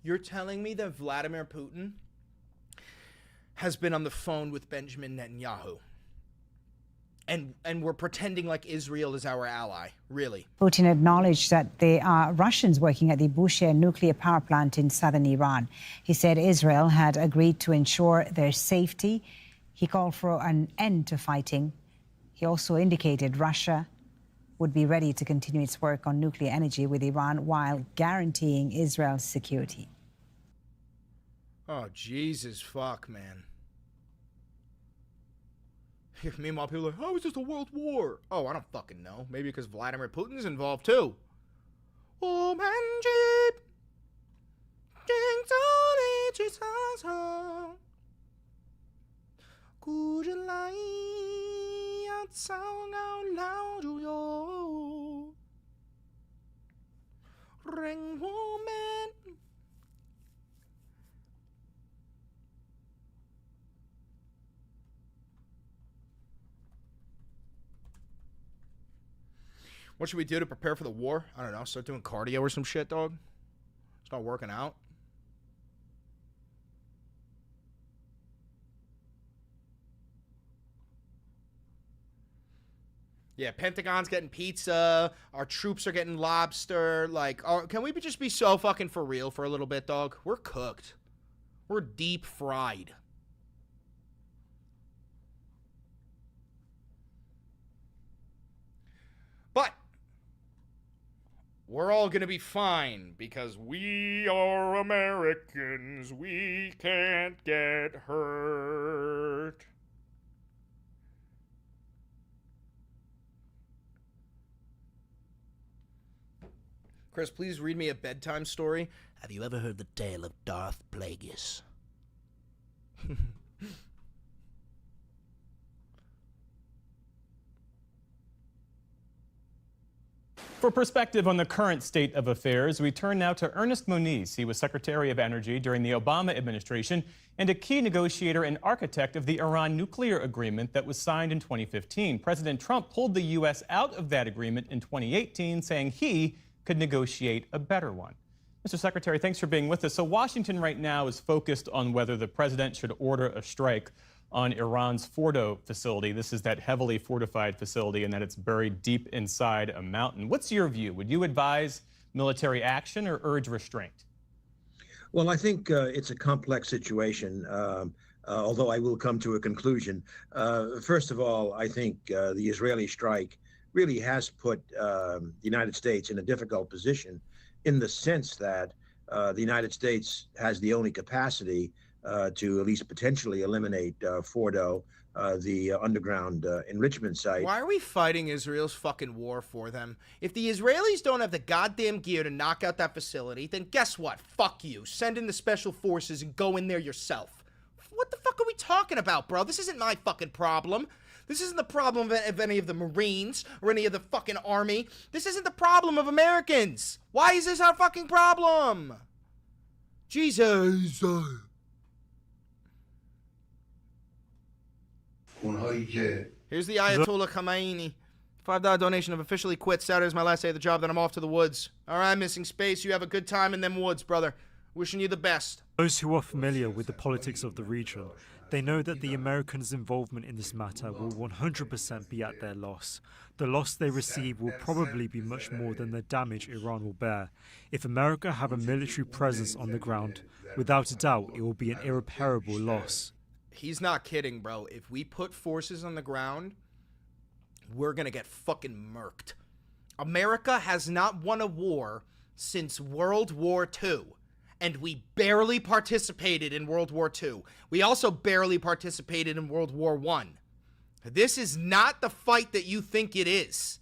You're telling me that Vladimir Putin has been on the phone with Benjamin Netanyahu and we're pretending like Israel is our ally, really. Putin acknowledged that there are Russians working at the Bushehr nuclear power plant in southern Iran. He said Israel had agreed to ensure their safety. He called for an end to fighting. He also indicated Russia would be ready to continue its work on nuclear energy with Iran while guaranteeing Israel's security. Oh, Jesus fuck, man. Meanwhile, people are like, how is this a world war? Oh, I don't fucking know. Maybe because Vladimir Putin's involved, too. Oh, man, jeep. What should we do to prepare for the war? I don't know. Start doing cardio or some shit, dog. Start working out. Yeah, Pentagon's getting pizza. Our troops are getting lobster. Like, can we just be so fucking for real for a little bit, dog? We're cooked. We're deep fried. But we're all gonna be fine because we are Americans. We can't get hurt. Chris, please read me a bedtime story. Have you ever heard the tale of Darth Plagueis? For perspective on the current state of affairs, we turn now to Ernest Moniz. He was Secretary of Energy during the Obama administration and a key negotiator and architect of the Iran nuclear agreement that was signed in 2015. President Trump pulled the U.S. out of that agreement in 2018, saying he could negotiate a better one. Mr. Secretary, thanks for being with us. So Washington right now is focused on whether the president should order a strike on Iran's Fordo facility. This is that heavily fortified facility and that it's buried deep inside a mountain. What's your view? Would you advise military action or urge restraint? Well, I think it's a complex situation, although I will come to a conclusion. First of all, I think the Israeli strike really has put the United States in a difficult position in the sense that the United States has the only capacity to at least potentially eliminate Fordo, the underground enrichment site. Why are we fighting Israel's fucking war for them? If the Israelis don't have the goddamn gear to knock out that facility, then guess what? Fuck you. Send in the special forces and go in there yourself. What the fuck are we talking about, bro? This isn't my fucking problem. This isn't the problem of any of the Marines or any of the fucking army. This isn't the problem of Americans. Why is this our fucking problem? Jesus. Here's the Ayatollah Khamenei. $5 donation. I've officially quit. Saturday's my last day of the job, then I'm off to the woods. All right, missing space. You have a good time in them woods, brother. Wishing you the best. Those who are familiar with the politics of the region, they know that the Americans' involvement in this matter will 100% be at their loss. The loss they receive will probably be much more than the damage Iran will bear. If America have a military presence on the ground, without a doubt, it will be an irreparable loss. He's not kidding, bro. If we put forces on the ground, we're gonna get fucking murked. America has not won a war since World War II. And we barely participated in World War II. We also barely participated in World War I. This is not the fight that you think it is.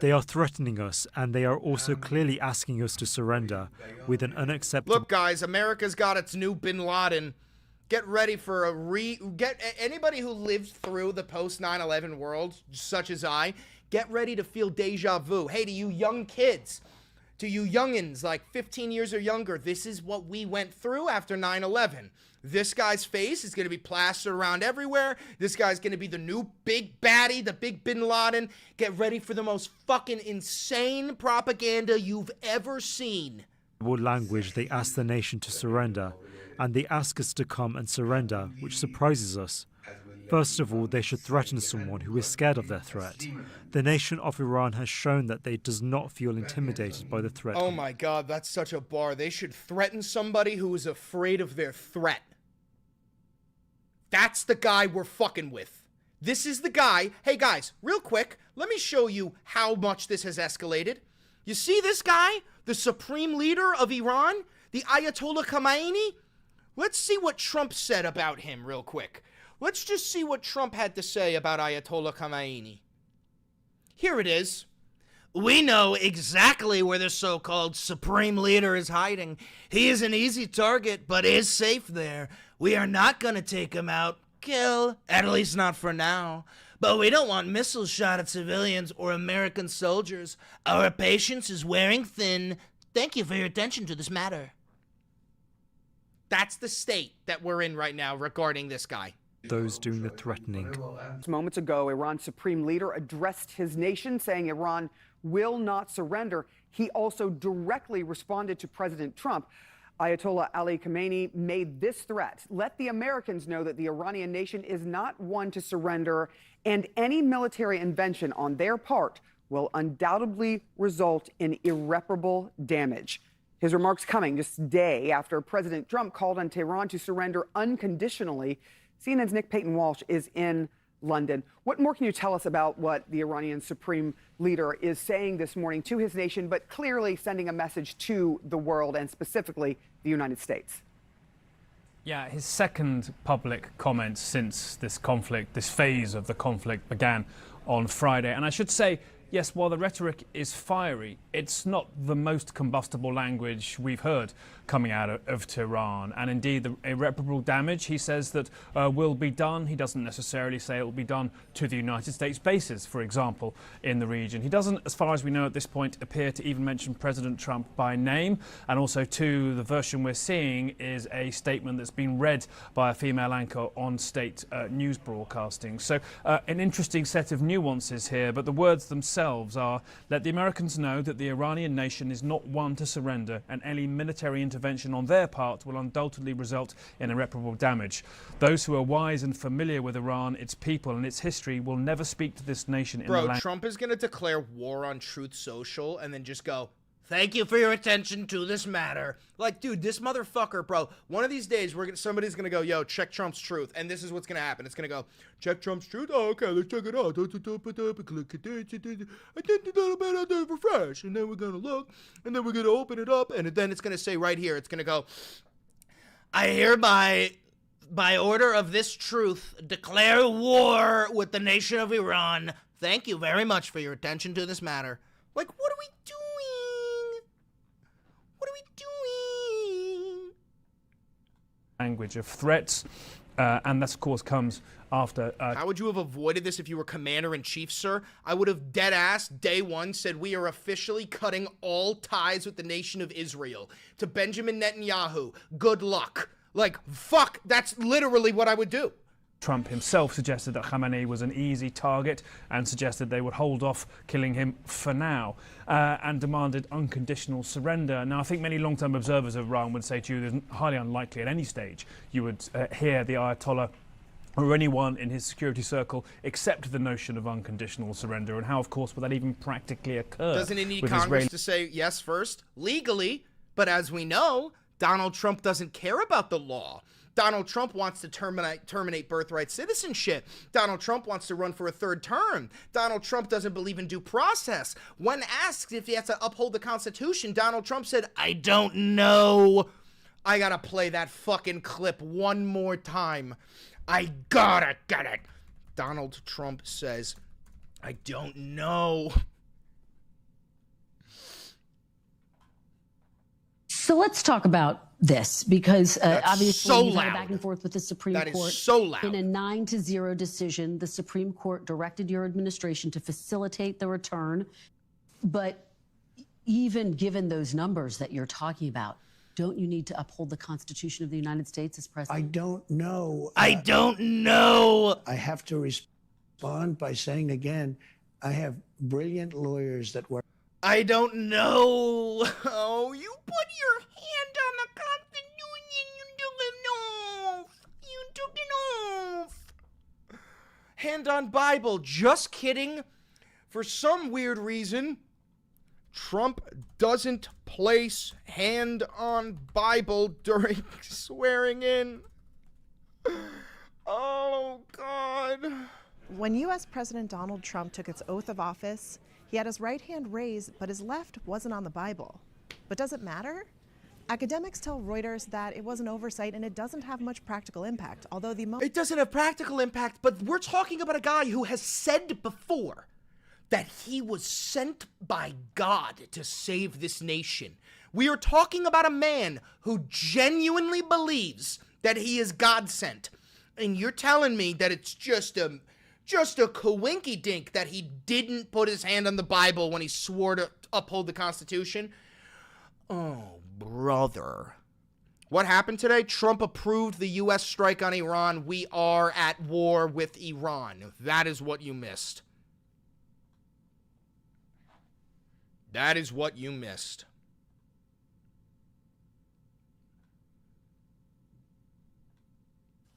They are threatening us, and they are also clearly asking us to surrender with an unacceptable... Look, guys, America's got its new Bin Laden. Get ready for anybody who lived through the post 9/11 world, such as I, get ready to feel deja vu. Hey, to you young kids, to you youngins, like 15 years or younger, this is what we went through after 9/11. This guy's face is going to be plastered around everywhere. This guy's going to be the new big baddie, the big Bin Laden. Get ready for the most fucking insane propaganda you've ever seen. ...language, they ask the nation to surrender, and they ask us to come and surrender, which surprises us. First of all, they should threaten someone who is scared of their threat. The nation of Iran has shown that they does not feel intimidated by the threat. Oh my God, that's such a bar. They should threaten somebody who is afraid of their threat. That's the guy we're fucking with. This is the guy. Hey guys, real quick, let me show you how much this has escalated. You see this guy, the supreme leader of Iran, the Ayatollah Khamenei? Let's see what Trump said about him real quick. Let's just see what Trump had to say about Ayatollah Khamenei. Here it is. We know exactly where the so-called supreme leader is hiding. He is an easy target, but is safe there. We are not going to take him out, kill, at least not for now. But we don't want missiles shot at civilians or American soldiers. Our patience is wearing thin. Thank you for your attention to this matter. That's the state that we're in right now regarding this guy. Those doing the threatening. Moments ago, Iran's supreme leader addressed his nation, saying Iran will not surrender. He also directly responded to President Trump. Ayatollah Ali Khamenei made this threat: let the Americans know that the Iranian nation is not one to surrender, and any military intervention on their part will undoubtedly result in irreparable damage. His remarks coming just a day after President Trump called on Tehran to surrender unconditionally. CNN's Nick Payton-Walsh is in London. What more can you tell us about what the Iranian supreme leader is saying this morning to his nation, but clearly sending a message to the world and specifically the United States? Yeah, his second public comment since this conflict, this phase of the conflict began on Friday. And I should say, yes, while the rhetoric is fiery, it's not the most combustible language we've heard coming out of Tehran. And indeed, the irreparable damage, he says, that will be done. He doesn't necessarily say it will be done to the United States bases, for example, in the region. He doesn't, as far as we know at this point, appear to even mention President Trump by name. And also, too, the version we're seeing is a statement that's been read by a female anchor on state news broadcasting. So an interesting set of nuances here, but the words themselves are: let the Americans know that the Iranian nation is not one to surrender, and any military intervention on their part will undoubtedly result in irreparable damage. Those who are wise and familiar with Iran, its people and its history will never speak to this nation in the language. Trump is going to declare war on Truth Social and then just go, thank you for your attention to this matter. Like, dude, this motherfucker, bro, one of these days somebody's going to go, yo, check Trump's truth. And this is what's going to happen. It's going to go, check Trump's truth? Oh, okay, let's check it out. Refresh. And then we're going to look. And then we're going to open it up. And then it's going to say right here, it's going to go, I hereby, by order of this truth, declare war with the nation of Iran. Thank you very much for your attention to this matter. Like, what are we doing? What are we doing? Language of threats, and that, of course, comes after... How would you have avoided this if you were commander-in-chief, sir? I would have dead-ass, day one, said we are officially cutting all ties with the nation of Israel. To Benjamin Netanyahu, good luck. Like, fuck, that's literally what I would do. Trump himself suggested that Khamenei was an easy target and suggested they would hold off killing him for now, and demanded unconditional surrender. Now, I think many long-term observers of Iran would say to you it's highly unlikely at any stage you would hear the Ayatollah or anyone in his security circle accept the notion of unconditional surrender, and how, of course, would that even practically occur? Doesn't it need Congress to say yes first? Legally, but as we know, Donald Trump doesn't care about the law. Donald Trump wants to terminate birthright citizenship. Donald Trump wants to run for a third term. Donald Trump doesn't believe in due process. When asked if he has to uphold the Constitution, Donald Trump said, I don't know. I gotta play that fucking clip one more time. I gotta get it. Donald Trump says, I don't know. So let's talk about this, because obviously so you've loud. had a back and forth with the Supreme That Court. is so loud. In a 9-0 decision, the Supreme Court directed your administration to facilitate the return. But even given those numbers that you're talking about, don't you need to uphold the Constitution of the United States as president? I don't know. I don't know. I have to respond by saying again, I have brilliant lawyers that work. I don't know. Oh, you put your hand on the Constitution. You took it off. You took it off. hand on Bible. Just kidding. For some weird reason, Trump doesn't place hand on Bible during swearing in. Oh, God. When U.S. President Donald Trump took his oath of office, he had his right hand raised, but his left wasn't on the Bible. But does it matter? Academics tell Reuters that it was an oversight and it doesn't have much practical impact, although It doesn't have practical impact, but we're talking about a guy who has said before that he was sent by God to save this nation. We are talking about a man who genuinely believes that he is God sent. And you're telling me that it's just a coinky-dink that he didn't put his hand on the Bible when he swore to uphold the Constitution? Oh, brother. What happened today? Trump approved the U.S. strike on Iran. We are at war with Iran. That is what you missed. That is what you missed.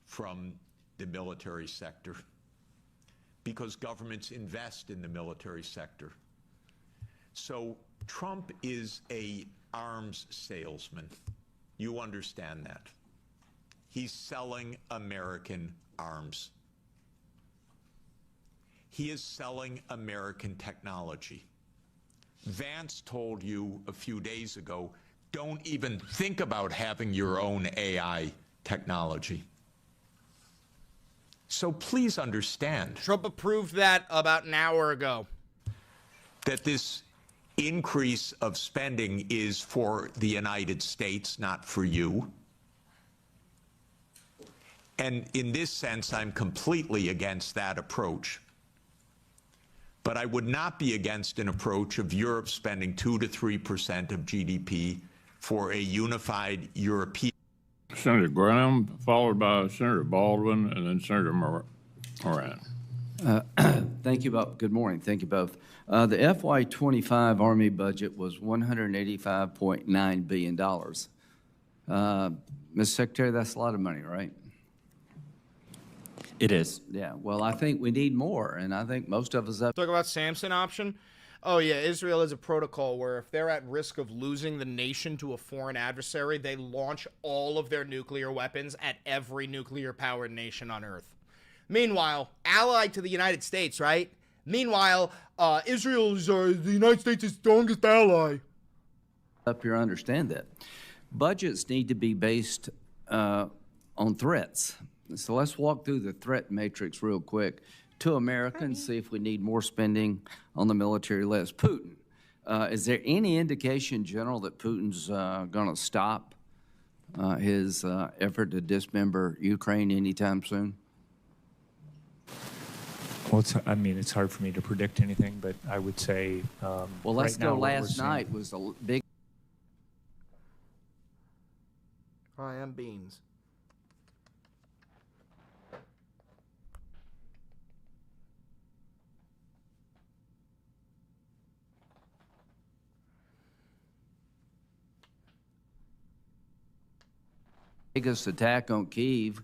From the military sector, because governments invest in the military sector. So Trump is an arms salesman. You understand that. He's selling American arms. He is selling American technology. Vance told you a few days ago, don't even think about having your own AI technology. So please understand. Trump approved that about an hour ago. That this increase of spending is for the United States, not for you. And in this sense, I'm completely against that approach. But I would not be against an approach of Europe spending 2 to 3% of GDP for a unified European. Senator Graham, followed by Senator Baldwin, and then Senator Moran. Thank you both. Good morning. Thank you both. The FY25 Army budget was $185.9 billion. Mr. Secretary, that's a lot of money, right? It is. Yeah. Well, I think we need more, and I think most of us have. Talk about Samson option. Oh, yeah, Israel is a protocol where if they're at risk of losing the nation to a foreign adversary, they launch all of their nuclear weapons at every nuclear-powered nation on Earth. Meanwhile, allied to the United States, right? Meanwhile, Israel is the United States' strongest ally. Up here, understand that. Budgets need to be based on threats. So let's walk through the threat matrix real quick to America and see if we need more spending on the military list. Putin. Is there any indication, General, that Putin's going to stop his effort to dismember Ukraine anytime soon? Well, it's hard for me to predict anything, but I would say. Well, let's go. Last night was a big. I am beans. Biggest attack on Kyiv,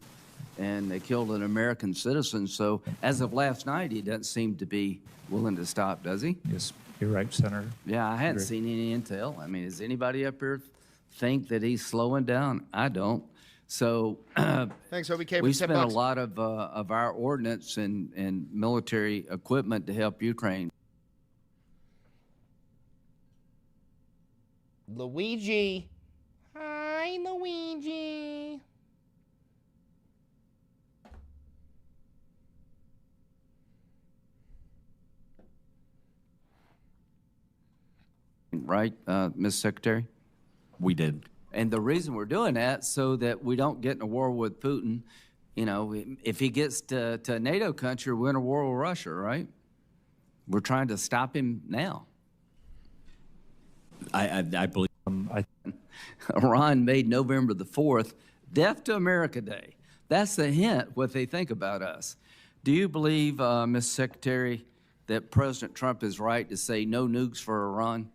and they killed an American citizen. So as of last night, he doesn't seem to be willing to stop, does he? Yes, you're right, Senator. Yeah, I hadn't seen any intel. I mean, does anybody up here think that he's slowing down? I don't. So thanks, OBK. We spent a lot of our ordnance and military equipment to help Ukraine. Luigi. Hi, Luigi. Right, Ms. Secretary? We did. And the reason we're doing that so that we don't get in a war with Putin. You know, if he gets to a NATO country, we're in a war with Russia, right? We're trying to stop him now. I believe. Iran made November the 4th Death to America Day. That's the hint what they think about us. Do you believe, Ms. Secretary, that President Trump is right to say no nukes for Iran?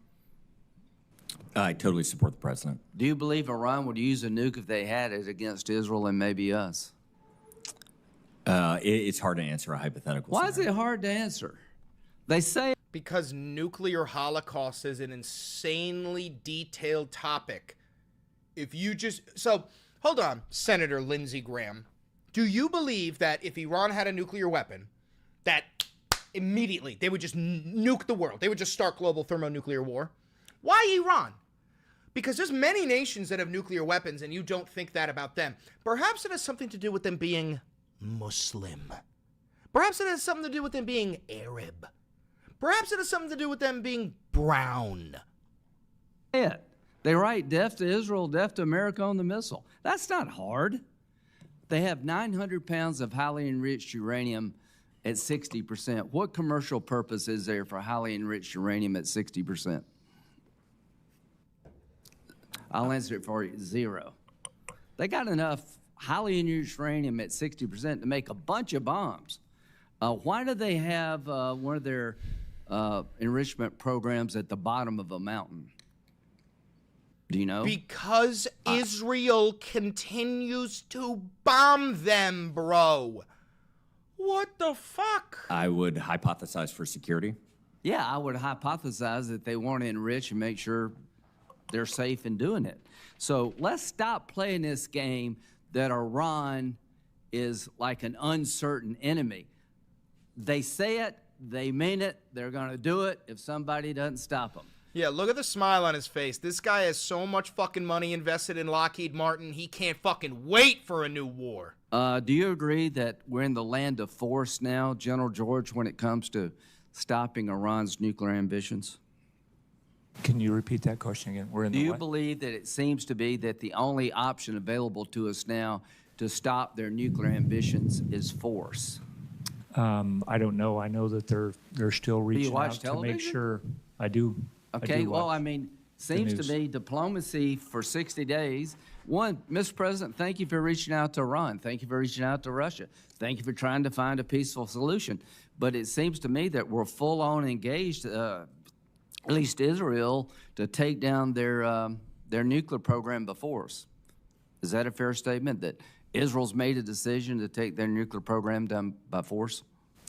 I totally support the president. Do you believe Iran would use a nuke if they had it against Israel and maybe us? It's hard to answer a hypothetical. Why is it hard to answer? They say because nuclear holocaust is an insanely detailed topic. If you just hold on, Senator Lindsey Graham, do you believe that if Iran had a nuclear weapon, that immediately they would just nuke the world? They would just start global thermonuclear war? Why Iran? Because there's many nations that have nuclear weapons and you don't think that about them. Perhaps it has something to do with them being Muslim. Perhaps it has something to do with them being Arab. Perhaps it has something to do with them being brown. it. They write death to Israel, death to America on the missile. That's not hard. They have 900 pounds of highly enriched uranium at 60%. What commercial purpose is there for highly enriched uranium at 60%? I'll answer it for you, 0. They got enough highly enriched uranium at 60% to make a bunch of bombs. Why do they have one of their enrichment programs at the bottom of a mountain? Do you know? Because Israel continues to bomb them, bro. What the fuck? I would hypothesize for security. Yeah, I would hypothesize that they want to enrich and make sure they're safe in doing it. So let's stop playing this game that Iran is like an uncertain enemy. They say it, they mean it, they're going to do it if somebody doesn't stop them. Yeah, look at the smile on his face. This guy has so much fucking money invested in Lockheed Martin, he can't fucking wait for a new war. Do you agree that we're in the land of force now, General George, when it comes to stopping Iran's nuclear ambitions? Can you repeat that question again? We're in Do the you what? believe that it seems to be that the only option available to us now to stop their nuclear ambitions is force? I don't know. I know that they're still reaching watch out television? to make sure. I do. Okay, well, I mean, seems to me diplomacy for 60 days. One, Mr. President, thank you for reaching out to Iran. Thank you for reaching out to Russia. Thank you for trying to find a peaceful solution. But it seems to me that we're full on engaged, at least Israel, to take down their nuclear program by force. Is that a fair statement, that Israel's made a decision to take their nuclear program down by force?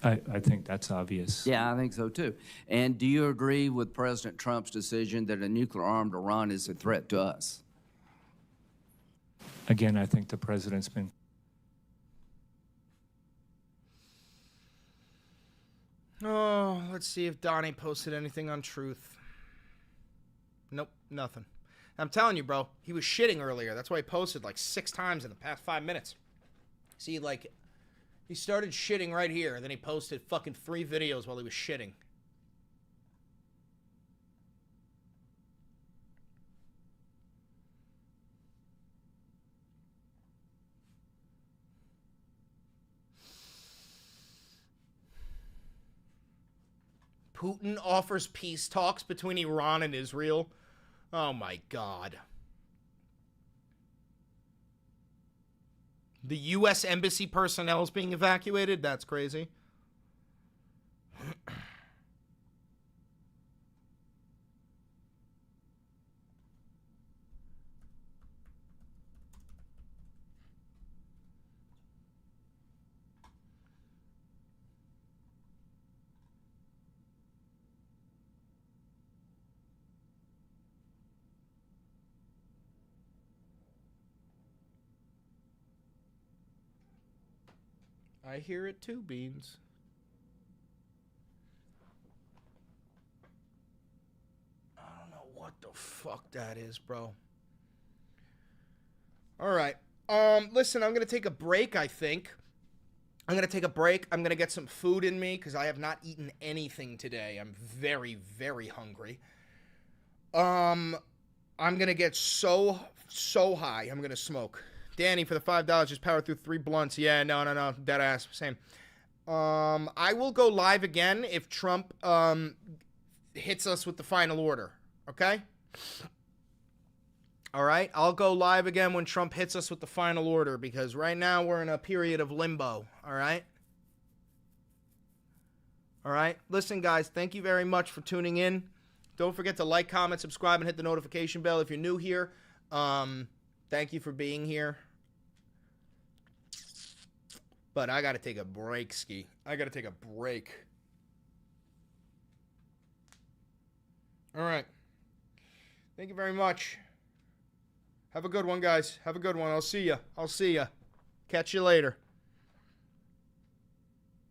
I think that's obvious. Yeah, I think so too. And do you agree with President Trump's decision that a nuclear-armed Iran is a threat to us? Again, I think the president's been. Oh, let's see if Donnie posted anything on Truth. Nope, nothing. I'm telling you, bro, he was shitting earlier. That's why he posted like 6 times in the past 5 minutes. See, like, he started shitting right here, and then he posted fucking 3 videos while he was shitting. Putin offers peace talks between Iran and Israel. Oh my God. The U.S. embassy personnel is being evacuated? That's crazy. I hear it too, Beans. I don't know what the fuck that is, bro. All right. Listen, I'm going to take a break, I think. I'm going to take a break. I'm going to get some food in me because I have not eaten anything today. I'm very, very hungry. I'm going to get so high. I'm going to smoke. Danny, for the $5, just power through 3 blunts. Yeah, no. Dead ass. Same. I will go live again if Trump hits us with the final order. Okay? All right? I'll go live again when Trump hits us with the final order because right now we're in a period of limbo. All right? All right? Listen, guys, thank you very much for tuning in. Don't forget to like, comment, subscribe, and hit the notification bell if you're new here. Thank you for being here. But I got to take a break, Ski. I got to take a break. All right. Thank you very much. Have a good one, guys. Have a good one. I'll see ya. Catch you later.